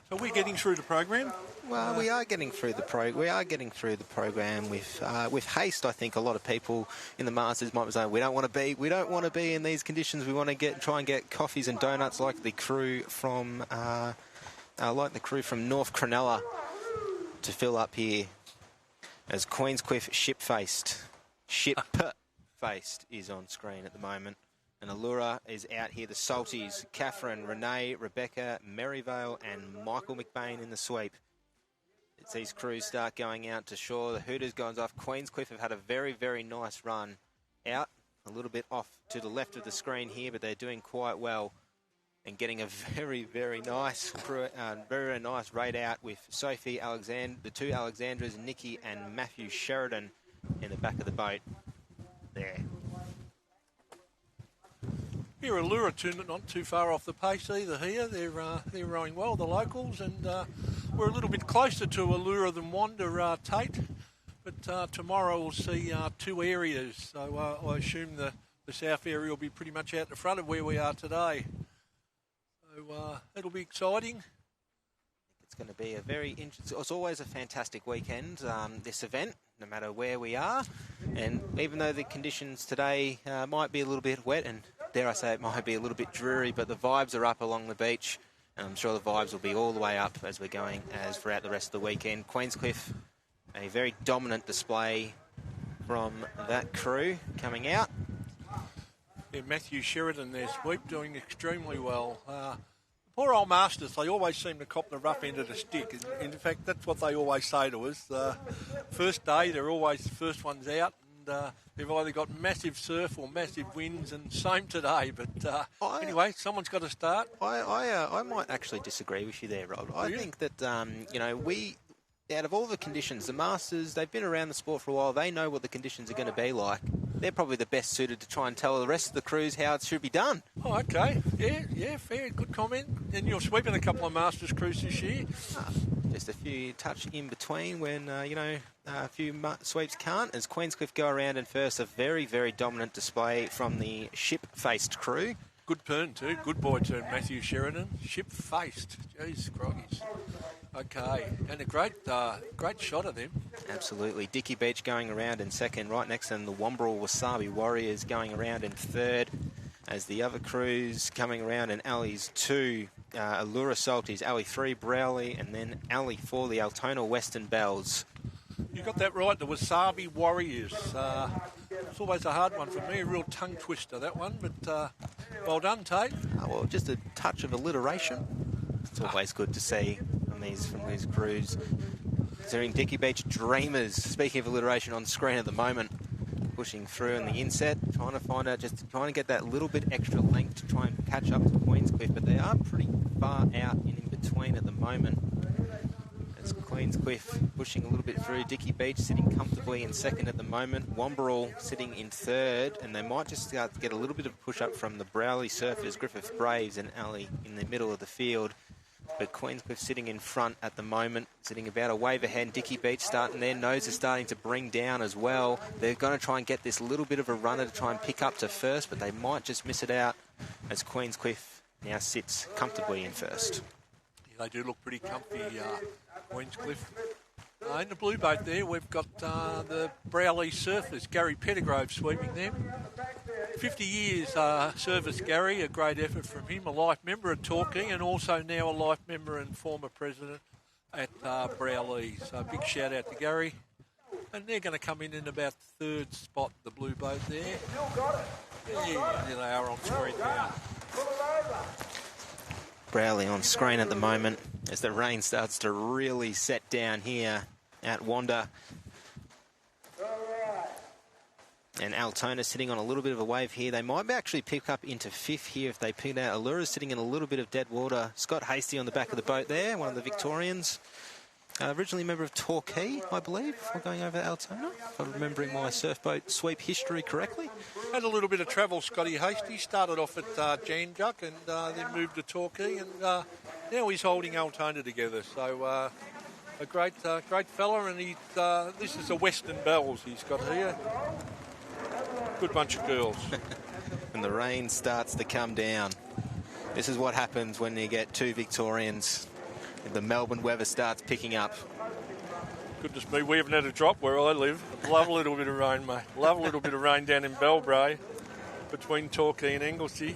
So we're getting through the program. Well, we are getting through the program with haste. I think a lot of people in the Masters might be saying we don't want to be in these conditions. We want to try and get coffees and donuts like the crew from North Cronulla to fill up here. As Queenscliff ship-faced is on screen at the moment. And Allura is out here. The Salties, Catherine, Renee, Rebecca, Merivale and Michael McBain in the sweep. As these crews start going out to shore, the Hooters goes off. Queenscliff have had a very, very nice run out. A little bit off to the left of the screen here, but they're doing quite well. And getting a very, very nice raid out with Sophie Alexander, the two Alexandras, Nikki and Matthew Sheridan in the back of the boat there. Here, Allura not too far off the pace either here. They're rowing well, the locals, and we're a little bit closer to Allura than Wanda Tate. But tomorrow we'll see 2 areas, so I assume the south area will be pretty much out the front of where we are today. So it'll be exciting. It's going to be a very interesting... It's always a fantastic weekend, this event, no matter where we are. And even though the conditions today might be a little bit wet and, dare I say, it might be a little bit dreary, but the vibes are up along the beach. And I'm sure the vibes will be all the way up as we're going throughout the rest of the weekend. Queenscliff, a very dominant display from that crew coming out. Yeah, Matthew Sheridan there, sweep, doing extremely well. Poor old Masters, they always seem to cop the rough end of the stick. In fact, that's what they always say to us. First day, they're always the first ones out, and they've either got massive surf or massive winds, and same today. But anyway, someone's got to start. I might actually disagree with you there, Rod. I think that, out of all the conditions, the Masters, they've been around the sport for a while. They know what the conditions are going to be like. they're probably the best suited to try and tell the rest of the crews how it should be done. Oh, okay. Yeah, fair. Good comment. And you're sweeping a couple of Masters crews this year. Just a few touch in between when, a few sweeps can't. As Queenscliff go around in first, a very, very dominant display from the ship-faced crew. Good turn too. Good boy turn, Matthew Sheridan. Ship-faced. Jeez, groggies. Okay. And a great shot of them. Absolutely. Dicky Beach going around in second. Right next to them, the Wombrel Wasabi Warriors going around in third. As the other crews coming around in Alleys 2, Allura Salties, Alley 3, Browley, and then Alley 4, the Altona Western Bells. You got that right, the Wasabi Warriors. It's always a hard one for me, a real tongue twister, that one, but well done, Tate. Well, just a touch of alliteration. It's always good to see from these crews. Considering Dicky Beach Dreamers, speaking of alliteration, on screen at the moment, pushing through in the inset, trying to get that little bit extra length to try and catch up to Queenscliff, but they are pretty far out and in between at the moment. As Queenscliff pushing a little bit through, Dicky Beach sitting comfortably in second at the moment, Womberall sitting in third, and they might just start to get a little bit of push up from the Browley Surfers, Griffith Braves and Alley in the middle of the field. But Queenscliff sitting in front at the moment, sitting about a wave ahead. Dicky Beach starting, their nose is starting to bring down as well. They're going to try and get this little bit of a runner to try and pick up to first, but they might just miss it out as Queenscliff now sits comfortably in first. Yeah, they do look pretty comfy, Queenscliff. In the blue boat there, we've got the Browley Surfers, Gary Pettigrove sweeping them. 50 years service, Gary, a great effort from him, a life member at Torquay and also now a life member and former president at Browley. So big shout out to Gary. And they're going to come in about third spot, the blue boat there. Yeah, there they are on screen now. Browley on screen at the moment as the rain starts to really set down here at Wanda. And Altona sitting on a little bit of a wave here. They might actually pick up into fifth here if they pick it out. Allura's sitting in a little bit of dead water. Scott Hasty on the back of the boat there, one of the Victorians. Originally a member of Torquay, I believe, before going over to Altona, if I'm remembering my surfboat sweep history correctly. Had a little bit of travel, Scotty Hasty. Started off at Janjuk and then moved to Torquay, and now he's holding Altona together. So a great fella, and this is the Western Bells he's got here. Good bunch of girls. And the rain starts to come down. This is what happens when you get two Victorians. The Melbourne weather starts picking up. Goodness me, we haven't had a drop where I live. Love a little bit of rain, mate. Love a little bit of rain down in Belbray between Torquay and Anglesey.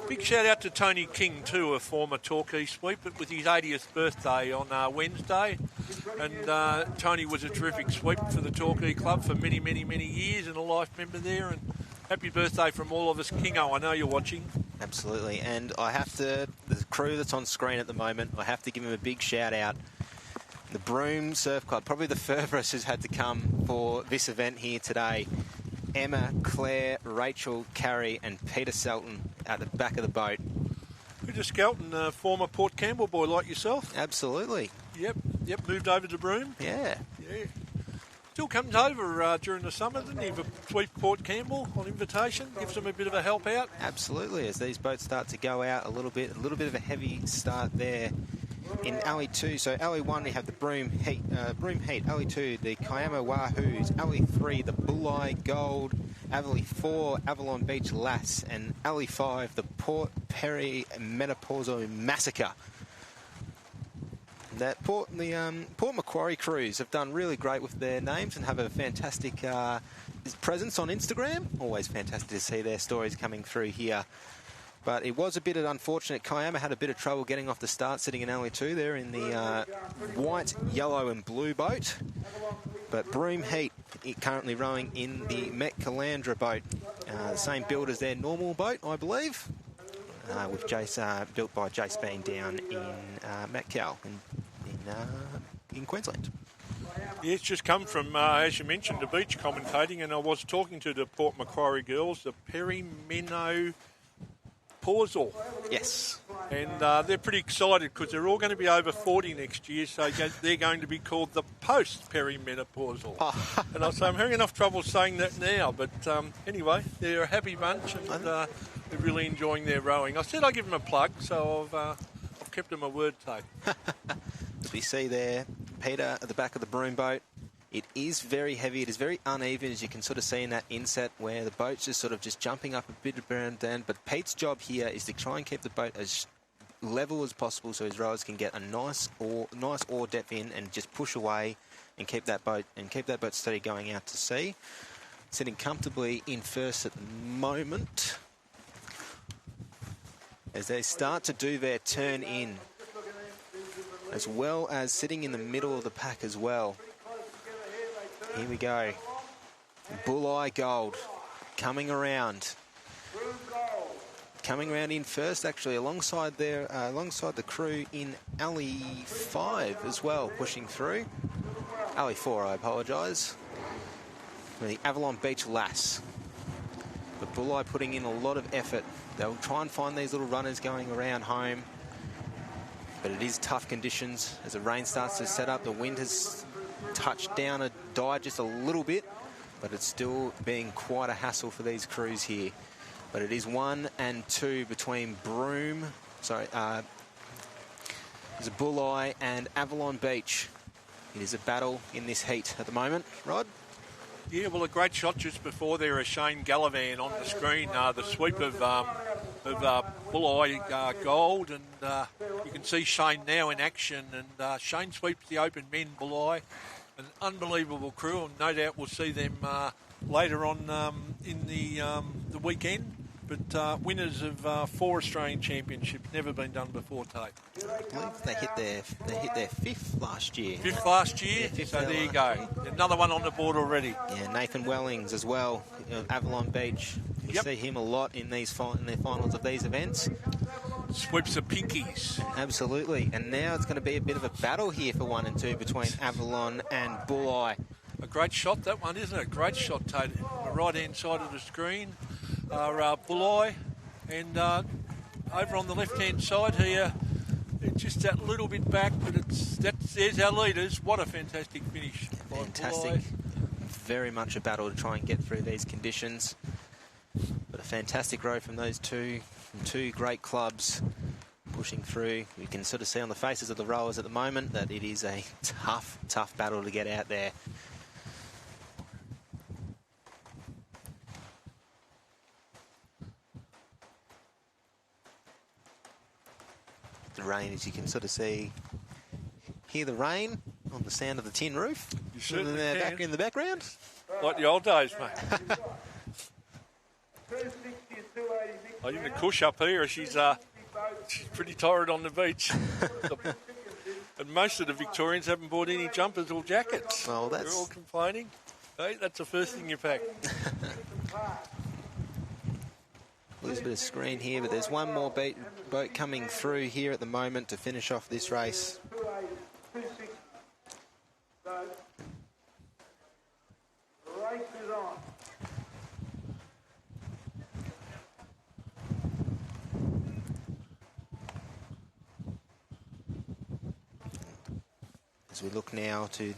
Big shout out to Tony King too, a former Torquay sweep, but with his 80th birthday on Wednesday. And Tony was a terrific sweep for the Torquay Club for many, many, many years and a life member there. And happy birthday from all of us, Kingo. I know you're watching. Absolutely. And I have to, the crew that's on screen at the moment, I have to give him a big shout out. The Broome Surf Club, probably the furthest who's had to come for this event here today. Emma, Claire, Rachel, Carrie and Peter Selton at the back of the boat. Peter Skelton, a former Port Campbell boy like yourself. Absolutely. Yep, moved over to Broome. Yeah. Still comes over during the summer, doesn't he? Sweep Port Campbell on invitation, gives them a bit of a help out. Absolutely, as these boats start to go out a little bit of a heavy start there in Alley 2. So Alley 1, we have the Broome Heat. Alley 2, the Kiama Wahoos. Alley 3, the Bulli Gold. Alley 4, Avalon Beach Lass. And Alley 5, the Port Perry Menopauso Massacre. That Port Macquarie crews have done really great with their names and have a fantastic presence on Instagram. Always fantastic to see their stories coming through here. But it was a bit unfortunate. Kiama had a bit of trouble getting off the start, sitting in Alley 2 there in the white, yellow and blue boat. But Broome Heat currently rowing in the Met Calandra boat. The same build as their normal boat, I believe. With Jace, built by Jace Bean down in Metcal in Queensland. Yeah, it's just come from, as you mentioned, the beach commentating, and I was talking to the Port Macquarie girls, the Perimenopausal. Yes. And they're pretty excited because they're all going to be over 40 next year, so they're going to be called the post-perimenopausal. Oh. And I say, I'm having enough trouble saying that now, but anyway, they're a happy bunch and they're really enjoying their rowing. I said I'd give them a plug, so I've kept them a word, Tate. As we see there, Peter at the back of the broom boat, it is very heavy. It is very uneven, as you can sort of see in that inset where the boat's just sort of just jumping up a bit around then. But Pete's job here is to try and keep the boat as level as possible so his rowers can get a nice oar depth in and just push away and keep that boat steady going out to sea. Sitting comfortably in first at the moment as they start to do their turn in, as well as sitting in the middle of the pack as well. Here we go. Bulleye Gold coming around. Coming around in first, actually, alongside the crew in Alley 5 as well, pushing through. Alley 4, I apologise. The Avalon Beach Lass. But Bulleye putting in a lot of effort. They'll try and find these little runners going around home. But it is tough conditions as the rain starts to set up. The wind has touched down and died just a little bit, but it's still being quite a hassle for these crews here. But it is 1 and 2 between there's a Bulleye and Avalon Beach. It is a battle in this heat at the moment. Rod? Yeah, well, a great shot just before there is Shane Gallivan on the screen. The sweep of Bulleye Gold, and you can see Shane now in action. And Shane sweeps the open men Bulleye. An unbelievable crew, and no doubt we'll see them later on in the weekend. But winners of 4 Australian Championships, never been done before, Tate. I believe they hit their 5th last year. 5th last year, Yeah, so there you go. Another one on the board already. Yeah, Nathan Wellings as well, Avalon Beach. You see him a lot in their finals of these events. Sweeps the pinkies. Absolutely, and now it's going to be a bit of a battle here for 1 and 2 between Avalon and Bulleye. A great shot, that one, isn't it? Great shot, Tate. On the right-hand side of the screen are Bulleye, and over on the left-hand side here, it's just that little bit back, but there's our leaders. What a fantastic finish. Fantastic. Very much a battle to try and get through these conditions. But a fantastic row from those two great clubs pushing through. You can sort of see on the faces of the rowers at the moment that it is a tough battle to get out there. The rain, as you can sort of hear the rain on the sound of the tin roof. You certainly can. Back in the background. Like the old days, mate. I think the Cush up here, she's pretty tired on the beach. And most of the Victorians haven't bought any jumpers or jackets. Well, they're all complaining. Hey, that's the first thing you pack. Lose a bit of screen here, but there's one more boat coming through here at the moment to finish off this race. The race is on. As we look now to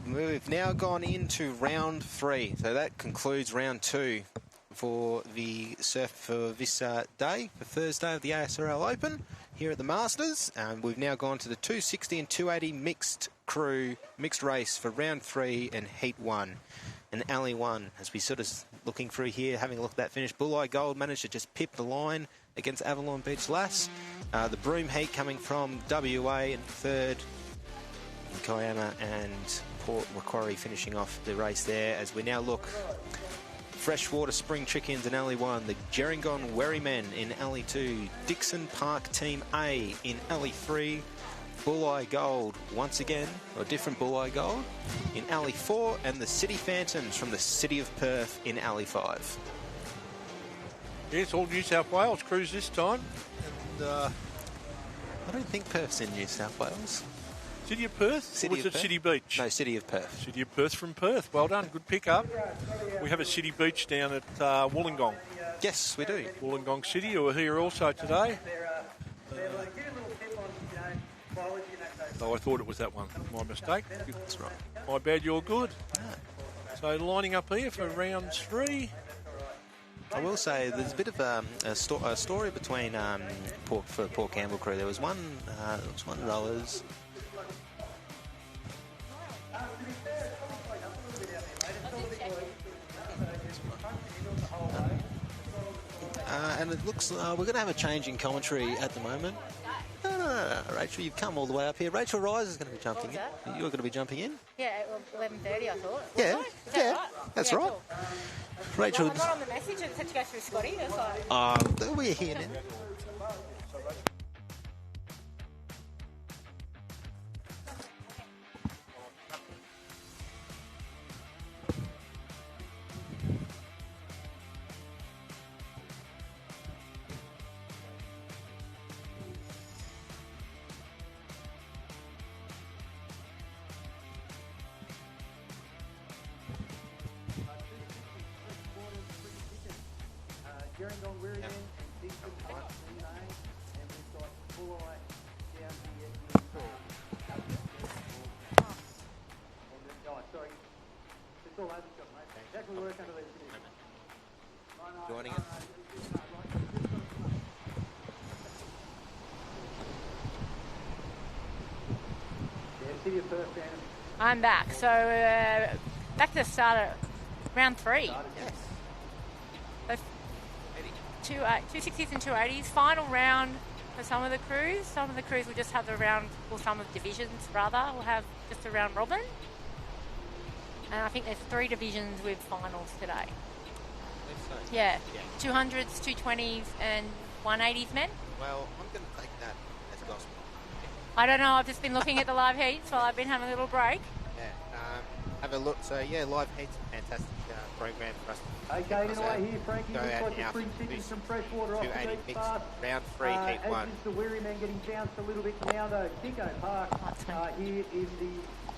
we've now gone into round 3, so that concludes round 2 for the surf for this day, the Thursday of the ASRL Open here at the Masters. We've now gone to the 260 and 280 mixed race for round 3 and heat 1 and alley 1. As we sort of looking through here, having a look at that finish, Bulleye Gold managed to just pip the line against Avalon Beach Lass. The Broome Heat coming from WA in third, and Kiama and Port Macquarie finishing off the race there. As we now look, Freshwater Spring Chickens in Alley 1, the Gerringong Wherrymen in Alley 2, Dixon Park Team A in Alley 3, Bulleye Gold once again, or different Bulleye Gold, in Alley 4, and the City Phantoms from the City of Perth in Alley 5. Yes, all New South Wales crews this time. And, I don't think Perth's in New South Wales. City of Perth? Or was it City Beach? No, City of Perth. City of Perth from Perth. Well done. Good pick up. We have a City Beach down at Wollongong. Yes, we do. Wollongong City, who are here also today. Oh, I thought it was that one. My mistake. That's right. My bad, you're good. So lining up here for round 3. I will say there's a bit of a story between Port Campbell crew. There was one rowers. And it looks we're going to have a change in commentary at the moment. No, Rachel, you've come all the way up here. Rachel Rise is going to be jumping in. You're going to be jumping in? Yeah, 11:30 I thought. Yeah, Right? that's Yeah, right. cool. Rachel, Well, I'm not on the message. It said to go through Scotty. That's like... we're here now. Gerringong, Weary Men, and Dixon Park, and we've got Bulleye down here in sorry. It's all over the shop, mate. How can we work under these conditions? Joining us. Yeah, City of Perth, Phantom. I'm back. So, back to the start of round 3. Yes. So, 260s and 280s. Final round for some of the crews. Some of the crews will just have a round, or some of the divisions rather, will have just a round robin. And I think there's 3 divisions with finals today. Yeah. 200s, 220s, and 180s men. Well, I'm going to take that as gospel. I don't know. I've just been looking at the live heats while I've been having a little break. Yeah, have a look. So, live heats, fantastic program for us. Okay, anyway, here, Frankie, Go looks out like the now spring for chickens this from Freshwater off the 280 beach mix, fast. round 3, heat 1. As is the Weary Men getting bounced a little bit now, though. Kiko Park here in the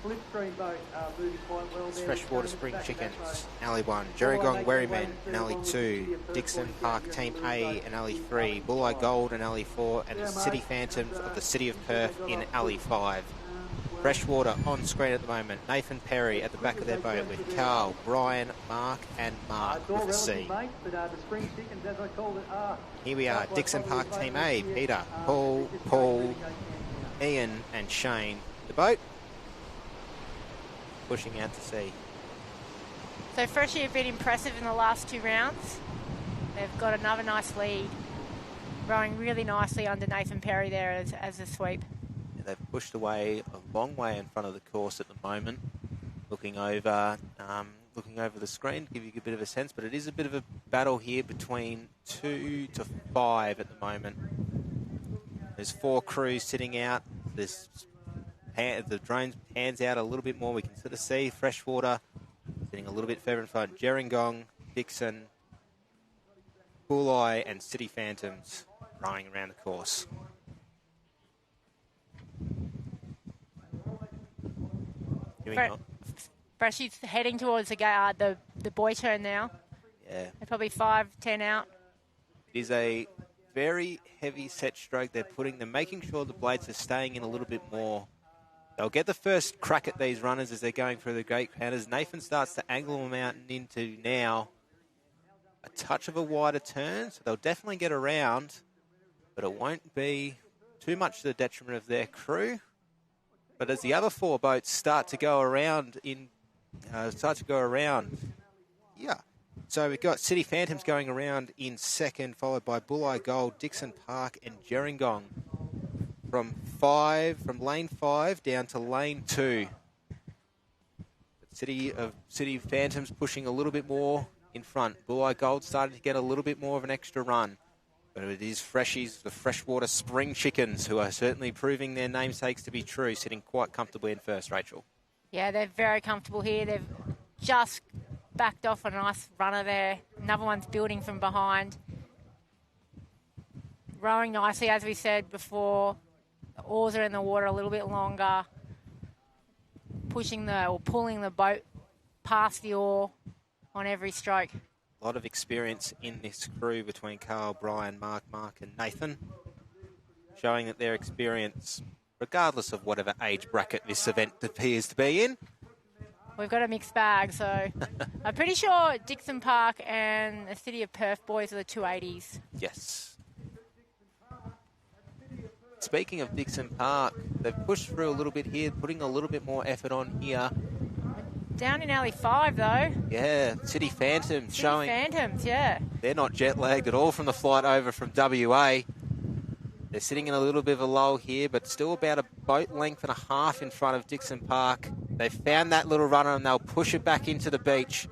slipstream boat moving quite well there. Freshwater Spring Chickens, Alley 1, Gerringong Wherrymen in Alley 2, Dixon Park Team A in Alley 3, Bulleye Gold in Alley 4, and the City Phantoms of the City of Perth in Alley 5. Freshwater on screen at the moment. Nathan Perry at the back of their boat with Carl, Brian, Mark and Mark with a C. Here we are, Dixon Park Team A, Peter, Paul, Ian and Shane. The boat pushing out to sea. So Freshie have been impressive in the last 2 rounds. They've got another nice lead. Rowing really nicely under Nathan Perry there as a sweep. Yeah, they've pushed away a long way in front of the course at the moment. Looking over the screen to give you a bit of a sense, but it is a bit of a battle here between 2 to 5 at the moment. There's 4 crews sitting out. There's the drone pans out a little bit more. We can sort of see Freshwater sitting a little bit further in front. Gerringong, Dixon, Bulleye and City Phantoms rowing around the course. Freshie's heading towards the boy turn now. Yeah. They're probably 5-10 out. It is a very heavy set stroke. They're making sure the blades are staying in a little bit more. They'll get the first crack at these runners as they're going through the great counters. Nathan starts to angle them out and into now a touch of a wider turn, so they'll definitely get around, but it won't be too much to the detriment of their crew. But as the other 4 boats start to go around yeah. So we've got City Phantoms going around in second, followed by Bulleye Gold, Dixon Park and Gerringong. From lane 5 down to lane 2. City Phantoms pushing a little bit more in front. Bulleye Gold starting to get a little bit more of an extra run. But it is Freshies, the Freshwater Spring Chickens, who are certainly proving their namesakes to be true, sitting quite comfortably in first, Rachel. Yeah, they're very comfortable here. They've just backed off a nice runner there. Another one's building from behind. Rowing nicely, as we said before. The oars are in the water a little bit longer. Pulling the boat past the oar on every stroke. A lot of experience in this crew between Carl, Brian, Mark, and Nathan, showing that their experience, regardless of whatever age bracket this event appears to be in. We've got a mixed bag, so I'm pretty sure Dixon Park and the City of Perth boys are the 280s. Yes. Speaking of Dixon Park, they've pushed through a little bit here, putting a little bit more effort on here. Down in alley 5, though. Yeah, City Phantoms showing. Phantoms, yeah. They're not jet lagged at all from the flight over from WA. They're sitting in a little bit of a lull here, but still about a boat length and a half in front of Dixon Park. They've found that little runner and they'll push it back into the beach.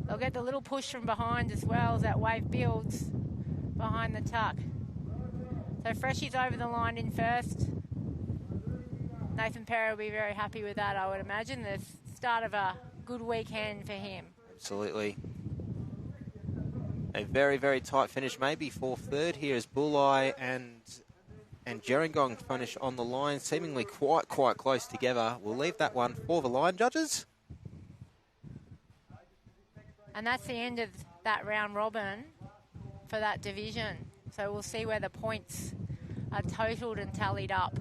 They'll get the little push from behind as well as that wave builds behind the tuck. So Freshy's over the line in first. Nathan Perry will be very happy with that, I would imagine. The start of a good weekend for him. Absolutely. A very, very tight finish, maybe fourth, third here as Bulleye and Gerringong finish on the line, seemingly quite close together. We'll leave that one for the line judges. And that's the end of that round robin for that division. So we'll see where the points are totaled and tallied up.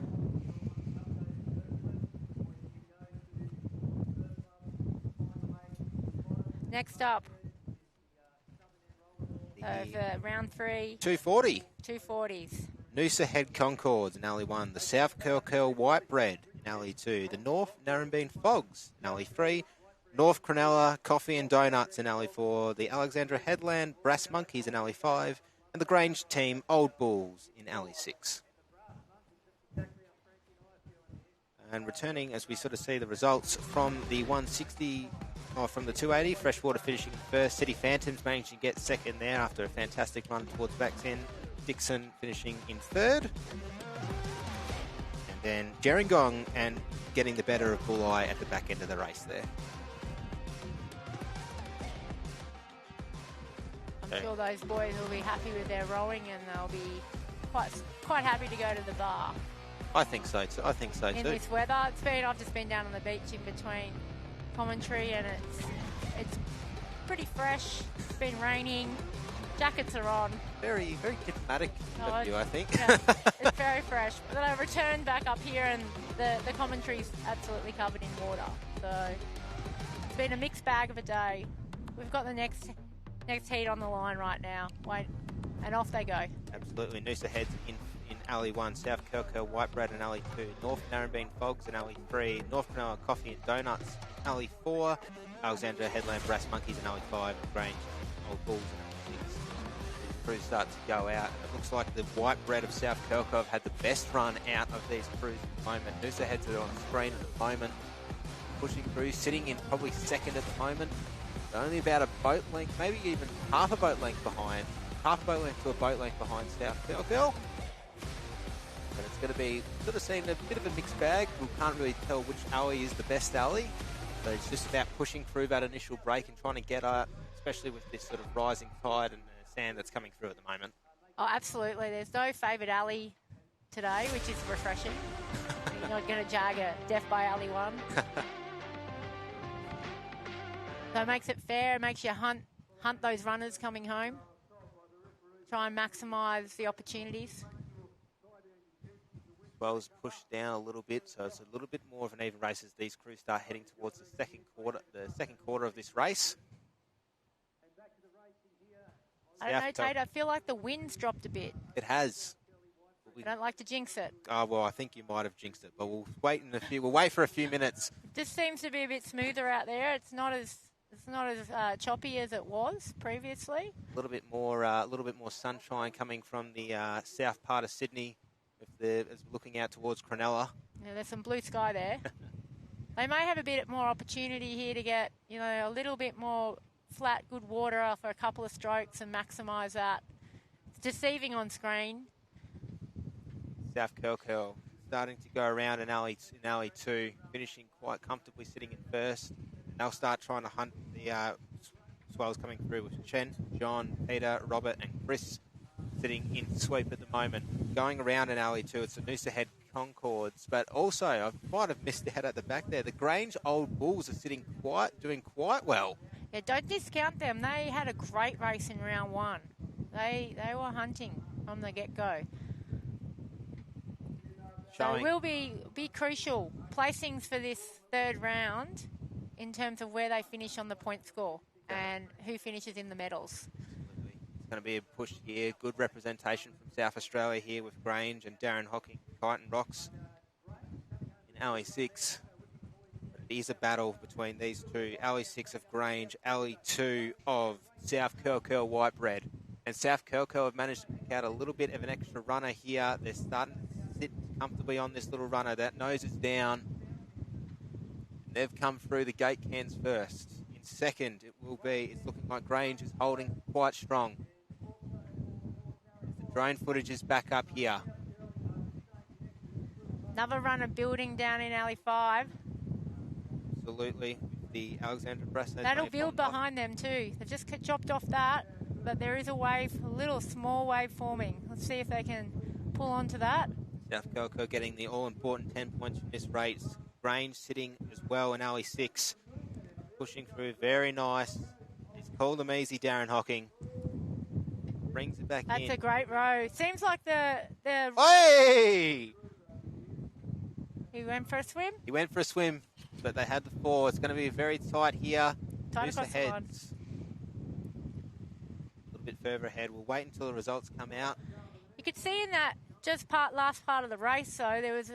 Next up, for round 3. 240. 240s. Noosa Head Concords in alley 1. The South Curl White Bread in alley 2. The North Narrabeen Fogs in alley 3. North Cronulla Coffee and Donuts in alley 4. The Alexandra Headland Brass Monkeys in alley 5. And the Grange Team Old Bulls in alley 6. And returning as we sort of see the results from the 160, from the 280, Freshwater finishing first. City Phantoms managing to get second there after a fantastic run towards back 10. Dixon finishing in third. And then Gerringong and getting the better of Bulleye at the back end of the race there. I'm sure those boys will be happy with their rowing and they'll be quite happy to go to the bar. I think so too. In this weather, I've just been down on the beach in between commentary and it's pretty fresh. It's been raining. Jackets are on. Very, very diplomatic of you, I think. Yeah, it's very fresh. But then I returned back up here and the commentary's absolutely covered in water. So it's been a mixed bag of a day. We've got the next heat on the line right now. Wait, and off they go. Absolutely. Noosa Heads in alley 1, South Curl White Bread in alley 2, North Narrabeen Fogs in alley 3, North Cronulla Coffee and Donuts in alley 4, Alexandra Headland Brass Monkeys in alley 5, and Grange Old Bulls in alley 6. The crews start to go out. It looks like the White Bread of South Curl have had the best run out of these crews at the moment. Noosa Heads are on screen at the moment, pushing through, sitting in probably second at the moment. They're only about a boat length, maybe even half a boat length behind. Half a boat length to a boat length behind South Curl. But it's going to be sort of seeing a bit of a mixed bag. We can't really tell which alley is the best alley. But it's just about pushing through that initial break and trying to get out, especially with this sort of rising tide and the sand that's coming through at the moment. Oh, absolutely. There's no favourite alley today, which is refreshing. You're not going to jag a Death by Alley 1. So it makes it fair. It makes you hunt those runners coming home. Try and maximise the opportunities. Wells pushed down a little bit, so it's a little bit more of an even race as these crews start heading towards the second quarter of this race. I don't know, Tate, I feel like the wind's dropped a bit. It has. I don't like to jinx it. Oh, well, I think you might have jinxed it, but we'll wait for a few minutes. It just seems to be a bit smoother out there. It's not as choppy as it was previously. A little bit more sunshine coming from the south part of Sydney. As looking out towards Cronulla. Yeah, there's some blue sky there. They may have a bit more opportunity here to get, a little bit more flat, good water for a couple of strokes and maximise that. It's deceiving on screen. South Curl starting to go around in alley 2, finishing quite comfortably sitting in first. They'll start trying to hunt the swells coming through with Chen, John, Peter, Robert and Chris sitting in sweep at the moment. Going around in alley 2, it's the Noosa Head Concords, but also I might have missed the head at the back there. The Grange Old Bulls are doing quite well. Yeah, don't discount them. They had a great race in round 1. They were hunting from the get-go. So it will be crucial placings for this third round in terms of where they finish on the point score and who finishes in the medals. Absolutely. It's going to be a push here. Good representation from South Australia here with Grange and Darren Hocking, Titan Rocks in Alley 6. But it is a battle between these two. Alley 6 of Grange, Alley 2 of South Curl Whitebread. And South Curl have managed to pick out a little bit of an extra runner here. They're starting to sit comfortably on this little runner. That nose is down. They've come through the gate cans first. In second, it's looking like Grange is holding quite strong. The drone footage is back up here. Another runner building down in Alley 5. Absolutely. The Alexandra Brasso. That'll build behind them too. They've just chopped off that, but there is a wave, a little small wave forming. Let's see if they can pull onto that. South Coco getting the all-important 10 points from this race. Grange sitting as well in Alley 6. Pushing through, very nice. It's called them easy, Darren Hocking. Brings it back in. That's a great row. Seems like the... Hey! He went for a swim? He went for a swim, but they had the 4. It's going to be very tight here. Tight across the line. A little bit further ahead. We'll wait until the results come out. You could see in that last part of the race, though, there was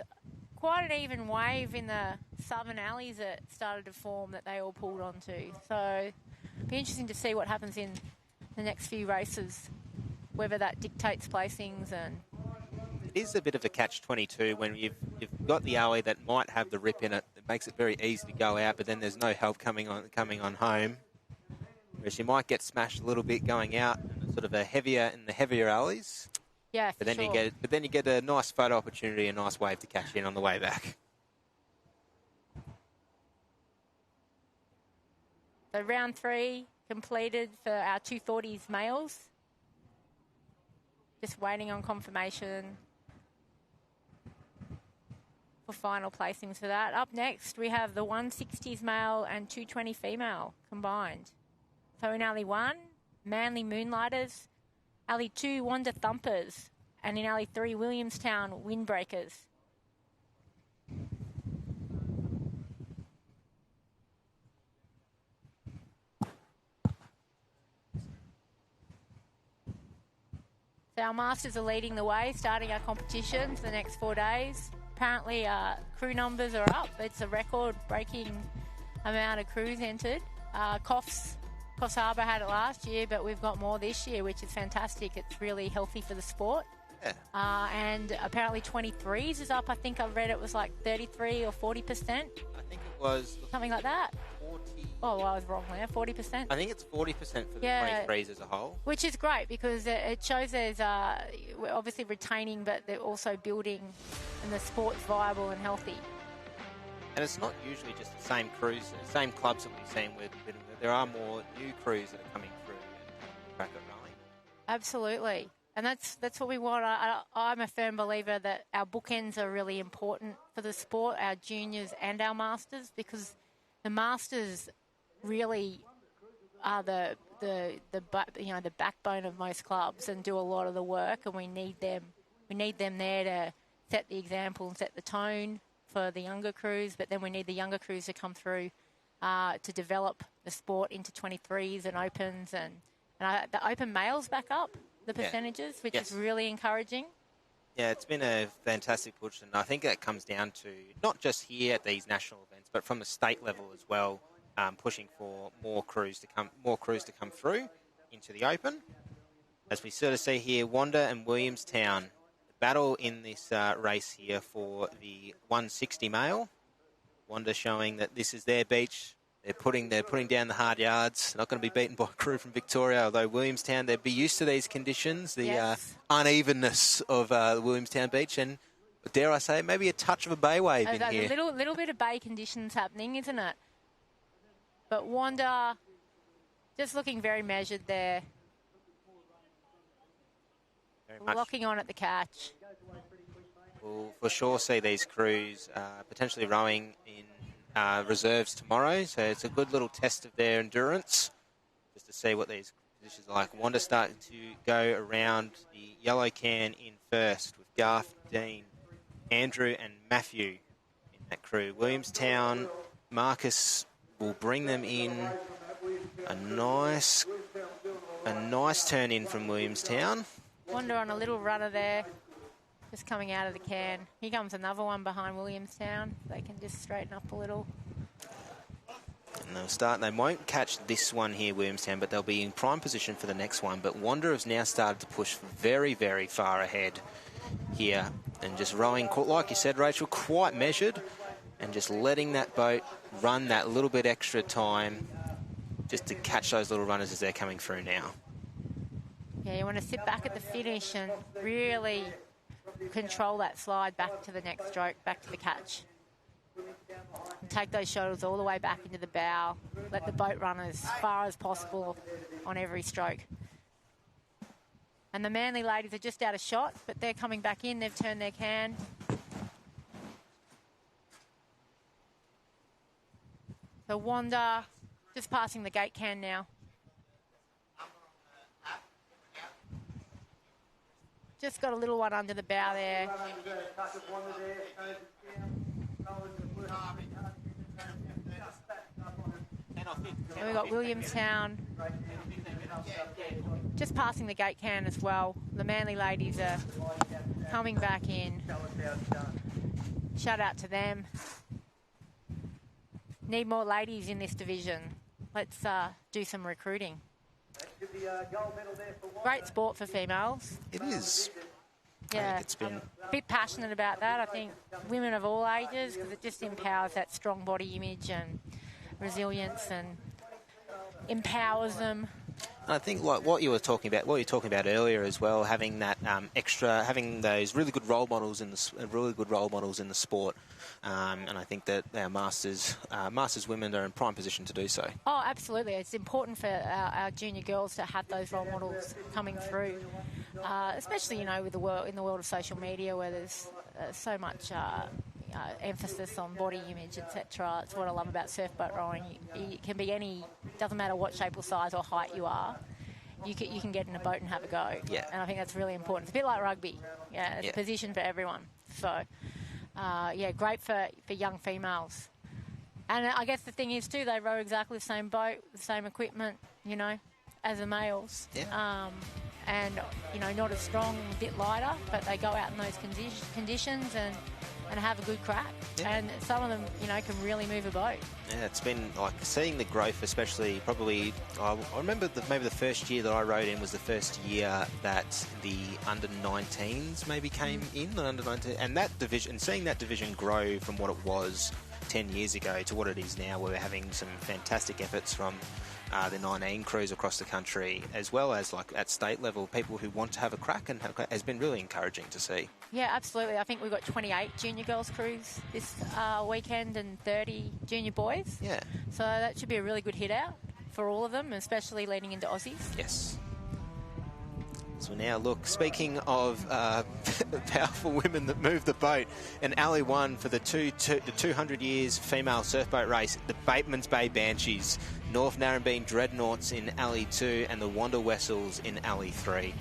quite an even wave in the southern alleys that started to form that they all pulled onto. So it'll be interesting to see what happens in the next few races, whether that dictates placings. And it is a bit of a catch-22 when you've got the alley that might have the rip in it. It makes it very easy to go out, but then there's no help coming on home. Whereas you might get smashed a little bit going out in sort of the heavier alleys. Yeah, but then you get a nice photo opportunity, a nice wave to catch in on the way back. So round 3 completed for our 240s males. Just waiting on confirmation for final placings for that. Up next, we have the 160s male and 220 female combined. So in Alley 1, Manly Moonlighters. Alley 2, Wanda Thumpers. And in Alley 3, Williamstown Windbreakers. So our Masters are leading the way, starting our competition for the next 4 days. Apparently crew numbers are up. It's a record-breaking amount of crews entered. Coffs Harbour had it last year, but we've got more this year, which is fantastic. It's really healthy for the sport. Yeah. And apparently 23s is up. I think I read it was like 33 or 40%. I think it was... Something like that. 40... Oh, well, I was wrong there. 40%. I think it's 40% for the 23s as a whole. Which is great because it shows there's we're obviously retaining, but they're also building and the sport's viable and healthy. And it's not usually just the same crews, the same clubs that we've seen with. There are more new crews that are coming through and crack it rolling. Absolutely. And that's what we want. I'm a firm believer that our bookends are really important for the sport, our juniors and our masters, because the masters really are the backbone of most clubs and do a lot of the work, and we need them. We need them there to set the example and set the tone for the younger crews, but then we need the younger crews to come through to develop the sport into 23s and opens, and the open males back up the percentages, which is really encouraging. Yeah, it's been a fantastic push, and I think that comes down to not just here at these national events, but from the state level as well, pushing for more crews to come through into the open. As we sort of see here, Wanda and Williamstown, the battle in this race here for the 160 male. Wanda showing that this is their beach. They're putting down the hard yards. Not going to be beaten by a crew from Victoria, although Williamstown, they'd be used to these conditions, the unevenness of the Williamstown beach, and dare I say, maybe a touch of a bay wave in here. A little bit of bay conditions happening, isn't it? But Wanda just looking very measured there. Locking on at the catch. We'll for sure see these crews potentially rowing in reserves tomorrow, so it's a good little test of their endurance, just to see what these positions are like. Wanda starting to go around the yellow can in first with Garth, Dean, Andrew and Matthew in that crew. Williamstown, Marcus will bring them in. A nice turn in from Williamstown. Wanda on a little runner there, just coming out of the can. Here comes another one behind Williamstown. They can just straighten up a little. And they'll start. They won't catch this one here, Williamstown, but they'll be in prime position for the next one. But Wanda has now started to push very, very far ahead here and just rowing, like you said, Rachel, quite measured and just letting that boat run that little bit extra time just to catch those little runners as they're coming through now. Yeah, you want to sit back at the finish and really control that slide back to the next stroke, back to the catch. And take those shoulders all the way back into the bow. Let the boat run as far as possible on every stroke. And the Manly ladies are just out of shot, but they're coming back in. They've turned their can. So Wanda just passing the gate can now. Just got a little one under the bow there. And we've got Williamstown just passing the gate can as well. The Manly ladies are coming back in. Shout out to them. Need more ladies in this division. Let's do some recruiting. Great sport for females. It is. Yeah, It's been a bit passionate about that. I think women of all ages, because it just empowers that strong body image and resilience and empowers them. I think like what you were talking about earlier as well, having that having those really good role models in the sport, and I think that our masters women are in prime position to do so. Oh, absolutely! It's important for our junior girls to have those role models coming through, especially in the world of social media where there's so much. Emphasis on body image, etc. It's what I love about surfboat rowing. You can be doesn't matter what shape or size or height you are, you can get in a boat and have a go. Yeah. And I think that's really important. It's a bit like rugby. Yeah, it's a position for everyone. So, great for young females. And I guess the thing is too, they row exactly the same boat, the same equipment, as the males. Yeah. And not as strong, a bit lighter, but they go out in those conditions and have a good crack. Yeah. And some of them, can really move a boat. Yeah, it's been like seeing the growth, especially probably, I remember maybe the first year that I rode in was the first year that the under-19s maybe came in, the under-19, and that division, seeing that division grow from what it was 10 years ago to what it is now, where we're having some fantastic efforts from the 19 crews across the country, as well as like at state level, people who want to have a crack has been really encouraging to see. Yeah, absolutely. I think we've got 28 junior girls crews this weekend and 30 junior boys. Yeah. So that should be a really good hit out for all of them, especially leading into Aussies. Yes. So now look, speaking of powerful women that move the boat, and Alley 1 for the 200 years female surfboat race, the Bateman's Bay Banshees, North Narrabeen Dreadnoughts in Alley 2 and the Wanda Wessels in Alley 3.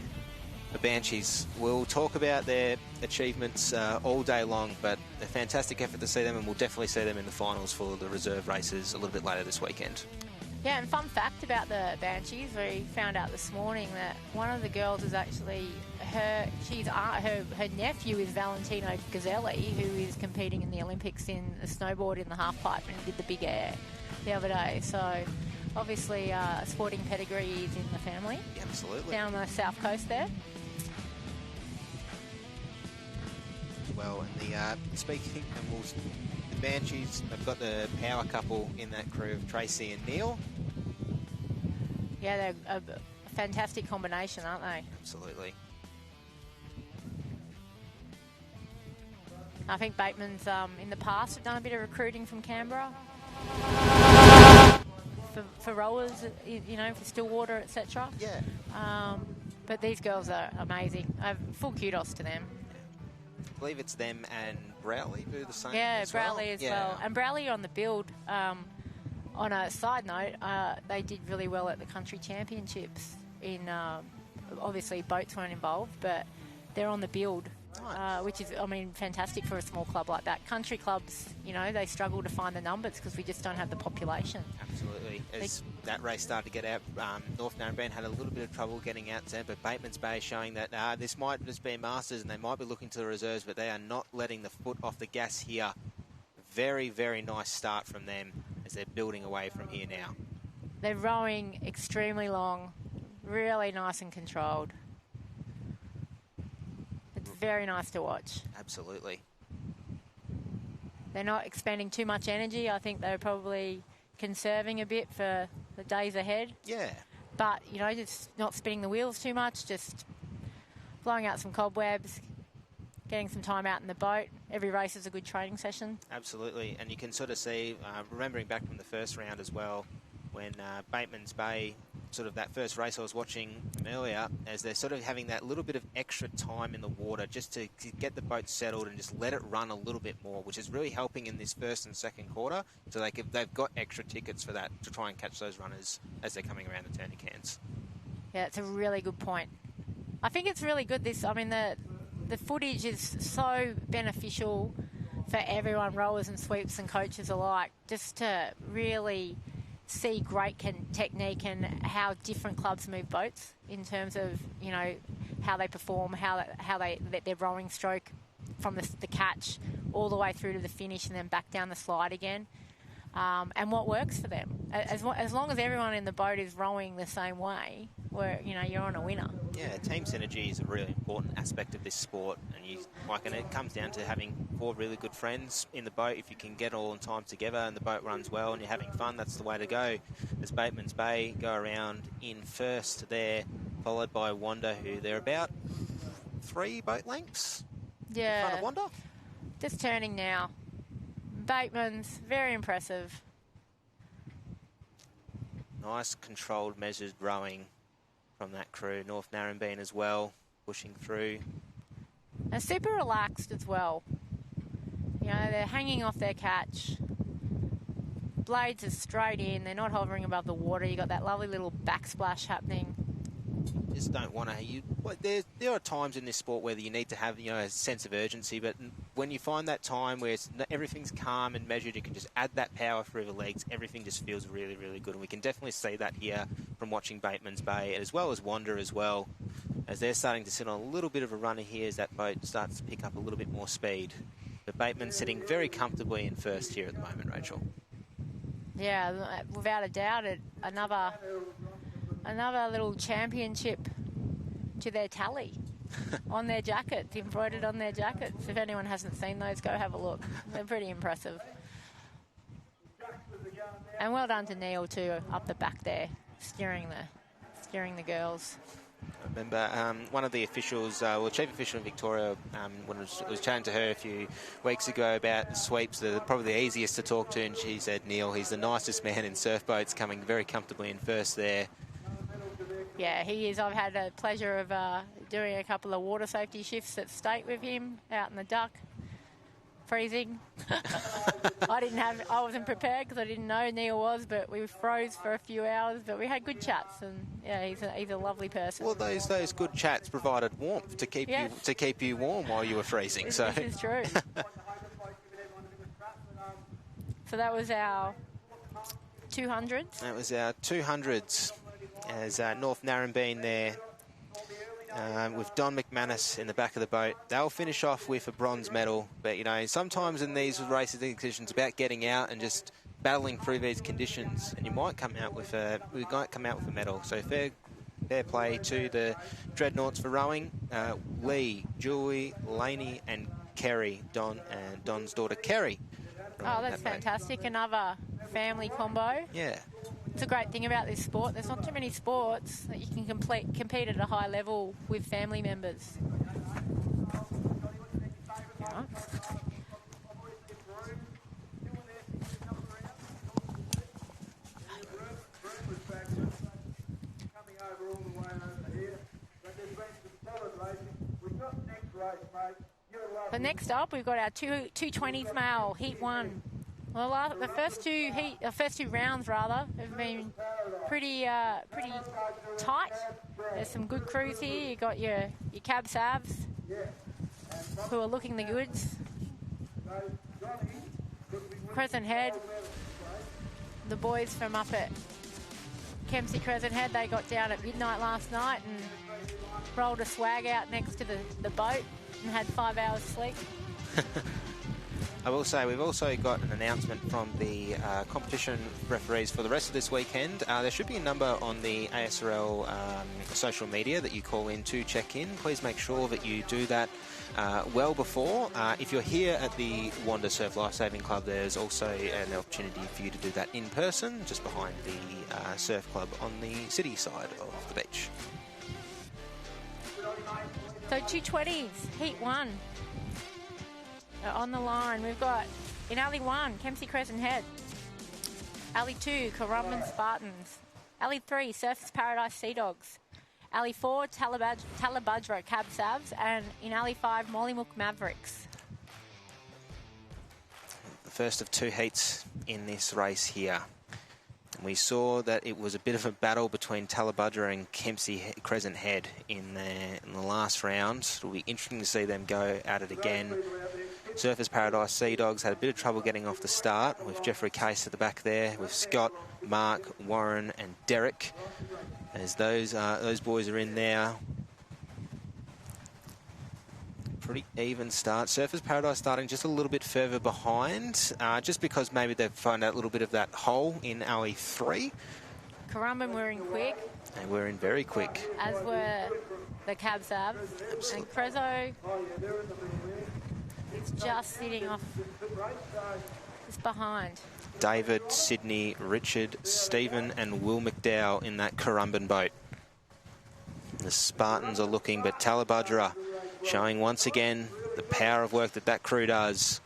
The Banshees, we'll talk about their achievements all day long, but a fantastic effort to see them, and we'll definitely see them in the finals for the reserve races a little bit later this weekend. Yeah, and fun fact about the Banshees, we found out this morning that one of the girls is actually her nephew is Valentino Gazzelli, who is competing in the Olympics in the snowboard in the half pipe and did the big air the other day. So obviously a sporting pedigree is in the family. Yeah, absolutely. Down the south coast there. Well, and the Banshees have got the power couple in that crew of Tracy and Neil. Yeah, they're a fantastic combination, aren't they? Absolutely. I think Bateman's in the past have done a bit of recruiting from Canberra for rowers, for Stillwater, etc. Yeah. But these girls are amazing. Full kudos to them. I believe it's them and Browley do the same. Yeah, as Browley well. as well. And Browley on the build. On a side note, they did really well at the country championships. Obviously boats weren't involved, but they're on the build, which is, fantastic for a small club like that. Country clubs, they struggle to find the numbers because we just don't have the population. Absolutely. As that race started to get out, North Narrabeen had a little bit of trouble getting out there, but Bateman's Bay showing that this might just be Masters and they might be looking to the reserves, but they are not letting the foot off the gas here. Very, very nice start from them as they're building away from here now. They're rowing extremely long, really nice and controlled. It's very nice to watch. Absolutely. They're not expending too much energy. I think they're probably conserving a bit for the days ahead. Yeah. But, just not spinning the wheels too much, just blowing out some cobwebs, getting some time out in the boat. Every race is a good training session. Absolutely, and you can sort of see, remembering back from the first round as well, when Bateman's Bay, sort of that first race I was watching earlier, as they're sort of having that little bit of extra time in the water just to get the boat settled and just let it run a little bit more, which is really helping in this first and second quarter. So they've got extra tickets for that to try and catch those runners as they're coming around the turning cans. Yeah, it's a really good point. I think it's really good. The footage is so beneficial for everyone, rowers and sweeps and coaches alike, just to really see great technique and how different clubs move boats in terms of, how they perform, how they let their rowing stroke from the catch all the way through to the finish and then back down the slide again, and what works for them. As long as everyone in the boat is rowing the same way, you're on a winner. Yeah, team synergy is a really important aspect of this sport, and it comes down to having 4 really good friends in the boat. If you can get all in time together and the boat runs well and you're having fun, that's the way to go. As Bateman's Bay go around in first there, followed by Wanda, who they're about 3 boat lengths in front of Wanda. Just turning now. Bateman's, very impressive. Nice, controlled, measured rowing from that crew. North Narrabeen as well, pushing through. They're super relaxed as well. They're hanging off their catch. Blades are straight in. They're not hovering above the water. You got that lovely little backsplash happening. Just don't want to. There are times in this sport where you need to have a sense of urgency, but when you find that time where everything's calm and measured, you can just add that power through the legs. Everything just feels really, really good, and we can definitely see that here from watching Bateman's Bay, as well as Wanda as well, as they're starting to sit on a little bit of a runner here as that boat starts to pick up a little bit more speed. But Bateman's sitting very comfortably in first here at the moment, Rachel. Yeah, without a doubt, another little championship to their tally on their jackets, embroidered on their jackets. If anyone hasn't seen those, go have a look. They're pretty impressive. And well done to Neil too, up the back there, steering the girls. I remember one of the officials, chief official in Victoria, when I was chatting to her a few weeks ago about the sweeps, they're probably the easiest to talk to, and she said, Neil, he's the nicest man in surf boats, coming very comfortably in first there. Yeah, he is. I've had the pleasure of doing a couple of water safety shifts at State with him out in the Duck. Freezing. I wasn't prepared because I didn't know Neil was, but we froze for a few hours, but we had good chats, and yeah, he's a lovely person. Well, those good chats provided warmth to keep you warm while you were freezing. This is true. So that was our 200s. That was our 200s, as North Narrabeen there. With Don McManus in the back of the boat. They'll finish off with a bronze medal, but sometimes in these races and conditions, it's about getting out and just battling through these conditions, and you might come out with a medal. So fair play to the Dreadnoughts for rowing. Lee, Julie, Laney, and Kerry, Don and Don's daughter Kerry. Oh, that's fantastic! Another family combo. Yeah. It's a great thing about this sport. There's not too many sports that you can compete at a high level with family members. Yeah. Coming over all the way over here, but there's been some solid racing. We've got next race, mate. But next up, we've got our 220s male, Heat 1. Well, the first two rounds rather, have been pretty tight. There's some good crews here. You got your Cab Savs who are looking the goods. Crescent Head, the boys from up at Kempsey Crescent Head, they got down at midnight last night and rolled a swag out next to the boat and had 5 hours sleep. I will say we've also got an announcement from the competition referees for the rest of this weekend. There should be a number on the ASRL social media that you call in to check in. Please make sure that you do that well before. If you're here at the Wanda Surf Lifesaving Club, there's also an opportunity for you to do that in person, just behind the surf club on the city side of the beach. So 220s, Heat 1. On the line, we've got in Alley 1, Kempsey Crescent Head. Alley 2, Currumbin Spartans. Alley 3, Surfers Paradise Sea Dogs. Alley 4, Talabudra Cab Savs. And in Alley 5, Mollymook Mavericks. The first of two heats in this race here. We saw that it was a bit of a battle between Talabudra and Kempsey Crescent Head in the last round. It'll be interesting to see them go at it again. Surfers Paradise Sea Dogs had a bit of trouble getting off the start with Jeffrey Case at the back there, with Scott, Mark, Warren and Derek. As those boys are in there. Pretty even start. Surfers Paradise starting just a little bit further behind, just because maybe they've found out a little bit of that hole in Alley 3. Currumbin were in quick. And we're in very quick. As were the Cab Savs. And Crezo is just sitting off, just behind. David, Sydney, Richard, Stephen and Will McDowell in that Currumbin boat. The Spartans are looking, but Talabudra showing once again the power of work that crew does.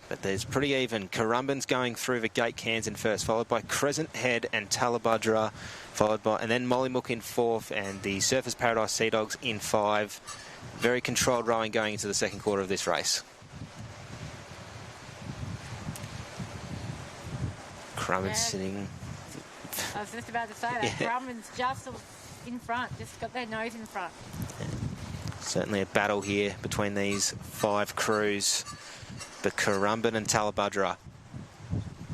But there's pretty even. Currumbin's going through the gate cans in first, followed by Crescent Head and Talabudra, and then Mollymook in fourth, and the Surfers Paradise Sea Dogs in 5. Very controlled rowing going into the second quarter of this race. Currumbin's sitting. I was just about to say that. Yeah. Currumbin's just in front, just got their nose in front. Yeah. Certainly a battle here between these 5 crews. But Currumbin and Talabudra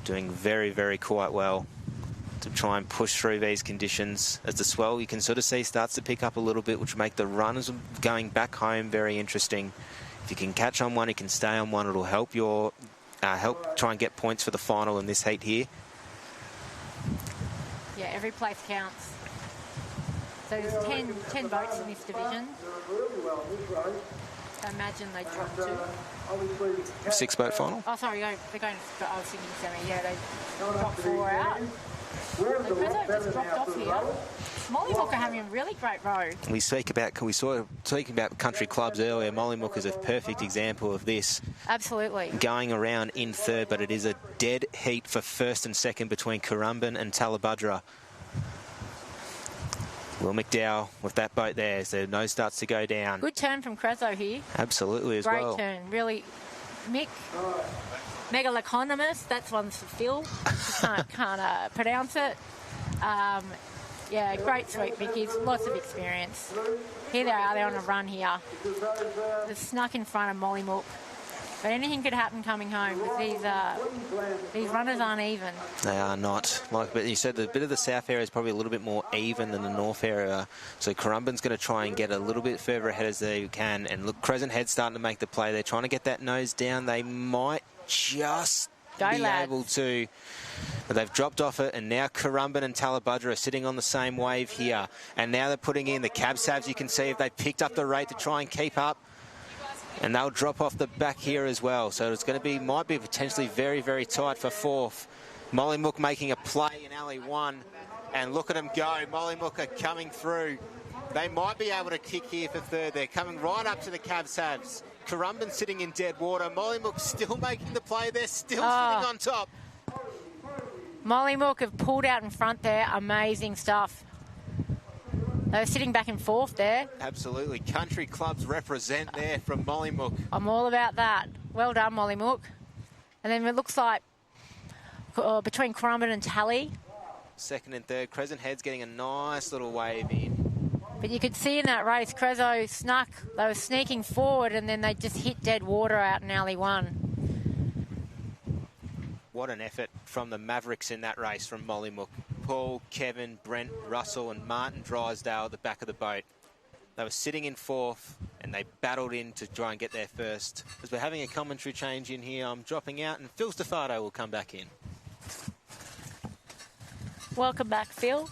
doing very, very quite well to try and push through these conditions. As the swell, you can sort of see, starts to pick up a little bit, which make the runners going back home very interesting. If you can catch on one, you can stay on one. It'll help your help try and get points for the final in this heat here. Yeah, every place counts. So there's 10 boats in this division. I imagine they dropped 2. 6-boat final? Oh, sorry, they're going to, I was thinking semi. Yeah, they dropped 4 out. The Crezo just dropped off here. Mollymook are having a really great row. We saw talking about country clubs earlier. Mollymook is a perfect example of this. Absolutely. Going around in third, but it is a dead heat for first and second between Currumbin and Talabudra. Will McDowell with that boat there as the nose starts to go down. Good turn from Crezo here. Absolutely as well. Great turn. Really, Mick, Megaloconomus, that's one's for Phil. can't pronounce it. Yeah, great sweep, Mickey's. Lots of experience. Here they are. They're on a run here. They're snuck in front of Mollymook. But anything could happen coming home because these runners aren't even. They are not. But you said the bit of the south area is probably a little bit more even than the north area. So Currumbin's going to try and get a little bit further ahead as they can. And look, Crescent Head's starting to make the play. They're trying to get that nose down. They might just be able to. But they've dropped off it, and now Currumbin and Talabudra are sitting on the same wave here. And now they're putting in the Cab Savs. You can see if they picked up the rate to try and keep up. And they'll drop off the back here as well. So it's going to be, might be potentially very, very tight for fourth. Mollymook making a play in Alley 1. And look at them go. Mollymook are coming through. They might be able to kick here for third. They're coming right up to the Cab Savs. Currumbin sitting in dead water. Mollymook still making the play. They're still sitting on top. Mollymook have pulled out in front there. Amazing stuff. They were sitting back and forth there. Absolutely. Country clubs represent there from Mollymook. I'm all about that. Well done, Mollymook. And then it looks like between Currumbin and Tally. Second and third. Crescent Head's getting a nice little wave in. But you could see in that race, Crezo snuck. They were sneaking forward and then they just hit dead water out in alley 1. What an effort from the Mavericks in that race from Mollymook. Paul, Kevin, Brent, Russell and Martin Drysdale at the back of the boat. They were sitting in fourth and they battled in to try and get there first. As we're having a commentary change in here, I'm dropping out and Phil Stefato will come back in. Welcome back, Phil.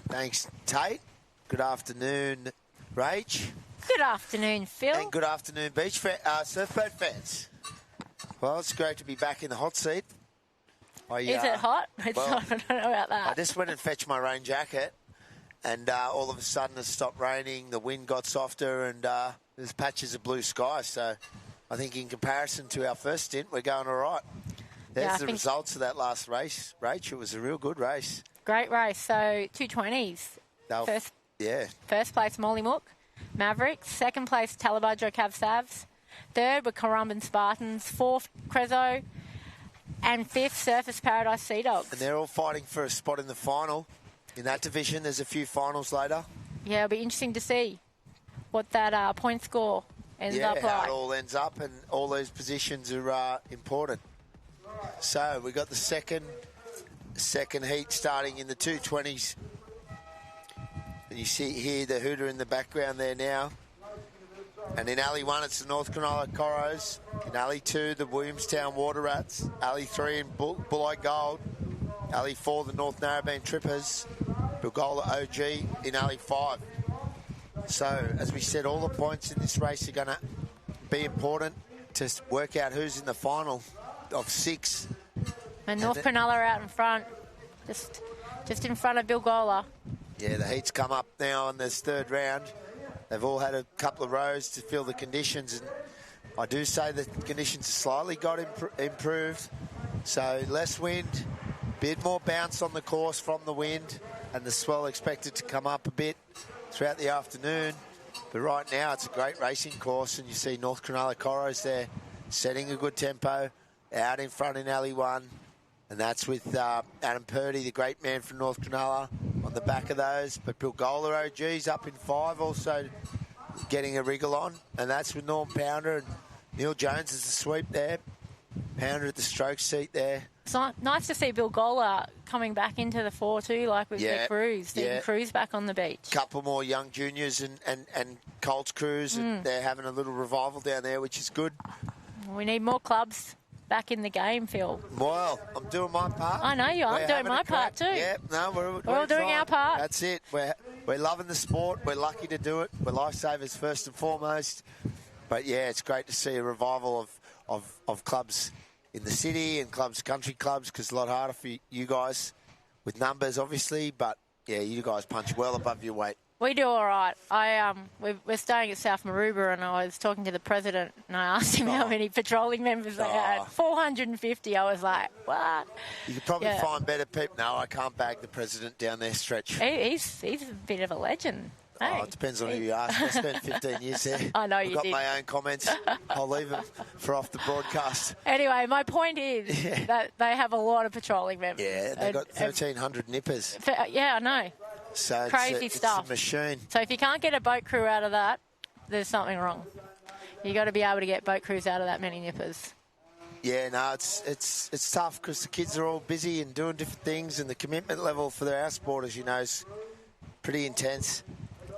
Thanks, Tate. Good afternoon, Rach. Good afternoon, Phil. And good afternoon, surfboat fans. Well, it's great to be back in the hot seat. Is it hot? I don't know about that. I just went and fetched my rain jacket, and all of a sudden it stopped raining, the wind got softer, and there's patches of blue sky. So I think in comparison to our first stint, we're going all right. There's the results of that last race, Rach. It was a real good race. Great race. So 220s. First place, Mollymook. Mavericks. Second place, Talabudra Cav Savs. Third were Currumbin Spartans. Fourth, Crezo. And fifth, Surface Paradise Sea Dogs. And they're all fighting for a spot in the final. In that division, there's a few finals later. Yeah, it'll be interesting to see what that point score ends up like. Yeah, how it all ends up, and all those positions are important. So we got the second heat starting in the 220s. And you see here the Hooter in the background there now. And in Alley 1, it's the North Cronulla Corros. In Alley 2, the Williamstown Water Rats. Alley 3 in Bulli Gold. Alley 4, the North Narrabeen Trippers. Bilgola OG in Alley 5. So, as we said, all the points in this race are going to be important to work out who's in the final of 6. And North Cronulla are out in front, just in front of Bilgola. Yeah, the heat's come up now in this third round. They've all had a couple of rows to feel the conditions, and I do say the conditions slightly got improved. So less wind, bit more bounce on the course from the wind, and the swell expected to come up a bit throughout the afternoon. But right now it's a great racing course, and you see North Cronulla Corros there setting a good tempo out in front in Alley 1. And that's with Adam Purdy, the great man from North Cronulla, on the back of those. But Bilgola OG's up in 5, also getting a wriggle on. And that's with Norm Pounder, and Neil Jones is the sweep there. Pounder at the stroke seat there. It's nice to see Bilgola coming back into the 4 too, like with their crews. Their crews back on the beach. Couple more young juniors and Colts crews, and they're having a little revival down there, which is good. We need more clubs back in the game, Phil. Well, I'm doing my part. I know you are. I'm doing my part too. Yeah, no, we're all doing our part. That's it. We're loving the sport. We're lucky to do it. We're lifesavers first and foremost. But yeah, it's great to see a revival of clubs in the city and country clubs, because it's a lot harder for you guys with numbers, obviously. But yeah, you guys punch well above your weight. We do all right. We're staying at South Maroubra, and I was talking to the president, and I asked him how many patrolling members they had. 450. I was like, what? You could probably find better people. No, I can't bag the president down their stretch. He's a bit of a legend. Hey. It depends on who you ask. I spent 15 years there. I know I've you got did. my own comments. I'll leave them for off the broadcast. Anyway, my point is that they have a lot of patrolling members. Yeah, they've got 1,300 nippers. Yeah, I know. So crazy stuff. It's a machine. So if you can't get a boat crew out of that, there's something wrong. You got to be able to get boat crews out of that many nippers. Yeah, no, it's tough because the kids are all busy and doing different things, and the commitment level for our sport, as you know, is pretty intense.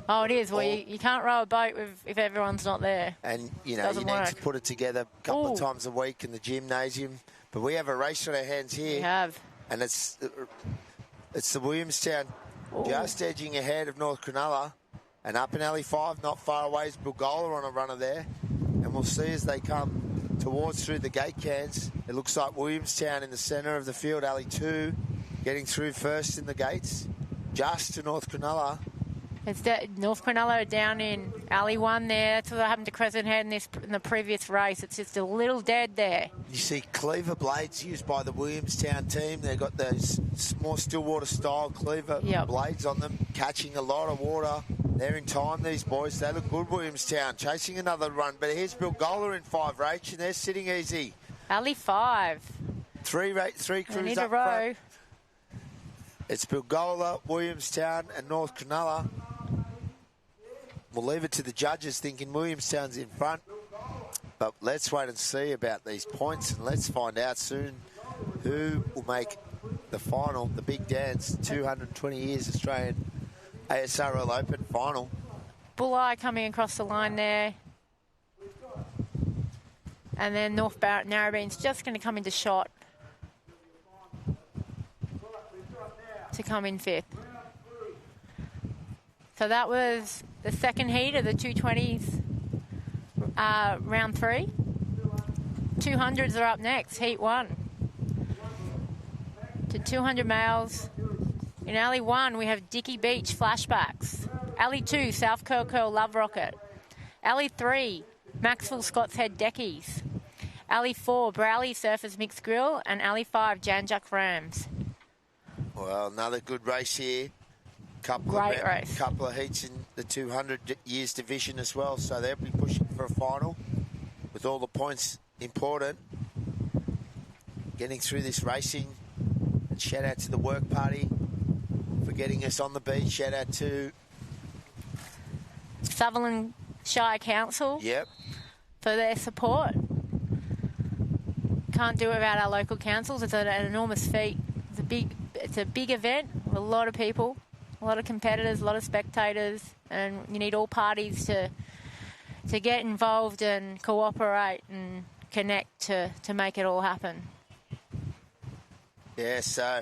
Oh, it is. Well, you can't row a boat if everyone's not there. And, you know, you need to put it together a couple of times a week in the gymnasium. But we have a race on our hands here. We have. And it's the Williamstown just edging ahead of North Cronulla. And up in Alley 5, not far away, is Bilgola on a runner there. And we'll see as they come towards through the gate cans. It looks like Williamstown in the centre of the field, Alley 2, getting through first in the gates. Just to North Cronulla. It's North Cronulla down in Alley 1 there. That's what happened to Crescent Head in the previous race. It's just a little dead there. You see cleaver blades used by the Williamstown team. They've got those more Stillwater-style cleaver blades on them, catching a lot of water. They're in time, these boys. They look good, Williamstown, chasing another run. But here's Bilgola in 5H, and they're sitting easy. Alley 5. Three crews up front. It's Bilgola, Williamstown, and North Cronulla. We'll leave it to the judges thinking Williamstown's in front. But let's wait and see about these points, and let's find out soon who will make the final, the big dance, 220 years Australian ASRL Open final. Bulleye coming across the line there. And then North Narrabeen's just going to come into shot to come in 5th. So that was the second heat of the 220s, round 3. 200s are up next, heat 1. To 200 males. In Alley 1, we have Dicky Beach Flashbacks. Alley 2, South Curl Love Rocket. Alley 3, Maxwell Scott's Head Deckies. Alley 4, Browley Surfers Mixed Grill. And Alley 5, Janjuk Rams. Well, another good race here. Great race. Couple of heats in the 200 years division as well, so they'll be pushing for a final with all the points important. Getting through this racing. And shout out to the work party for getting us on the beach. Shout out to Sutherland Shire Council for their support. Can't do it without our local councils. It's an enormous feat. It's a big event with a lot of people. A lot of competitors, a lot of spectators, and you need all parties to get involved and cooperate and connect to make it all happen. Yeah, so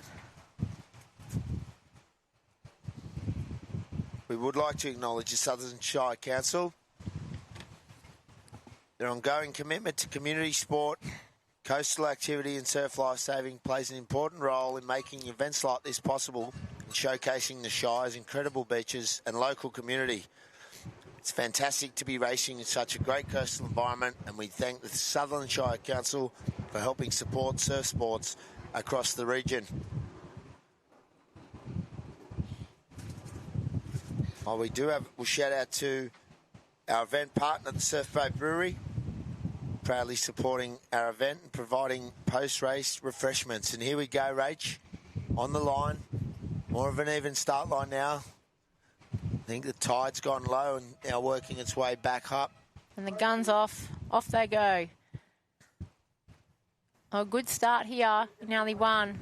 we would like to acknowledge the Southern Shire Council. Their ongoing commitment to community sport, coastal activity and surf lifesaving plays an important role in making events like this possible and showcasing the Shire's incredible beaches and local community. It's fantastic to be racing in such a great coastal environment, and we thank the Sutherland Shire Council for helping support surf sports across the region. We'll shout out to our event partner, the Surf Boat Brewery, proudly supporting our event and providing post-race refreshments. And here we go, Rach, on the line. More of an even start line now. I think the tide's gone low and now working its way back up. And the gun's off. Off they go. A good start here in Alley 1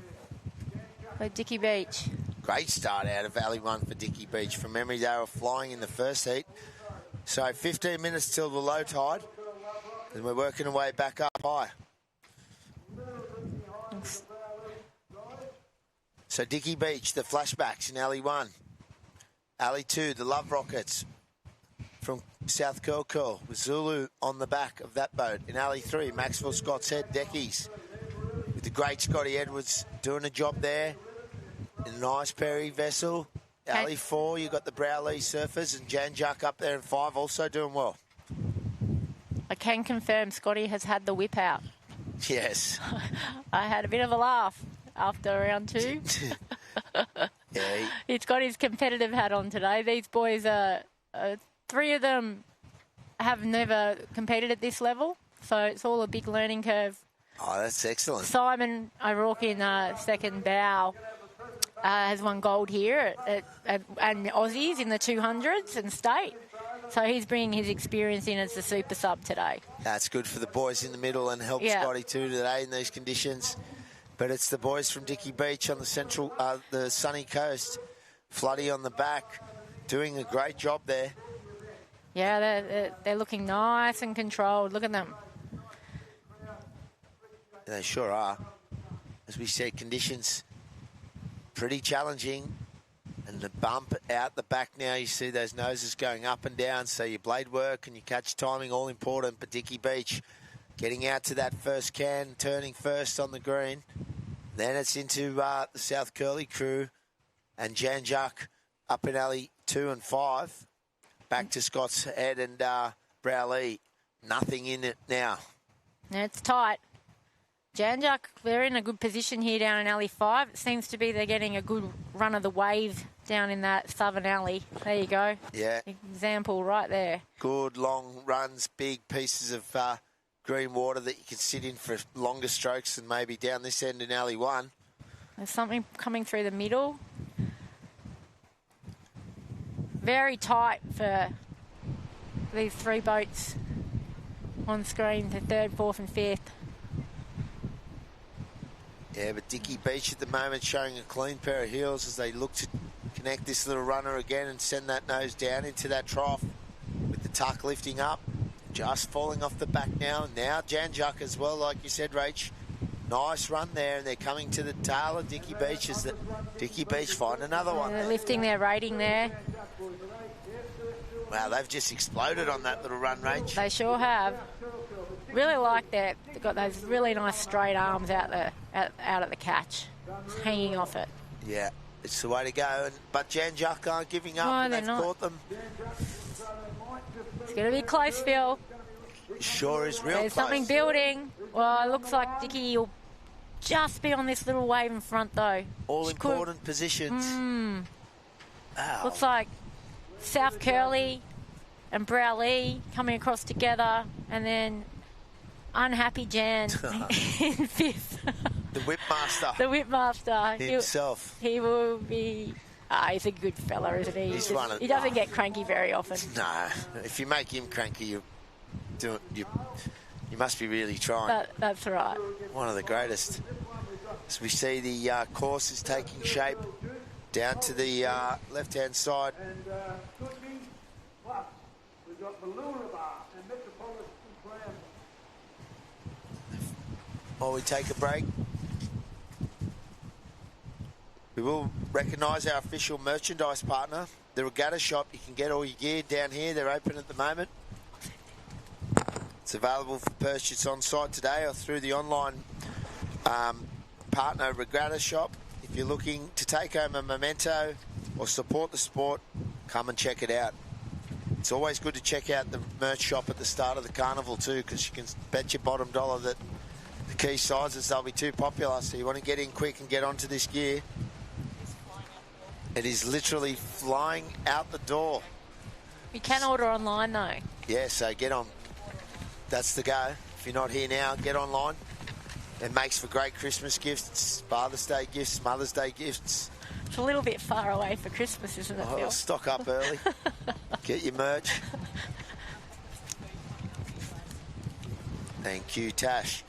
for Dicky Beach. Great start out of Alley 1 for Dicky Beach. From memory, they were flying in the first heat. So 15 minutes till the low tide. And we're working our way back up high. So Dicky Beach, the Flashbacks in Alley 1. Alley 2, the Love Rockets from South Curl with Zulu on the back of that boat. In Alley 3, Maxwell Scott's Head Deckies with the great Scotty Edwards doing a job there in a nice Perry vessel. Alley 4, you've got the Browley Surfers and Janjuk up there in 5 also doing well. I can confirm Scotty has had the whip out. Yes. I had a bit of a laugh after round 2. Yeah, He's got his competitive hat on today. These boys, 3 of them have never competed at this level, so it's all a big learning curve. Oh, that's excellent. Simon O'Rourke in second bow has won gold here and Aussies in the 200s and state. So he's bringing his experience in as the super sub today. That's good for the boys in the middle and help Scotty too today in these conditions. But it's the boys from Dicky Beach on the sunny coast. Floody on the back, doing a great job there. Yeah, they're looking nice and controlled. Look at them. They sure are. As we said, conditions pretty challenging. And the bump out the back now, you see those noses going up and down. So your blade work and your catch timing, all important. But Dicky Beach getting out to that first can, turning first on the green. Then it's into the South Curly crew and Janjuk up in Alley 2 and 5. Back to Scott's Head and Browley. Nothing in it now. Yeah, it's tight. Janjuk, they're in a good position here down in Alley 5. It seems to be they're getting a good run of the wave down in that southern alley. There you go. Yeah. Example right there. Good long runs, big pieces of green water that you can sit in for longer strokes than maybe down this end in Alley 1. There's something coming through the middle. Very tight for these 3 boats on screen, the 3rd, 4th and 5th. Yeah, but Dicky Beach at the moment showing a clean pair of heels as they look to connect this little runner again and send that nose down into that trough with the tuck lifting up. Just falling off the back now. Now Janjuk as well, like you said, Rach. Nice run there, and they're coming to the tail of Dicky Beach as Dicky Beach find another one. They're lifting their rating there. Wow, they've just exploded on that little run, Rach. They sure have. Really like that. They've got those really nice straight arms out at the catch, hanging off it. Yeah, it's the way to go. But Janjuk aren't giving up, No, and they're they've not. caught them. It's going to be close, Phil. Sure is real There's close. something building. Well, it looks like Dicky will just be on this little wave in front, though. All important positions. Wow. Looks like South Curly and Browley coming across together, and then Unhappy Jan in 5th. The Whipmaster. The Whipmaster. Himself. He will be... he's a good fella, isn't he? He doesn't get cranky very often. No. If you make him cranky, you must be really trying. That's right. One of the greatest. As we see the course is taking shape down to the left-hand side. We've got the Lullabar and Metropolitan Crown. While we take a break, we will recognise our official merchandise partner, the Regatta Shop. You can get all your gear down here. They're open at the moment. It's available for purchase on site today or through the online partner Regatta Shop. If you're looking to take home a memento or support the sport, come and check it out. It's always good to check out the merch shop at the start of the carnival too, because you can bet your bottom dollar that the key sizes, they'll be too popular. So you want to get in quick and get onto this gear. It is literally flying out the door. You can order online, though. Yeah, so get on. That's the go. If you're not here now, get online. It makes for great Christmas gifts, Father's Day gifts, Mother's Day gifts. It's a little bit far away for Christmas, isn't it, Phil? Stock up early. Get your merch. Thank you, Tash.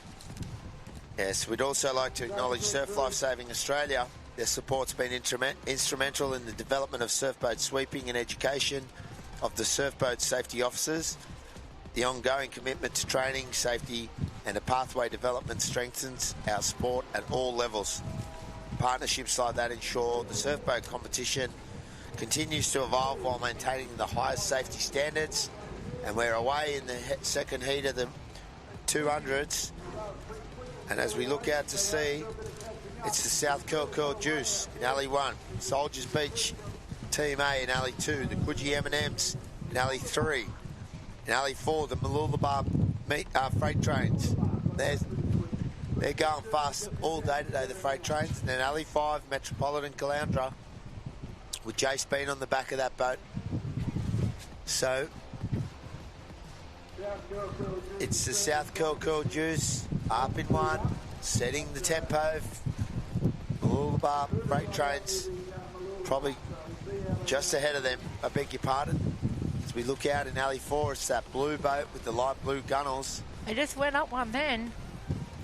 Yes, we'd also like to acknowledge Surf Life Saving Australia. Their support's been instrumental in the development of surfboat sweeping and education of the surfboat safety officers. The ongoing commitment to training, safety and a pathway development strengthens our sport at all levels. Partnerships like that ensure the surfboat competition continues to evolve while maintaining the highest safety standards. And we're away in the second heat of the 200s. And as we look out to sea, it's the South Curl Juice in Alley 1, Soldiers Beach Team A in Alley 2, the Coogee M&Ms in Alley 3, in Alley 4, the Mooloolaba freight trains. They're going fast all day today, the freight trains. And then Alley 5, Metropolitan Caloundra, with Jace Bean on the back of that boat. So it's the South Curl Juice up in 1, setting the tempo. Mooloolaba freight trains probably just ahead of them. I beg your pardon. As we look out in Alley 4, it's that blue boat with the light blue gunnels. They just went up one then.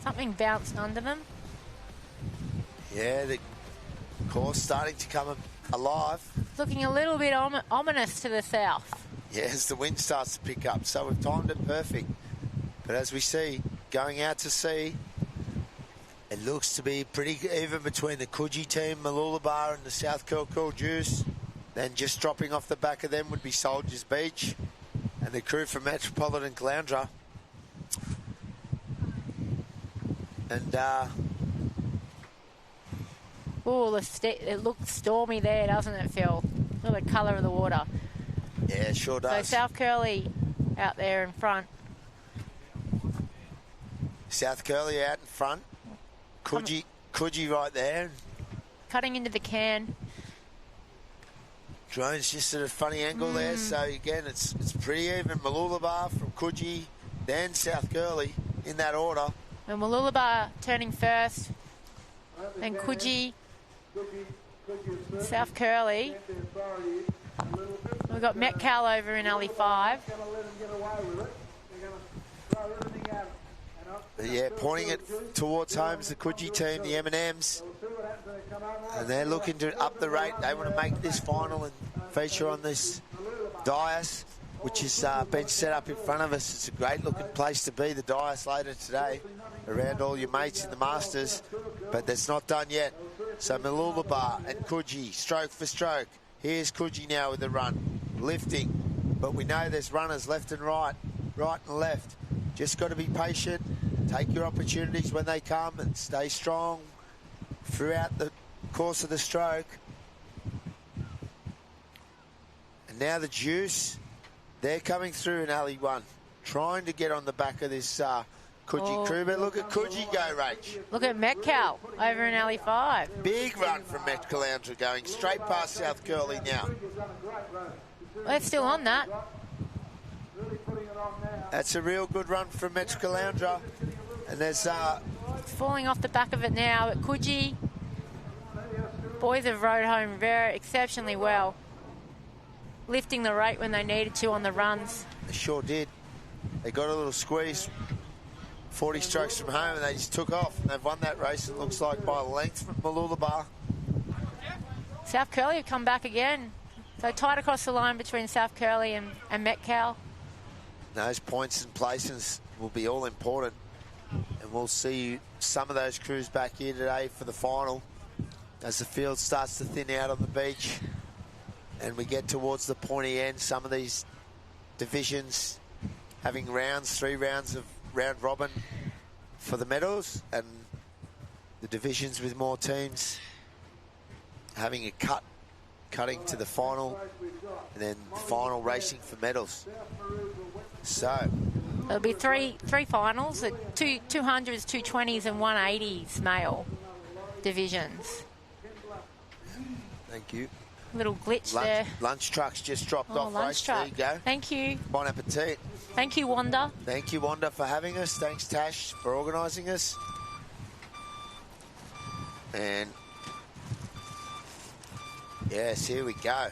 Something bounced under them. Yeah, the course starting to come alive. Looking a little bit ominous to the south. Yeah, as the wind starts to pick up. So we've timed it perfect. But as we see, going out to sea, it looks to be pretty even between the Coogee team, Mooloolaba, and the South Curl Juice. Then just dropping off the back of them would be Soldiers Beach and the crew from Metropolitan Caloundra. And Oh, it looks stormy there, doesn't it, Phil? Look at the colour of the water. Yeah, it sure So does. South Curly out there in front. South Curly out in front. Coogee right there. Cutting into the can. Drone's just at a funny angle there. So again, it's pretty even. Mooloolaba from Coogee, then South Curly in that order. And Mooloolaba turning first. Then Coogee. South Curly. We've got Metcalf over in alley 5. Yeah, pointing it towards home's the Coogee team, the M&Ms. And they're looking to up the rate. They want to make this final and feature on this dais, which has been set up in front of us. It's a great looking place to be, the dais later today, around all your mates in the Masters. But that's not done yet. So Mooloolaba and Coogee, stroke for stroke. Here's Coogee now with the run, lifting. But we know there's runners left and right and left. Just got to be patient, take your opportunities when they come and stay strong throughout the course of the stroke. And now the Juice, they're coming through in alley 1, trying to get on the back of this Coogee crew. But look at Coogee go, Rach. Look at Metcalf over in alley 5. Big run from Metcalf going straight past South Curly now. Well, they're still on that. That's a real good run from Metcalf. And there's It's falling off the back of it now. But Coogee, boys have rode home very exceptionally well, lifting the rate when they needed to on the runs. They sure did. They got a little squeeze, 40 strokes from home, and they just took off. And they've won that race, it looks like, by a length from Mooloolaba. South Curly have come back again. So tight across the line between South Curly and Metcalf. Those points and places will be all important. And we'll see some of those crews back here today for the final as the field starts to thin out on the beach and we get towards the pointy end. Some of these divisions having rounds, 3 rounds of round robin for the medals, and the divisions with more teams having a cutting to the final, and then final racing for medals. So there'll be three finals, 200s, 220s and 180s male divisions. Thank you. Little glitch there. Lunch truck's just dropped off. Lunch truck. There you go. Thank you. Bon appetit. Thank you, Wanda. Thank you, Wanda, for having us. Thanks, Tash, for organising us. And yes, here we go.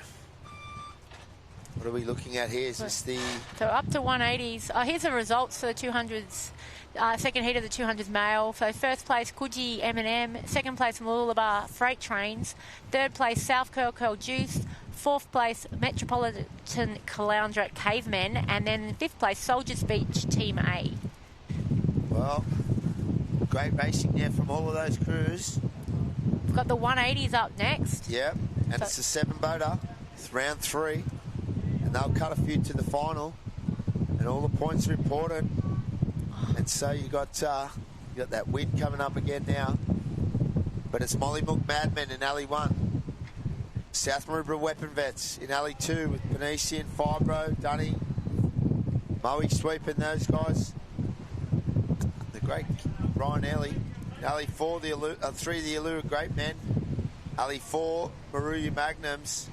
What are we looking at here? Is this the... So up to 180s. Here's the results for the 200s. Second heat of the 200s male. So first place, Coogee M&M. Second place, Mooloolaba Freight Trains. Third place, South Curl Juice. Fourth place, Metropolitan Caloundra Cavemen. And then fifth place, Soldiers Beach Team A. Well, great racing there from all of those crews. We've got the 180s up next. Yep, and so it's a 7-boater. It's round 3. And they'll cut a few to the final. And all the points are important. And so you got that wind coming up again now. But it's Mollymook Madmen in alley 1. South Maroubra Weapon Vets in alley 2 with Panisian, Fibro, Dunny, Moe sweeping those guys. The great Ryan Ellie. In alley 4, 3 the Allura Great Men. Alley 4, Maruya Magnums.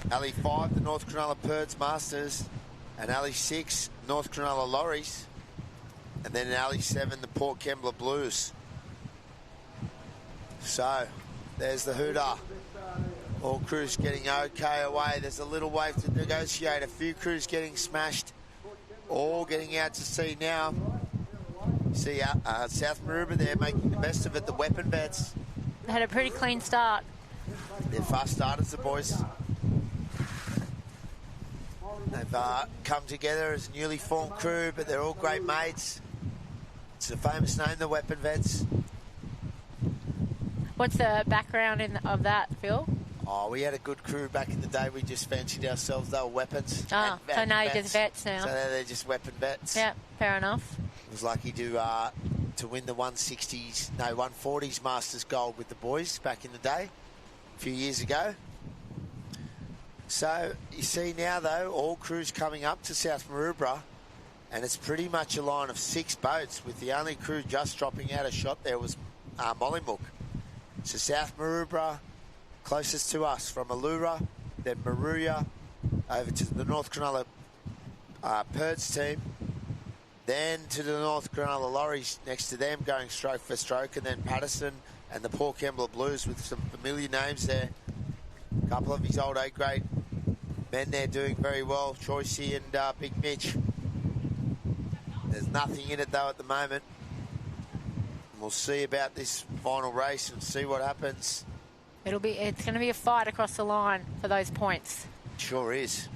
Alley 5, the North Cronulla Perds Masters. And alley 6, North Cronulla Lorries. And then in alley 7, the Port Kembla Blues. So, there's the hooter. All crews getting okay away. There's a little wave to negotiate. A few crews getting smashed. All getting out to sea now. See South Maroubra there making the best of it. The Weapon Vets. They had a pretty clean start. They're fast starters, the boys. They've come together as a newly formed crew, but they're all great mates. It's a famous name, the Weapon Vets. What's the background of that, Phil? Oh, we had a good crew back in the day. We just fancied ourselves. They were weapons. Oh, so now you're just vets now. So they're just weapon vets. Yeah, fair enough. Was lucky to win the 140s Masters Gold with the boys back in the day, a few years ago. So you see now, though, all crews coming up to South Maroubra, and it's pretty much a line of 6 boats, with the only crew just dropping out a shot there was Mollymook. So South Maroubra closest to us, from Allura, then Maruya, over to the North Cronulla Purds team, then to the North Cronulla Lorries next to them, going stroke for stroke, and then Patterson and the Port Kembla Blues with some familiar names there. A couple of his old A-grade men there doing very well, Choicey and Big Mitch. There's nothing in it, though, at the moment. We'll see about this final race and see what happens. It's going to be a fight across the line for those points. Sure is.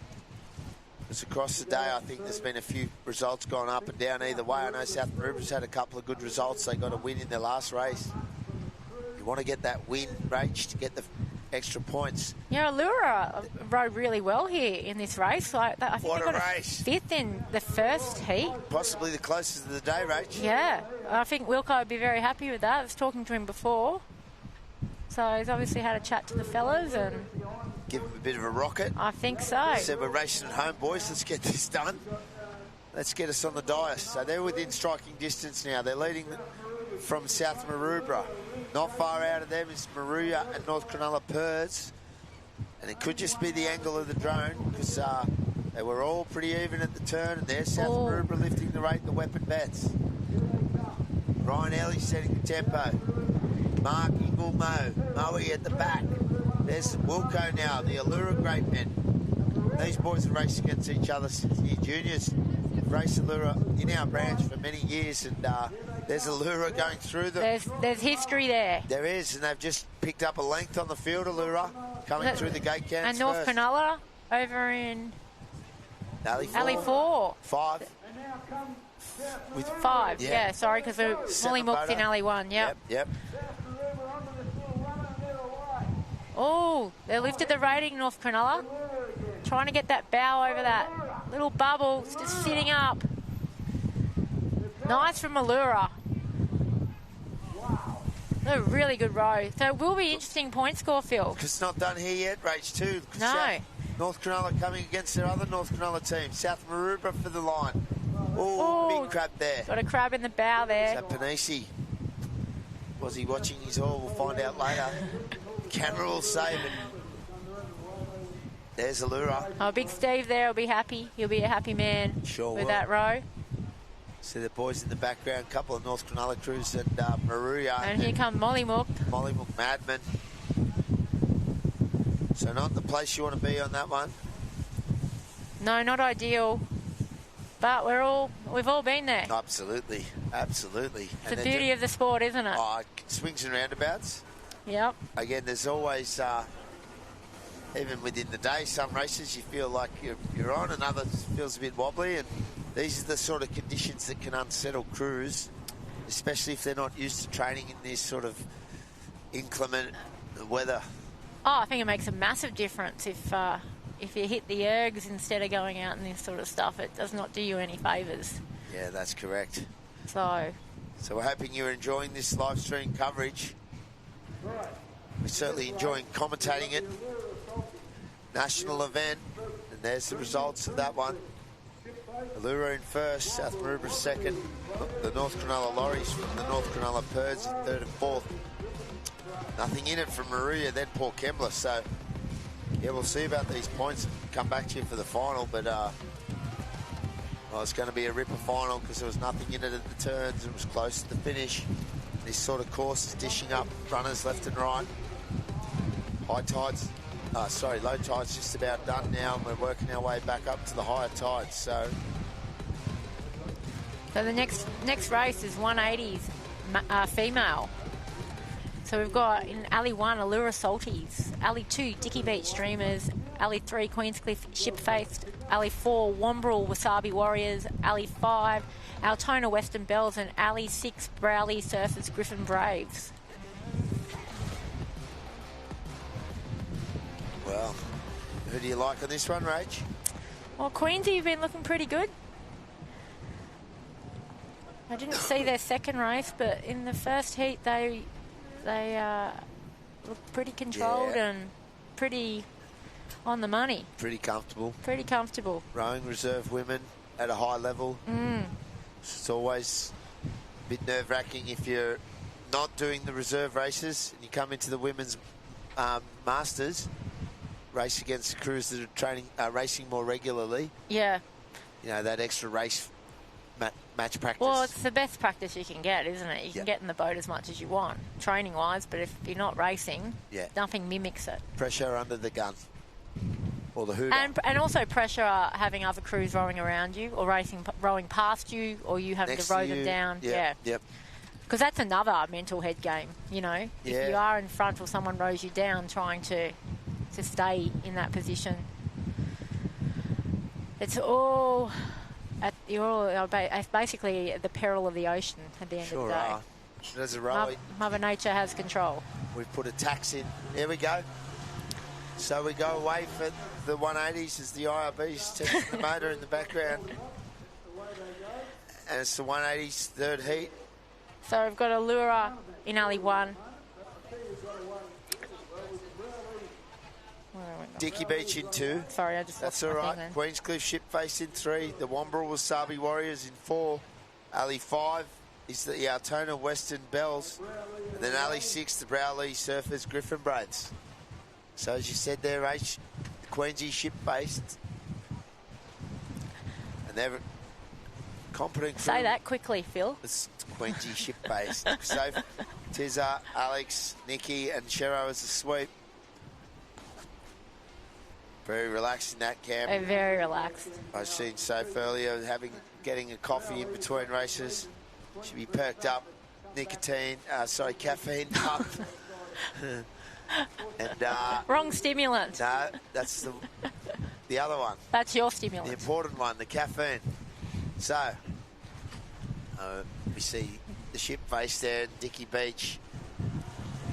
It's across the day. I think there's been a few results gone up and down either way. I know South Maroubra's had a couple of good results. They got a win in their last race. You want to get that win, Rach, to get the extra points. Yeah, Allura rode really well here in this race. I think What they got a race. 5th in the first heat. Possibly the closest of the day, Rach. Yeah, I think Wilco would be very happy with that. I was talking to him before. So he's obviously had a chat to the fellas and... Give him a bit of a rocket. I think so. Said, we're racing at home, boys. Let's get this done. Let's get us on the dais. So they're within striking distance now. They're leading from South Maroubra. Not far out of them is Maruya and North Cronulla Purds. And it could just be the angle of the drone, because they were all pretty even at the turn, and there's South Maroubra lifting the rate, the weapon bets. Ryan Ellie setting the tempo. Mark Ingle-Moe, Moe at the back. There's Wilco now, the Allura great men. These boys have raced against each other since the juniors. They've raced Allura in our branch for many years, and there's Allura going through them. There's history there. There is, and they've just picked up a length on the field, Allura, coming through the gate cans. And North Cronulla over in Alley 4. 5. With 5, yeah, sorry, because Mollymook's in Alley 1, Yep. Oh, they lifted the rating, North Cronulla. Trying to get that bow over that little bubble, just sitting up. Nice from Allura. A really good row. So it will be interesting point score, Phil. Because it's not done here yet, race 2. No. North Cronulla coming against their other North Cronulla team. South Maroubra for the line. Oh, big crab there. Got a crab in the bow there. Is that Panisi? Was he watching his haul? We'll find out later. The camera will save it. There's Allura. Oh, Big Steve there will be happy. He'll be a happy man with that row. See the boys in the background, a couple of North Cronulla crews and Maruya. And here come Mollymook. Mollymook Madman. So not the place you want to be on that one. No, not ideal. But we've all been there. Absolutely. It's the beauty of the sport, isn't it? Oh, swings and roundabouts. Yep. Again, there's always, even within the day, some races you feel like you're on, and others feels a bit wobbly, and these are the sort of conditions that can unsettle crews, especially if they're not used to training in this sort of inclement weather. Oh, I think it makes a massive difference if you hit the ergs instead of going out and this sort of stuff. It does not do you any favours. Yeah, that's correct. So we're hoping you're enjoying this live stream coverage. We're certainly enjoying commentating it. National event, and there's the results of that one. Allura in first, South Maroubra second, the North Cronulla Lorries from the North Cronulla Purds in third and fourth. Nothing in it from Maruya, then Port Kembla. So, yeah, we'll see about these points and come back to you for the final. But it's going to be a ripper final because there was nothing in it at the turns. It was close to the finish. This sort of course is dishing up runners left and right. Low tide's just about done now, and we're working our way back up to the higher tides. So the next race is 180s female. So we've got in Alley 1, Allura Salties, Alley 2, Dicky Beach Dreamers, Alley 3, Queenscliff Shipfaced, Alley 4, Wombrel Wasabi Warriors, Alley 5, Altona Western Bells, and Alley 6, Browley Surfers Griffin Braves. Well, who do you like on this one, Rach? Well, Queensy, you've been looking pretty good. I didn't see their second race, but in the first heat they looked pretty controlled and pretty On the money. Pretty comfortable. Pretty comfortable. Rowing reserve women at a high level. It's always a bit nerve-wracking if you're not doing the reserve races and you come into the women's Masters, race against crews that are racing more regularly. Yeah. You know, that extra race match practice. Well, it's the best practice you can get, isn't it? You can get in the boat as much as you want, training-wise, but if you're not racing, nothing mimics it. Pressure under the gun. Or the hooter. And also pressure having other crews rowing around you or rowing past you or you having to row them down. Yep. Because that's another mental head game, you know. If you are in front or someone rows you down trying to stay in that position. It's all... You're basically at the peril of the ocean at the end of the day. But as a rower, Mother Nature has control. We've put a tax in. There we go. So we go away for the 180s as the IRB's testing the motor in the background. And it's the 180s third heat. So we've got a lure in alley 1. Dicky Beach in 2. Sorry, I just That's lost all my right. thing then. Queenscliff Shipface in 3. The Wombrel Wasabi Warriors in 4. Alley 5 is the Altona Western Bells. And then alley 6, the Browley Surfers Griffin Braids. So as you said there, H, the Queensy Ship-based. And they're competent crew. Say that quickly, Phil. It's Queensy Ship-based. So Tizza, Alex, Nikki and Shero as a sweep. Very relaxed in that camp. They're very relaxed. I've seen Soph earlier getting a coffee in between races. Should be perked up. Caffeine up. And wrong stimulant. No, that's the other one. That's your stimulant. The important one, the caffeine. So we see the ship face there, Dicky Beach.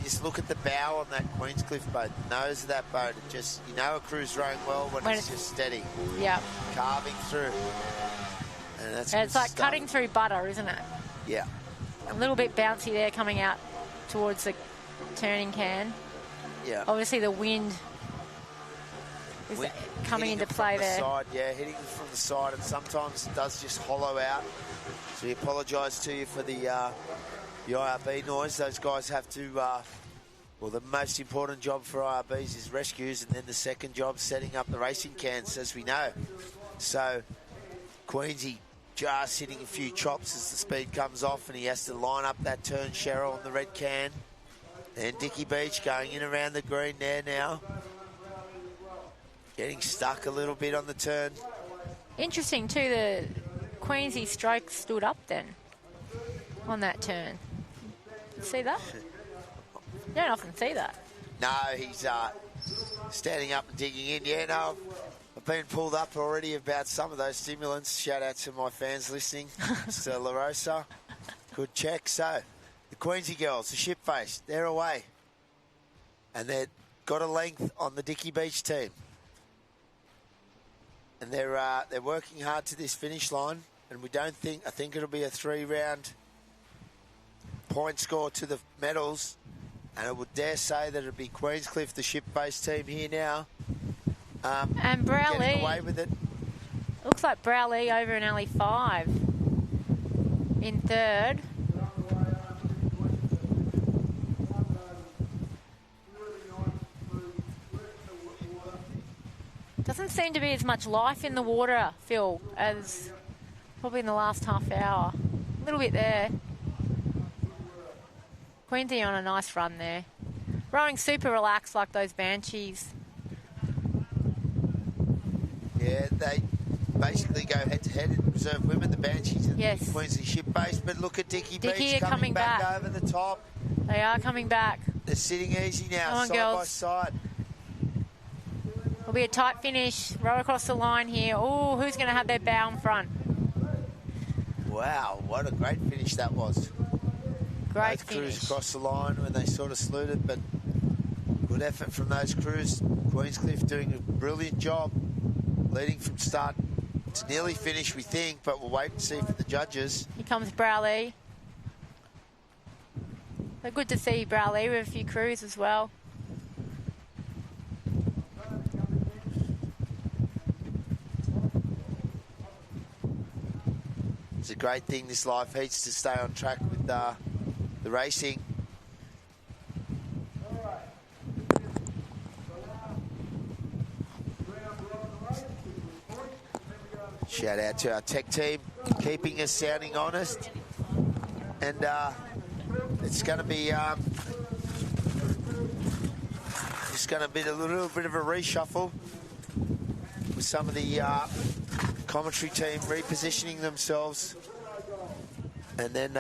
Just look at the bow on that Queenscliff boat, the nose of that boat. It just, you know, a crew's rowing well when it's just steady. Yeah. Carving through. And it's like stuff. Cutting through butter, isn't it? Yeah. A little bit bouncy there coming out towards the turning can. Yeah. Obviously the wind is coming into play there. Hitting from the side, and sometimes it does just hollow out. So we apologise to you for the IRB noise. Those guys have to, the most important job for IRBs is rescues, and then the second job setting up the racing cans, as we know. So Queensy just hitting a few chops as the speed comes off, and he has to line up that turn, Cheryl, on the red can. And Dicky Beach going in around the green there now. Getting stuck a little bit on the turn. Interesting too, the Queensy stroke stood up then on that turn. See that? You don't often see that. No, he's standing up and digging in. Yeah, no, I've been pulled up already about some of those stimulants. Shout out to my fans listening. Mr. La Rosa. Good check. So, the Queensy girls, the ship face, they're away. And they've got a length on the Dicky Beach team. And they're working hard to this finish line. And I think it'll be a 3-round point score to the medals. And I would dare say that it'll be Queenscliff, the ship-based team here now. And Browley. Getting away with it. Looks like Browley over in alley 5 in third. Doesn't seem to be as much life in the water, Phil, as probably in the last half hour. A little bit there. Queensy on a nice run there. Rowing super relaxed like those Banshees. Yeah, they basically go head-to-head in reserve women, the Banshees and the Queensy ship base. But look at Dicky Beach coming back over the top. They are coming back. They're sitting easy now, side by side. It'll be a tight finish. Row across the line here. Oh, who's going to have their bow in front? Wow, what a great finish that was. Great Both finish. crews across the line when they sort of saluted, but good effort from those crews. Queenscliff doing a brilliant job, leading from start to nearly finish, we think, but we'll wait and see for the judges. Here comes Browley. So good to see Browley with a few crews as well. a great thing, this live heats, to stay on track with the racing. Shout out to our tech team, keeping us sounding honest. And it's going to be just going to be a little bit of a reshuffle with some of the commentary team repositioning themselves, and then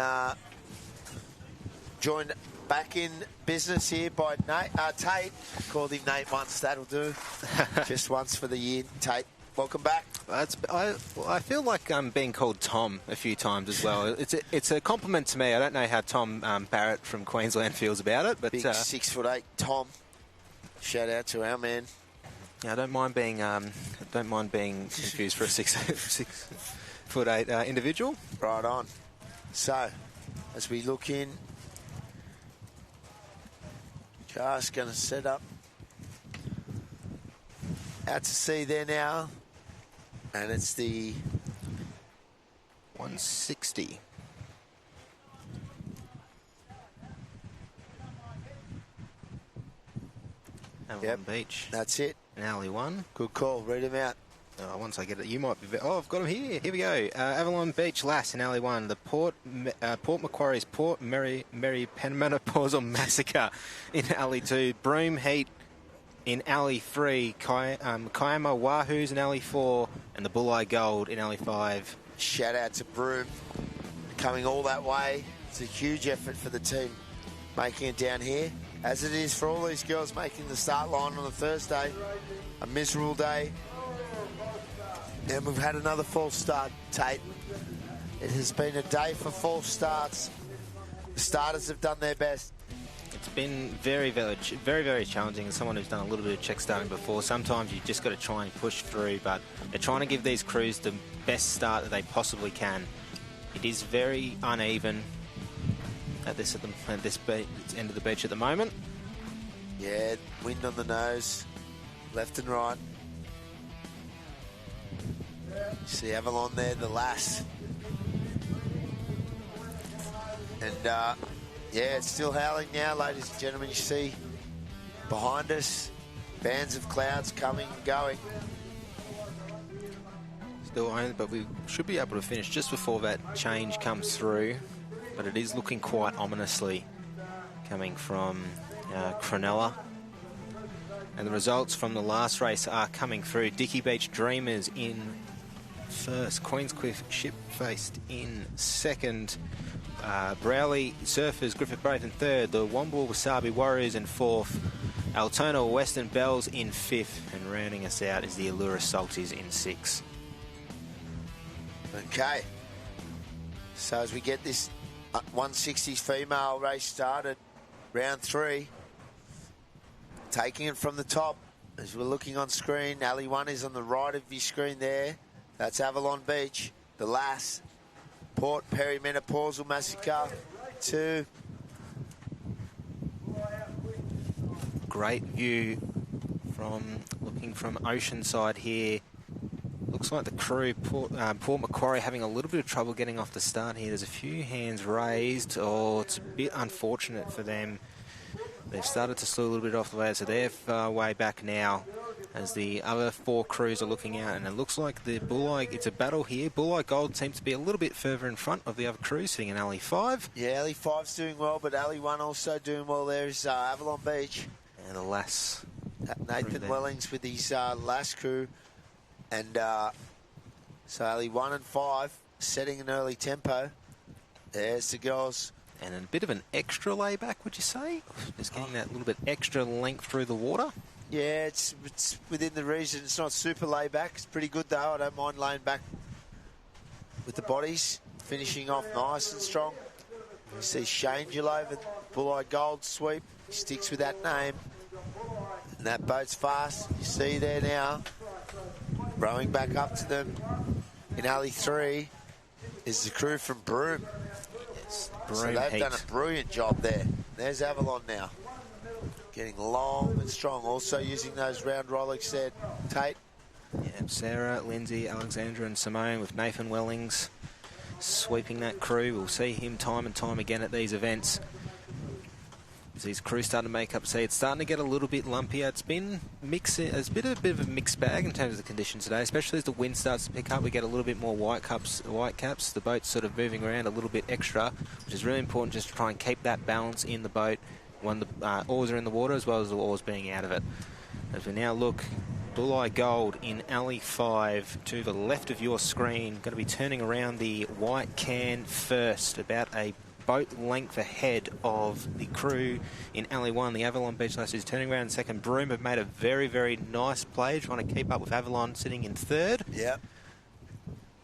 joined back in business here by Tate. Called him Nate once, that'll do. Just once for the year. Tate, welcome back. I feel like I'm being called Tom a few times as well. It's a compliment to me. I don't know how Tom Barrett from Queensland feels about it, but big 6'8" Tom. Shout out to our man. Yeah, I don't mind being confused for a 6'8" individual. Right on. So, as we look in, just going to set up. Out to sea there now. And it's the 160. Avalon Beach. That's it. An alley one. Good call. Read him out. Once I get it, you might be... Oh, I've got him here. Here we go. Avalon Beach Lass in alley one. The Port Macquarie's Port Mary Penmenopausal Massacre in alley two. Broome Heat in alley three. Kiama Wahoo's in alley four. And the Bulleye Gold in alley five. Shout out to Broome. Coming all that way. It's a huge effort for the team making it down here, as it is for all these girls making the start line on a Thursday. A miserable day. And we've had another false start, Tate. It has been a day for false starts. The starters have done their best. It's been very, very, very, very challenging. As someone who's done a little bit of check starting before, sometimes you just got to try and push through, but they're trying to give these crews the best start that they possibly can. It is very uneven at this end of the beach at the moment. Yeah, wind on the nose, left and right. You see Avalon there, the Lass. And yeah, it's still howling now, ladies and gentlemen. You see behind us bands of clouds coming and going. Still only, but we should be able to finish just before that change comes through. But it is looking quite ominously coming from Cronulla. And the results from the last race are coming through. Dicky Beach Dreamers in first. Queenscliff Ship-Faced in second. Browley Surfers Griffith Brave in third. The Womble Wasabi Warriors in fourth. Altona Western Bells in fifth. And rounding us out is the Allura Salties in sixth. Okay. So as we get this 160s female race started, round three, taking it from the top as we're looking on screen. Alley 1 is on the right of your screen there. That's Avalon Beach, the Lass, Port Perimenopausal Massacre 2. Great view from looking from Oceanside here. Looks like the crew, Port Macquarie, having a little bit of trouble getting off the start here. There's a few hands raised. Oh, it's a bit unfortunate for them. They've started to slow a little bit off the way, so they're far way back now as the other four crews are looking out. And it looks like the Bulleye, it's a battle here. Bulleye Gold seems to be a little bit further in front of the other crews, sitting in Alley 5. Yeah, Alley 5's doing well, but Alley 1 also doing well. There's Avalon Beach. And the Lass. Nathan Wellings with his Lass crew. And so Alley 1 and 5 setting an early tempo. There's the girls. And a bit of an extra layback, would you say? Just getting that little bit extra length through the water. Yeah, it's within the region. It's not super layback. It's pretty good though. I don't mind laying back with the bodies, finishing off nice and strong. You see Shane Gillova, Bulleye Gold sweep. He sticks with that name. And that boat's fast. You see there now. Rowing back up to them in Alley 3 is the crew from Broome. Yes, so they've done a brilliant job there. There's Avalon now. Getting long and strong. Also using those round Rolex there, Tate. Yeah, Sarah, Lindsay, Alexandra and Simone with Nathan Wellings sweeping that crew. We'll see him time and time again at these events. As these crews starting to make up speed, it's starting to get a little bit lumpier. It's been it's been a bit of a mixed bag in terms of the conditions today, especially as the wind starts to pick up. We get a little bit more white caps. The boat's sort of moving around a little bit extra, which is really important just to try and keep that balance in the boat when the oars are in the water as well as the oars being out of it. As we now look, Bulleye Gold in alley 5 to the left of your screen. Going to be turning around the white can first, about a boat length ahead of the crew in alley 1. The Avalon Beach Lass is turning around in second. Broome have made a very, very nice play, trying to keep up with Avalon sitting in third. Yep.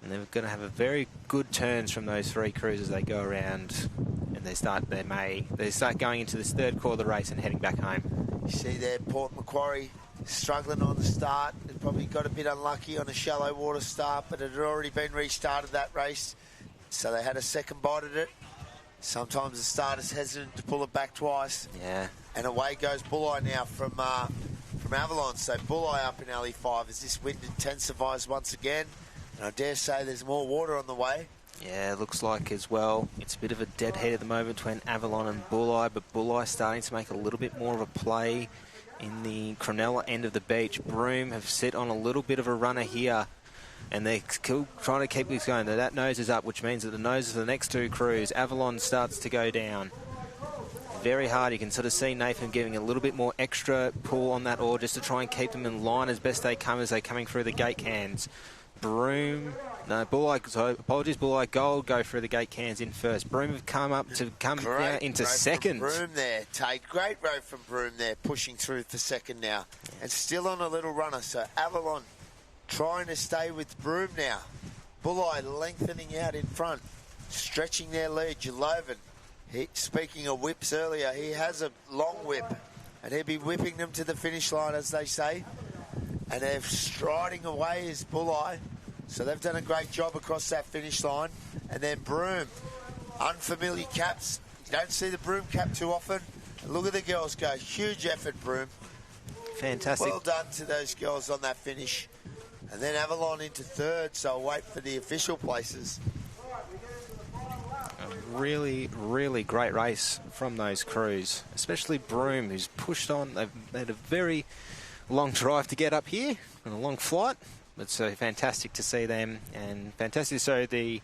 And they're going to have a very good turns from those three crews as they go around, and they start going into this third quarter of the race and heading back home. You see there, Port Macquarie struggling on the start. It probably got a bit unlucky on a shallow water start, but it had already been restarted, that race, so they had a second bite at it. Sometimes the starter's hesitant to pull it back twice. Yeah. And away goes Bulleye now from Avalon. So Bulleye up in alley 5 as this wind intensifies once again. And I dare say there's more water on the way. Yeah, looks like as well. It's a bit of a dead heat at the moment between Avalon and Bulleye, but Bulleye starting to make a little bit more of a play in the Cronulla end of the beach. Broome have sit on a little bit of a runner here, and they're still trying to keep this going. That nose is up, which means that the noses of the next two crews, Avalon starts to go down. Very hard. You can sort of see Nathan giving a little bit more extra pull on that oar just to try and keep them in line as best they come as they're coming through the gate cans. Bulleye Gold go through the gate cans in first. Broome have come down into second. Broome there, Tate. Great row from Broome there, pushing through for second now. And still on a little runner, so Avalon trying to stay with Broome now. Bulleye lengthening out in front, stretching their lead. Jalovan, speaking of whips earlier, he has a long whip, and he'll be whipping them to the finish line, as they say. And they're striding away as Bulleye. So they've done a great job across that finish line. And then Broome, unfamiliar caps. You don't see the Broome cap too often. And look at the girls go. Huge effort, Broome. Fantastic. Well done to those girls on that finish. And then Avalon into third, so I'll wait for the official places. A really, really great race from those crews, especially Broome, who's pushed on. They've had a very long drive to get up here and a long flight. It's fantastic to see them, and fantastic to see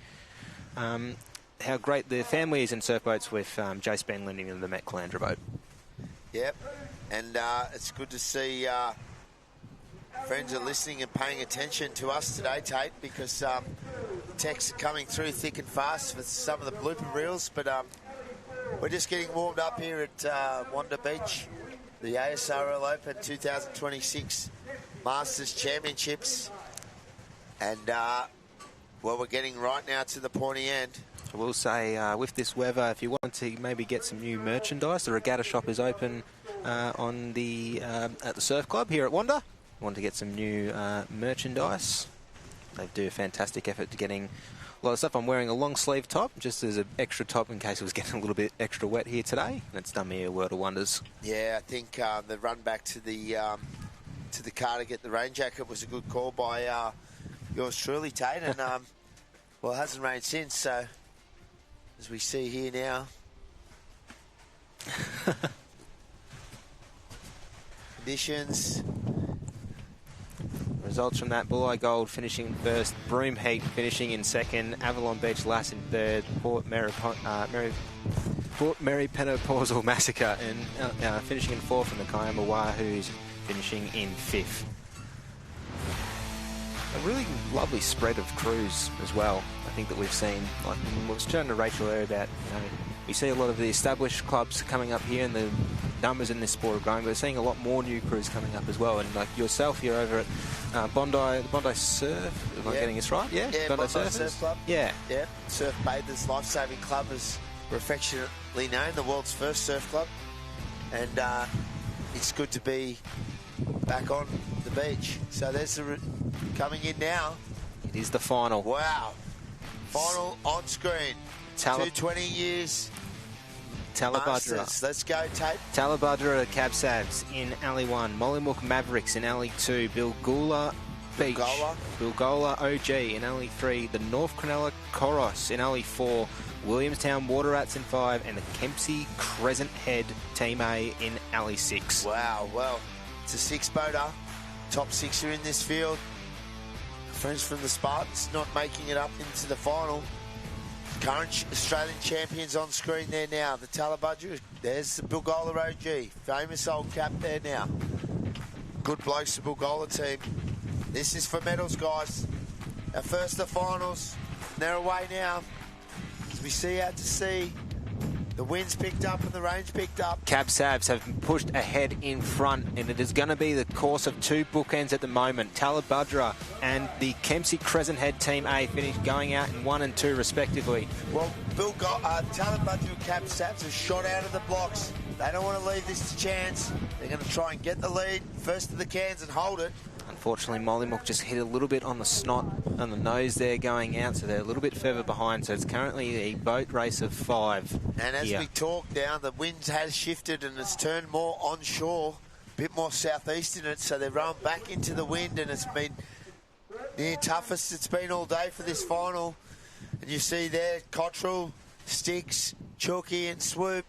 how great the family is in surf boats with Jace Ben Linding and the Met Calandra boat. Yep, and it's good to see friends are listening and paying attention to us today, Tate, because texts are coming through thick and fast for some of the blooper reels, but we're just getting warmed up here at Wanda Beach, the ASRL Open 2026 Masters Championships, and we're getting right now to the pointy end. I will say, with this weather, if you want to maybe get some new merchandise, the regatta shop is open at the Surf Club here at Wanda. Want to get some new merchandise? They do a fantastic effort to getting a lot of stuff. I'm wearing a long sleeve top just as an extra top in case it was getting a little bit extra wet here today, and it's done me a world of wonders. Yeah, I think the run back to the car to get the rain jacket was a good call by yours truly, Tate, and well, it hasn't rained since, so as we see here now. Conditions. Results from that: Bulleye Gold finishing first, Broome Heat finishing in second, Avalon Beach Lass in third, Port Mary Penopausal Massacre and finishing in fourth, and the Kiama Wahoos finishing in fifth. A really lovely spread of crews as well. I think that we've seen, like I was chatting to Rachel earlier about, we see a lot of the established clubs coming up here, and the numbers in this sport are growing. But we're seeing a lot more new crews coming up as well. And like yourself, you're over at Bondi Surf. Am I getting this right? Yeah, Bondi Surf Club. Yeah, Surf Bathers Lifesaving Club, as we're affectionately known, the world's first surf club. And it's good to be back on the beach. So there's the coming in now. It is the final. Wow. Final on screen. 220 years. Talabudra. Masters. Let's go, Tate. Talabudra Cab Sabs in alley 1. Mollymook Mavericks in alley 2. Bilgoola Beach, Bilgola OG in alley 3, the North Cronulla Coros in alley 4, Williamstown Water Rats in 5, and the Kempsey Crescent Head Team A in alley 6. Wow, well, it's a 6-boater. Top 6 are in this field. Friends from the Spartans not making it up into the final. Current Australian champions on screen there now. The Talabudger, there's the Bilgola OG. Famous old cap there now. Good blokes, the Bilgola team. This is for medals, guys. Our first the finals. They're away now. As we see out to sea, the wind's picked up and the rain's picked up. Cab Savs have pushed ahead in front, and it is going to be the course of two bookends at the moment. Talabudra and the Kempsey Crescent Head Team A finished going out in 1 and 2 respectively. Well, Talabudra and Cab Savs have shot out of the blocks. They don't want to leave this to chance. They're going to try and get the lead first to the cans and hold it. Unfortunately, Mollymook just hit a little bit on the snot, on the nose there going out, so they're a little bit further behind. So it's currently a boat race of 5. And as we talk now, the wind has shifted and it's turned more onshore, a bit more southeast in it, so they're rowing back into the wind, and it's been the toughest it's been all day for this final. And you see there, Cottrell, Sticks, Chooky and Swoop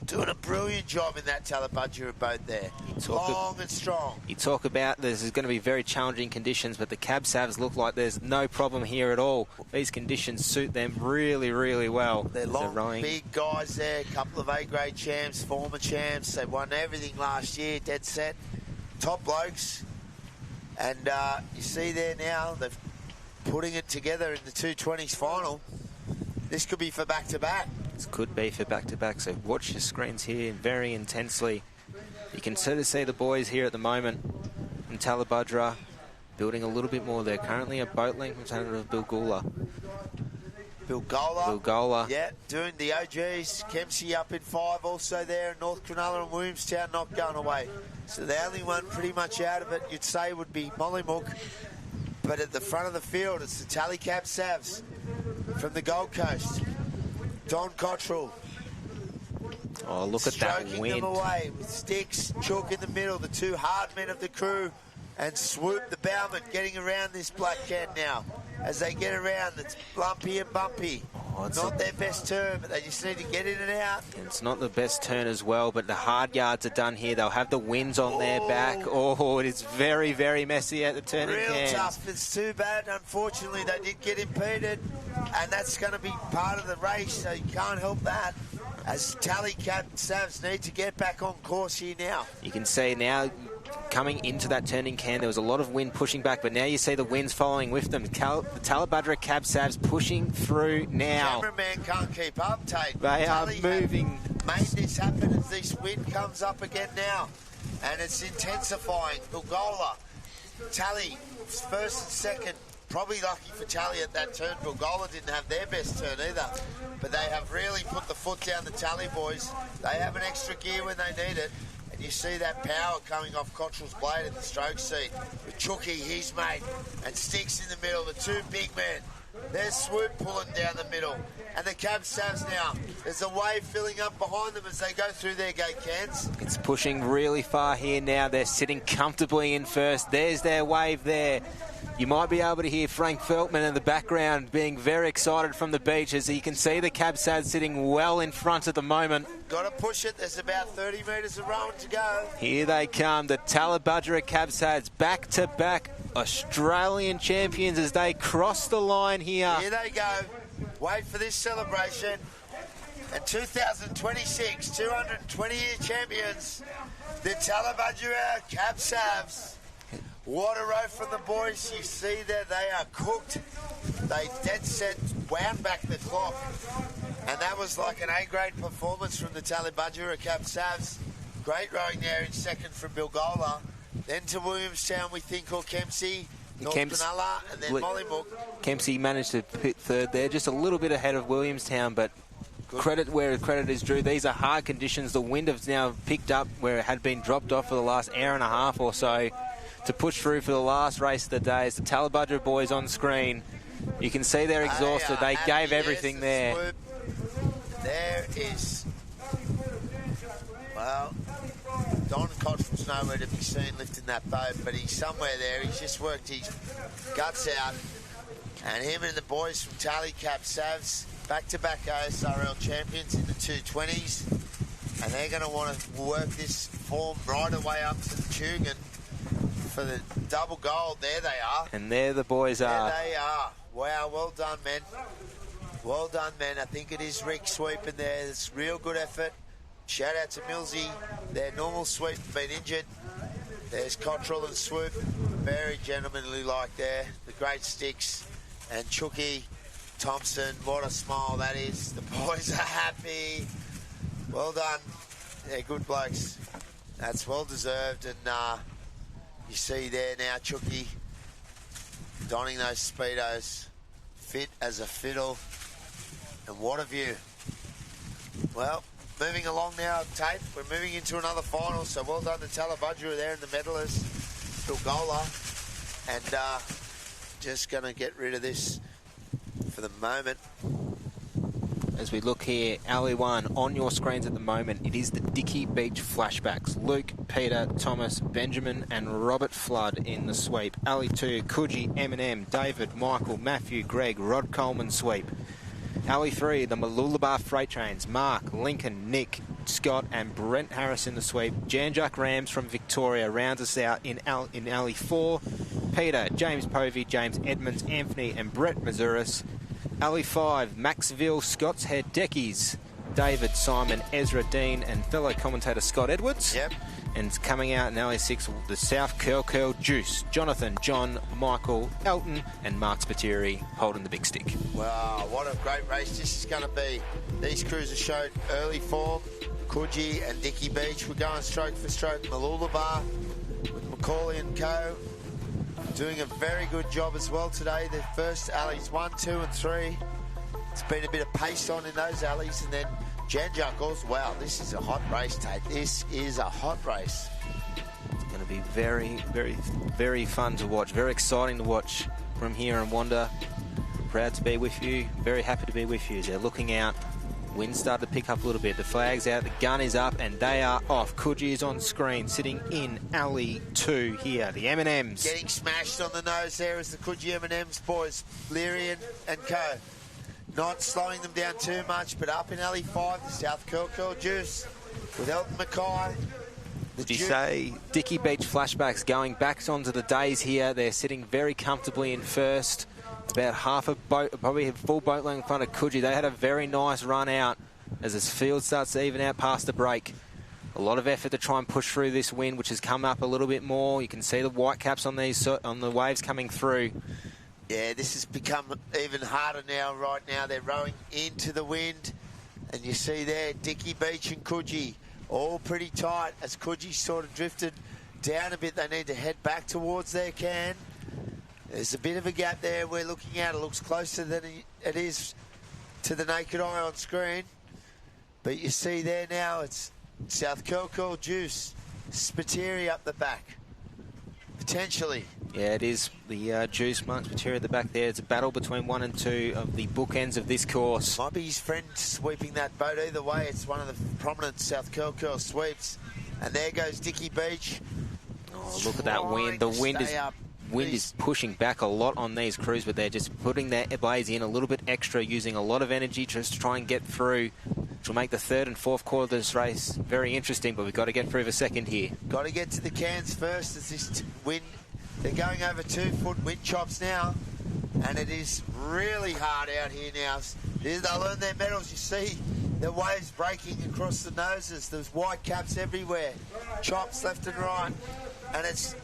doing a brilliant job in that Talabudger boat there. Long and strong. You talk about this is going to be very challenging conditions, but the Cab Savs look like there's no problem here at all. These conditions suit them really, really well. They're long, big guys there, a couple of A-grade champs, former champs. They won everything last year, dead set. Top blokes. And you see there now, they're putting it together in the 220s final. This could be for back-to-back. This could be for back-to-back, so watch your screens here very intensely. You can sort of see the boys here at the moment in Talabudra building a little bit more. They're currently a boat length representative of Bilgola. Bilgola. Yeah, doing the OGs. Kempsey up in 5 also there. North Cronulla and Williamstown not going away. So the only one pretty much out of it, you'd say, would be Mollymook. But at the front of the field, it's the Tally Cab Savs from the Gold Coast. Don Cottrell. Oh, look at that wind. Stroking them away with Sticks, Chook in the middle, the two hard men of the crew, and Swoop the bowman getting around this black can now. As they get around, it's lumpy and bumpy. Oh, it's not their best turn, but they just need to get in and out. It's not the best turn as well, but the hard yards are done here. They'll have the winds on their back. Oh, it is very, very messy at the turning cans. Real tough. It's too bad. Unfortunately, they did get impeded, and that's going to be part of the race, so you can't help that. As Tally Cab Savs need to get back on course here now. You can see now, coming into that turning can, there was a lot of wind pushing back, but now you see the winds following with them. The Talabudra Cab Savs pushing through now. Cameraman can't keep up, Tate. They are moving. Made this happen as this wind comes up again now, and it's intensifying. Bilgola, Tally, first and second. Probably lucky for Tally at that turn. Bilgola didn't have their best turn either. But they have really put the foot down, the Tally boys. They have an extra gear when they need it. And you see that power coming off Cottrell's blade at the stroke seat. With Chooky, his mate, and Sticks in the middle, the two big men. There's Swoop pulling down the middle. And the Cab Savs now. There's a wave filling up behind them as they go through their gate cans. It's pushing really far here now. They're sitting comfortably in first. There's their wave there. You might be able to hear Frank Feltman in the background being very excited from the beach, as you can see the Cab Savs sitting well in front at the moment. Got to push it. There's about 30 metres of rowing to go. Here they come, the Talabudra Cab Savs, back-to-back Australian champions as they cross the line here. Here they go. Wait for this celebration. And 2026, 220-year champions, the Talabudra Cab Savs. What a row from the boys. You see there, they are cooked. They dead set, wound back the clock. And that was like an A-grade performance from the Talabudra Cab Savs. Great rowing there in second from Bilgola. Then to Williamstown, we think, or Kempsey, North Cronulla, and then Mollymook. Kempsey managed to pit third there, just a little bit ahead of Williamstown, but credit where credit is due. These are hard conditions. The wind has now picked up where it had been dropped off for the last hour and a half or so to push through for the last race of the day. It's the Talabudra boys on screen. You can see they're exhausted. They gave everything there. Swoop. There is, well, Don Cottrell Tom's nowhere to be seen lifting that boat, but he's somewhere there. He's just worked his guts out. And him and the boys from Tally Cap Savs, back-to-back ASRL champions in the 220s. And they're going to want to work this form right away up to the Tugan for the double gold. There they are. And there the boys are. There they are. Wow, well done, men. Well done, men. I think it is Rick sweeping there. It's real good effort. Shout out to Millsy. Their normal sweep been injured. There's Cottrell and Swoop. Very gentlemanly like there. The great sticks. And Chucky, Thompson. What a smile that is. The boys are happy. Well done. They're good blokes. That's well deserved. And you see there now Chucky donning those Speedos. Fit as a fiddle. And what a view. Well, moving along now, Tate. We're moving into another final. So well done to Talabudra there in the medalist. Bilgola. And just going to get rid of this for the moment. As we look here, Alley 1 on your screens at the moment, it is the Dicky Beach flashbacks. Luke, Peter, Thomas, Benjamin and Robert Flood in the sweep. Alley 2, Coogee, Eminem, David, Michael, Matthew, Greg, Rod Coleman sweep. Alley 3, the Mooloolaba Freight Trains, Mark, Lincoln, Nick, Scott and Brent Harris in the sweep. Janjuk Rams from Victoria rounds us out in Alley 4. Peter, James Povey, James Edmonds, Anthony and Brett Mazuris. Alley 5, Maxville, Scott's Head Deckies, David, Simon, Ezra Dean and fellow commentator Scott Edwards. Yep. And coming out in Alley 6, the South Curl Juice, Jonathan, John, Michael, Elton and Mark Spiteri holding the big stick. Wow, what a great race this is going to be. These cruisers showed early form. Coogee and Dicky Beach were going stroke for stroke. Mooloolaba with Macaulay and co. Doing a very good job as well today. The first alleys 1, 2 and 3. It's been a bit of pace on in those alleys, and then Janjuk also. Wow, this is a hot race, Tate. This is a hot race. It's going to be very, very, very fun to watch. Very exciting to watch from here in Wanda. Proud to be with you. Very happy to be with you as they're looking out. Wind started to pick up a little bit. The flag's out, the gun is up, and they are off. Coogee is on screen, sitting in Alley 2 here. The M&Ms. Getting smashed on the nose there is the Coogee M&Ms boys. Leary and co. Not slowing them down too much, but up in Alley 5, the South Curl Juice with Elton Mackay. Did you say Dicky Beach flashbacks going back onto the days here? They're sitting very comfortably in first. About half a boat, probably a full boat length in front of Coogee. They had a very nice run out as this field starts to even out past the break. A lot of effort to try and push through this wind, which has come up a little bit more. You can see the white caps on these on the waves coming through. Yeah, this has become even harder now. Right now, they're rowing into the wind, and you see there Dicky Beach and Coogee all pretty tight. As Coogee sort of drifted down a bit, they need to head back towards their can. There's a bit of a gap there we're looking at. It looks closer than it is to the naked eye on screen. But you see there now, it's South Curl Juice, Spiteri up the back. Potentially. Yeah, it is the Juice, Mark Spiteri at the back there. It's a battle between 1 and 2 of the bookends of this course. Might be his friend sweeping that boat. Either way, it's one of the prominent South Curl sweeps. And there goes Dicky Beach. Oh, look at that wind. The wind is pushing back a lot on these crews, but they're just putting their blades in a little bit extra, using a lot of energy just to try and get through, which will make the third and fourth quarter of this race very interesting, but we've got to get through the second here. Got to get to the cans first as this wind, they're going over 2-foot wind chops now, and it is really hard out here now. They'll earn their medals. You see the waves breaking across the noses. There's white caps everywhere, chops left and right, and it's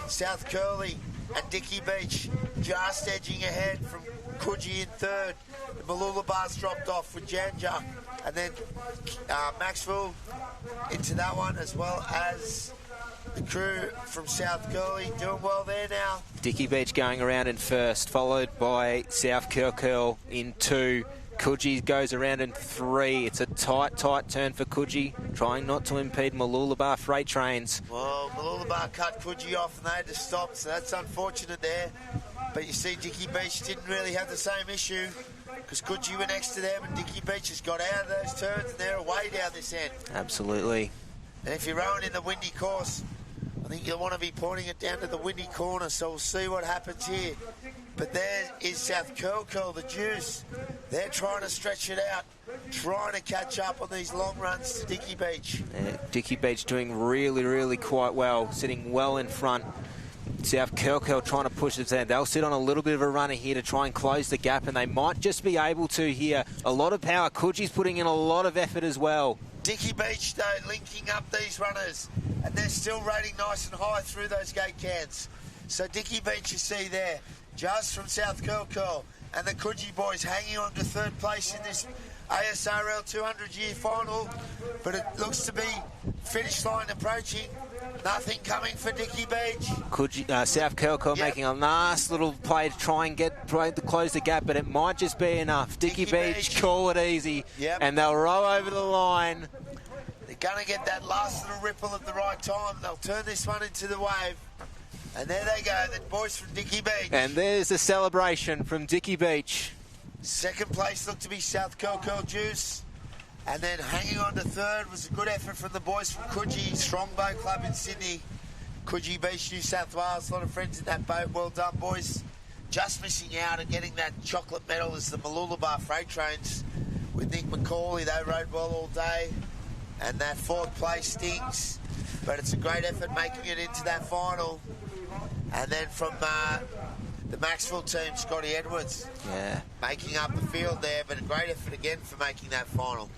South Curly and Dicky Beach just edging ahead from Coogee in third. The Mooloolabar's dropped off with Janjuk, and then Maxwell into that one, as well as the crew from South Curly doing well there now. Dicky Beach going around in first, followed by South Curl in 2. Coogee goes around in 3. It's a tight turn for Coogee, trying not to impede Mooloolaba Freight Trains. Well, Mooloolaba cut Coogee off and they had to stop, so that's unfortunate there. But you see Dicky Beach didn't really have the same issue, because Coogee were next to them and Dicky Beach has got out of those turns and they're away down this end. Absolutely. And if you're rowing in the windy course, think you'll want to be pointing it down to the windy corner, so we'll see what happens here. But there is South Curl, the Juice. They're trying to stretch it out, trying to catch up on these long runs to Dicky Beach. Dicky Beach doing really, really quite well, sitting well in front. South Curl trying to push it down. They'll sit on a little bit of a runner here to try and close the gap, and they might just be able to here. A lot of power. Coogie's putting in a lot of effort as well. Dicky Beach, though, linking up these runners, and they're still rating nice and high through those gate cans. So Dicky Beach, you see there, just from South Curl, and the Coogee boys hanging on to third place in this ASRL 200-year final, but it looks to be finish line approaching. Nothing coming for Dicky Beach. Coogee, South Curl making a nice little play to try and to close the gap, but it might just be enough. Dicky Beach call it easy, and they'll roll over the line. They're going to get that last little ripple at the right time. They'll turn this one into the wave. And there they go, the boys from Dicky Beach. And there's the celebration from Dicky Beach. Second place looked to be South Curl Juice. And then hanging on to third was a good effort from the boys from Coogee, Strongbow Club in Sydney. Coogee Beach, New South Wales. A lot of friends in that boat. Well done, boys. Just missing out and getting that chocolate medal is the Mooloolaba Freight Trains with Nick McCauley. They rode well all day. And that fourth place stinks. But it's a great effort making it into that final. And then from the Maxwell team, Scotty Edwards. Yeah. Making up the field there, but a great effort again for making that final.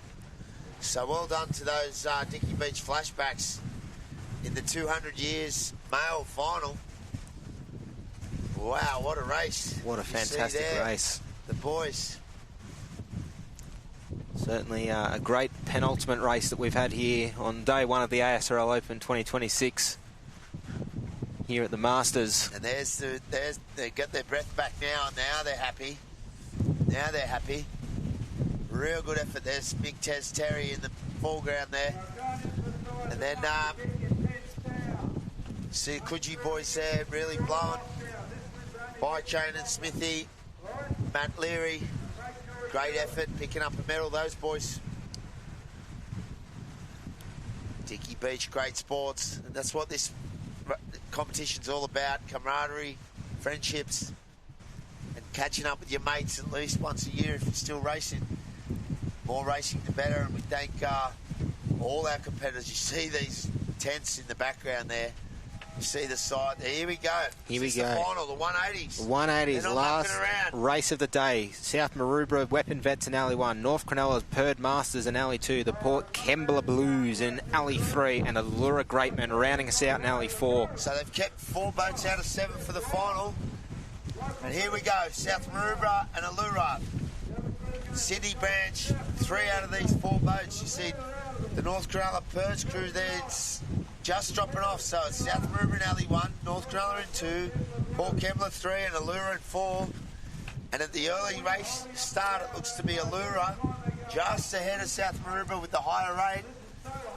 So well done to those Dicky Beach flashbacks in the 200 years male final. Wow, what a race. What a fantastic race. The boys. Certainly a great penultimate race that we've had here on day one of the ASRL Open 2026 here at the Masters. And they got their breath back now. Now they're happy. Now they're happy. Real good effort. There's Big Tez Terry in the foreground there. And then see Coogee boys there really blowing. Bychain and Smithy, Matt Leary. Great effort picking up a medal, those boys. Dicky Beach, great sports. And that's what this competition's all about. Camaraderie, friendships, and catching up with your mates at least once a year if you're still racing. More racing the better, and we thank all our competitors. You see these tents in the background there. You see the side there. Here we go. Here we go. The final, the 180s. The 180s, last race of the day. South Maroubra, Weapon Vets in Alley 1. North Cronulla's Perd Masters in Alley 2. The Port Kembla Blues in Alley 3. And Allura Greatman rounding us out in Alley 4. So they've kept 4 boats out of 7 for the final. And here we go. South Maroubra and Allura. Sydney branch, 3 out of these 4 boats. You see the North Cronulla Perch crew there. It's just dropping off. So it's South Maroubra in Alley 1, North Cronulla in 2, Port Kembla 3 and Allura in 4. And at the early race start, it looks to be Allura just ahead of South Maroubra with the higher rate.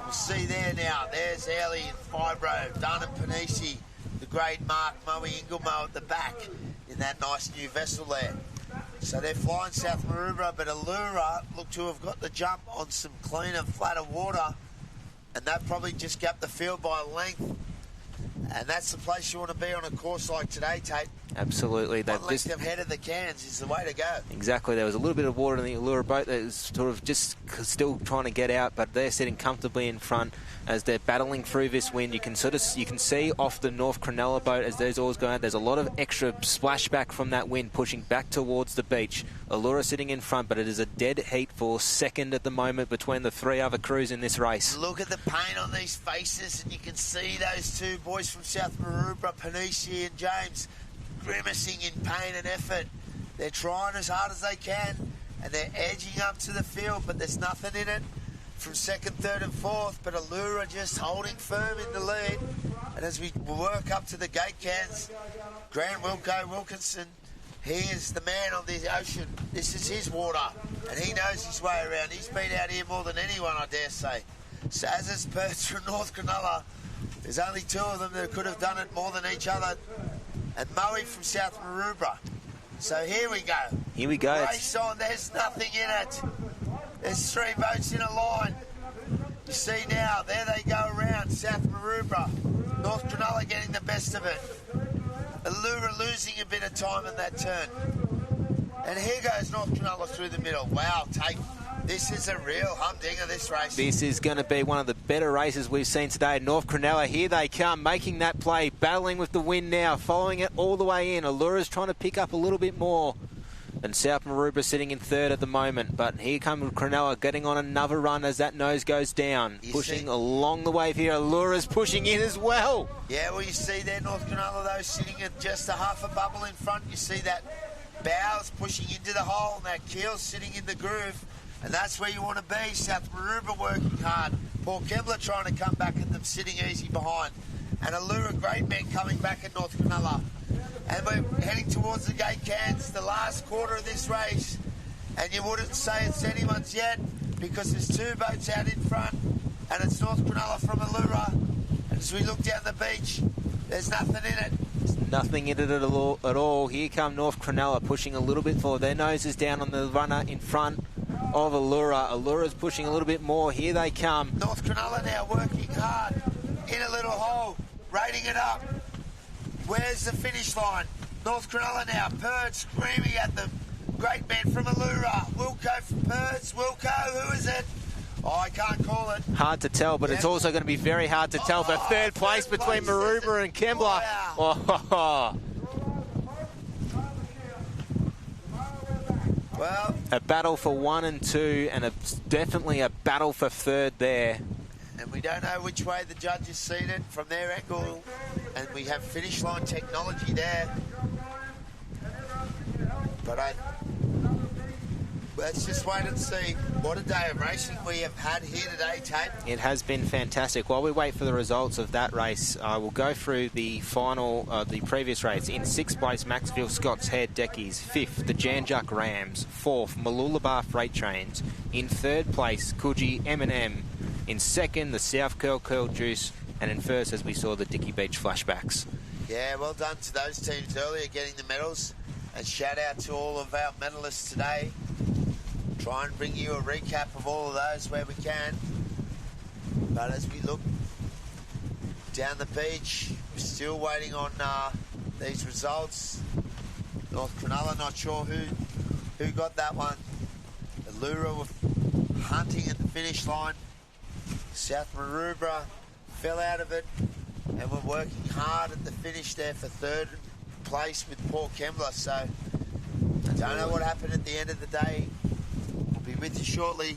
We'll see there now. There's Early and Fibro, Dunn and Panisi, the great Mark Moe Ingelmo at the back in that nice new vessel there. So they're flying South Maroubra, but Allura look to have got the jump on some cleaner, flatter water, and that probably just gapped the field by a length. And that's the place you want to be on a course like today, Tate. Absolutely. One length ahead of the cans is the way to go. Exactly. There was a little bit of water in the Allura boat that was sort of just still trying to get out, but they're sitting comfortably in front as they're battling through this wind. You can see off the North Cronulla boat as those oars go out, there's a lot of extra splashback from that wind pushing back towards the beach. Allura sitting in front, but it is a dead heat for second at the moment between the 3 other crews in this race. Look at the pain on these faces, and you can see those 2 boys from South Maroubra, Panisi and James, grimacing in pain and effort. They're trying as hard as they can, and they're edging up to the field, but there's nothing in it from second, third and fourth, but Allura just holding firm in the lead. And as we work up to the gate cans, Grant Wilkinson, he is the man on the ocean. This is his water, and he knows his way around. He's been out here more than anyone, I dare say. So as it's Perth from North Cronulla, there's only 2 of them that could have done it more than each other. And Moe from South Maroubra. So here we go. Here we go. Race on, there's nothing in it. There's 3 boats in a line. You see now, there they go around, South Maroubra, North Cronulla getting the best of it. Allura losing a bit of time in that turn. And here goes North Cronulla through the middle. Wow, this is a real humdinger, this race. This is going to be one of the better races we've seen today. North Cronulla, here they come, making that play, battling with the wind now, following it all the way in. Allura's trying to pick up a little bit more. And South Maroubra sitting in third at the moment. But here comes Cronulla getting on another run as that nose goes down. Pushing along the wave here. Allura's pushing in as well. Yeah, well, you see there, North Cronulla, though, sitting at just a half a bubble in front. You see that bow's pushing into the hole and that keel's sitting in the groove. And that's where you want to be. South Maroubra working hard. Paul Kembler trying to come back at them, sitting easy behind. And Allura, great men coming back at North Cronulla. And we're heading towards the gate cans, the last quarter of this race. And you wouldn't say it's anyone's yet because there's two boats out in front and it's North Cronulla from Allura. And as we look down the beach, there's nothing in it. There's nothing in it at all. Here come North Cronulla pushing a little bit forward. Their nose is down on the runner in front of Allura. Allura's pushing a little bit more. Here they come. North Cronulla now working hard in a little hole, rating it up. Where's the finish line? North Cronulla now. Perd screaming at them. Great men from Allura. Wilco from Perds. Wilco, who is it? Oh, I can't call it. Hard to tell, but it's also going to be very hard to tell for third place between Maroubra and Kembler. Wow. Well, a battle for 1 and 2, and definitely a battle for third there. And we don't know which way the judges seen it from their angle. And we have finish line technology there. But let's just wait and see what a day of racing we have had here today, Tate. It has been fantastic. While we wait for the results of that race, I will go through the final, the previous race. In 6th place, Maxville Scott's Head Deckies. 5th, the Janjuk Rams. 4th, Mooloolaba Freight Trains. In 3rd place, Coogee M&M. In 2nd, the South Curl Juice. And in 1st, as we saw, the Dicky Beach Flashbacks. Yeah, well done to those teams earlier getting the medals. And shout out to all of our medalists today. Try and bring you a recap of all of those where we can. But as we look down the beach, we're still waiting on these results. North Cronulla, not sure who got that one. Allura were hunting at the finish line. South Maroubra fell out of it and we're working hard at the finish there for 3rd place with Paul Kembler. So I don't know what happened at the end of the day. We'll be with you shortly.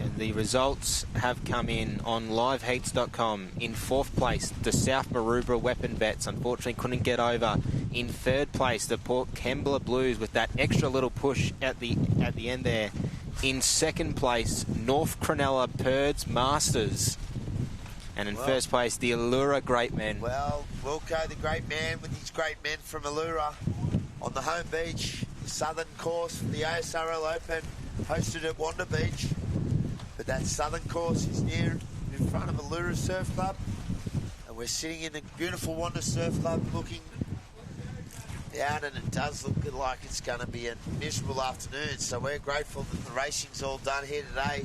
And the results have come in on liveheats.com. In 4th place, the South Maroubra Weapon Vets unfortunately couldn't get over. In 3rd place, the Port Kembler Blues with that extra little push at the end there. In 2nd place, North Cronulla Perds Masters. And in 1st place, the Allura Great Men. Well, Wilco, the great man with his great men from Allura on the home beach, the southern course for the ASRL Open, hosted at Wanda Beach. But that southern course is near in front of Allura Surf Club. And we're sitting in the beautiful Wanda Surf Club looking out, and it does look like it's going to be a miserable afternoon. So we're grateful that the racing's all done here today.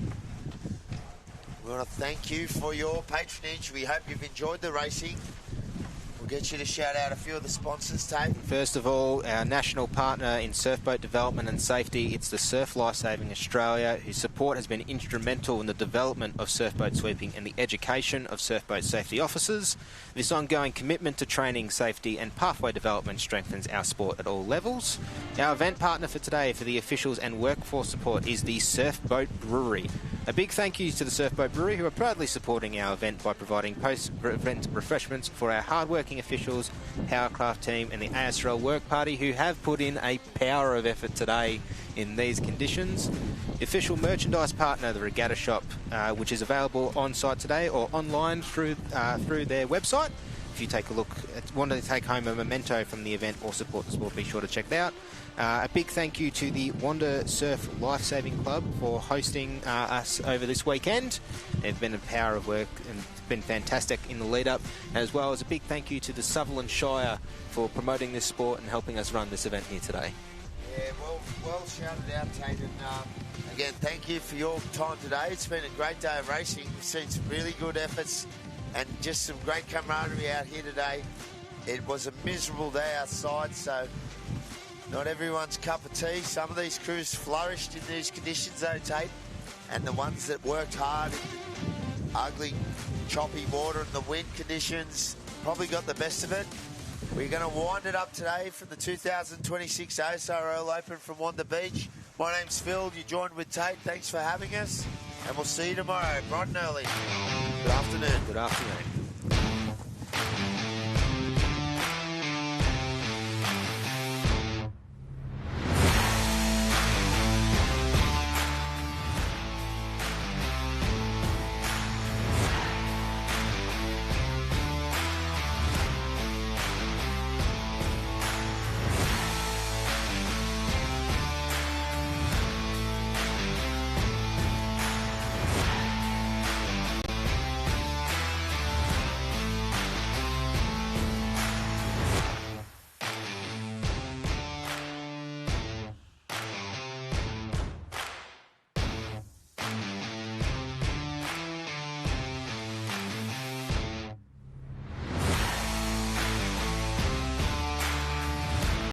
We want to thank you for your patronage. We hope you've enjoyed the racing. We'll get you to shout out a few of the sponsors, Tate. First of all, our national partner in surfboat development and safety, it's the Surf Lifesaving Australia, whose support has been instrumental in the development of surfboat sweeping and the education of surfboat safety officers. This ongoing commitment to training, safety and pathway development strengthens our sport at all levels. Our event partner for today for the officials and workforce support is the Surfboat Brewery. A big thank you to the Surfboat Brewery, who are proudly supporting our event by providing post-event refreshments for our hard-working officials, Powercraft team and the ASRL Work Party, who have put in a power of effort today in these conditions. The official merchandise partner, the Regatta Shop, which is available on site today or online through their website. If you take a look, want to take home a memento from the event or support the sport, be sure to check it out. A big thank you to the Wanda Surf Lifesaving Club for hosting us over this weekend. They've been a power of work and been fantastic in the lead-up, as well as a big thank you to the Sutherland Shire for promoting this sport and helping us run this event here today. Yeah, well shouted out, Tate. And again, thank you for your time today. It's been a great day of racing. We've seen some really good efforts and just some great camaraderie out here today. It was a miserable day outside, so not everyone's cup of tea. Some of these crews flourished in these conditions, though, Tate, and the ones that worked hard in ugly, choppy water and the wind conditions probably got the best of it. We're going to wind it up today from the 2026 ASRL Open from Wanda Beach. My name's Phil. You joined with Tate. Thanks for having us, and we'll see you tomorrow, bright and early. Good afternoon. Good afternoon.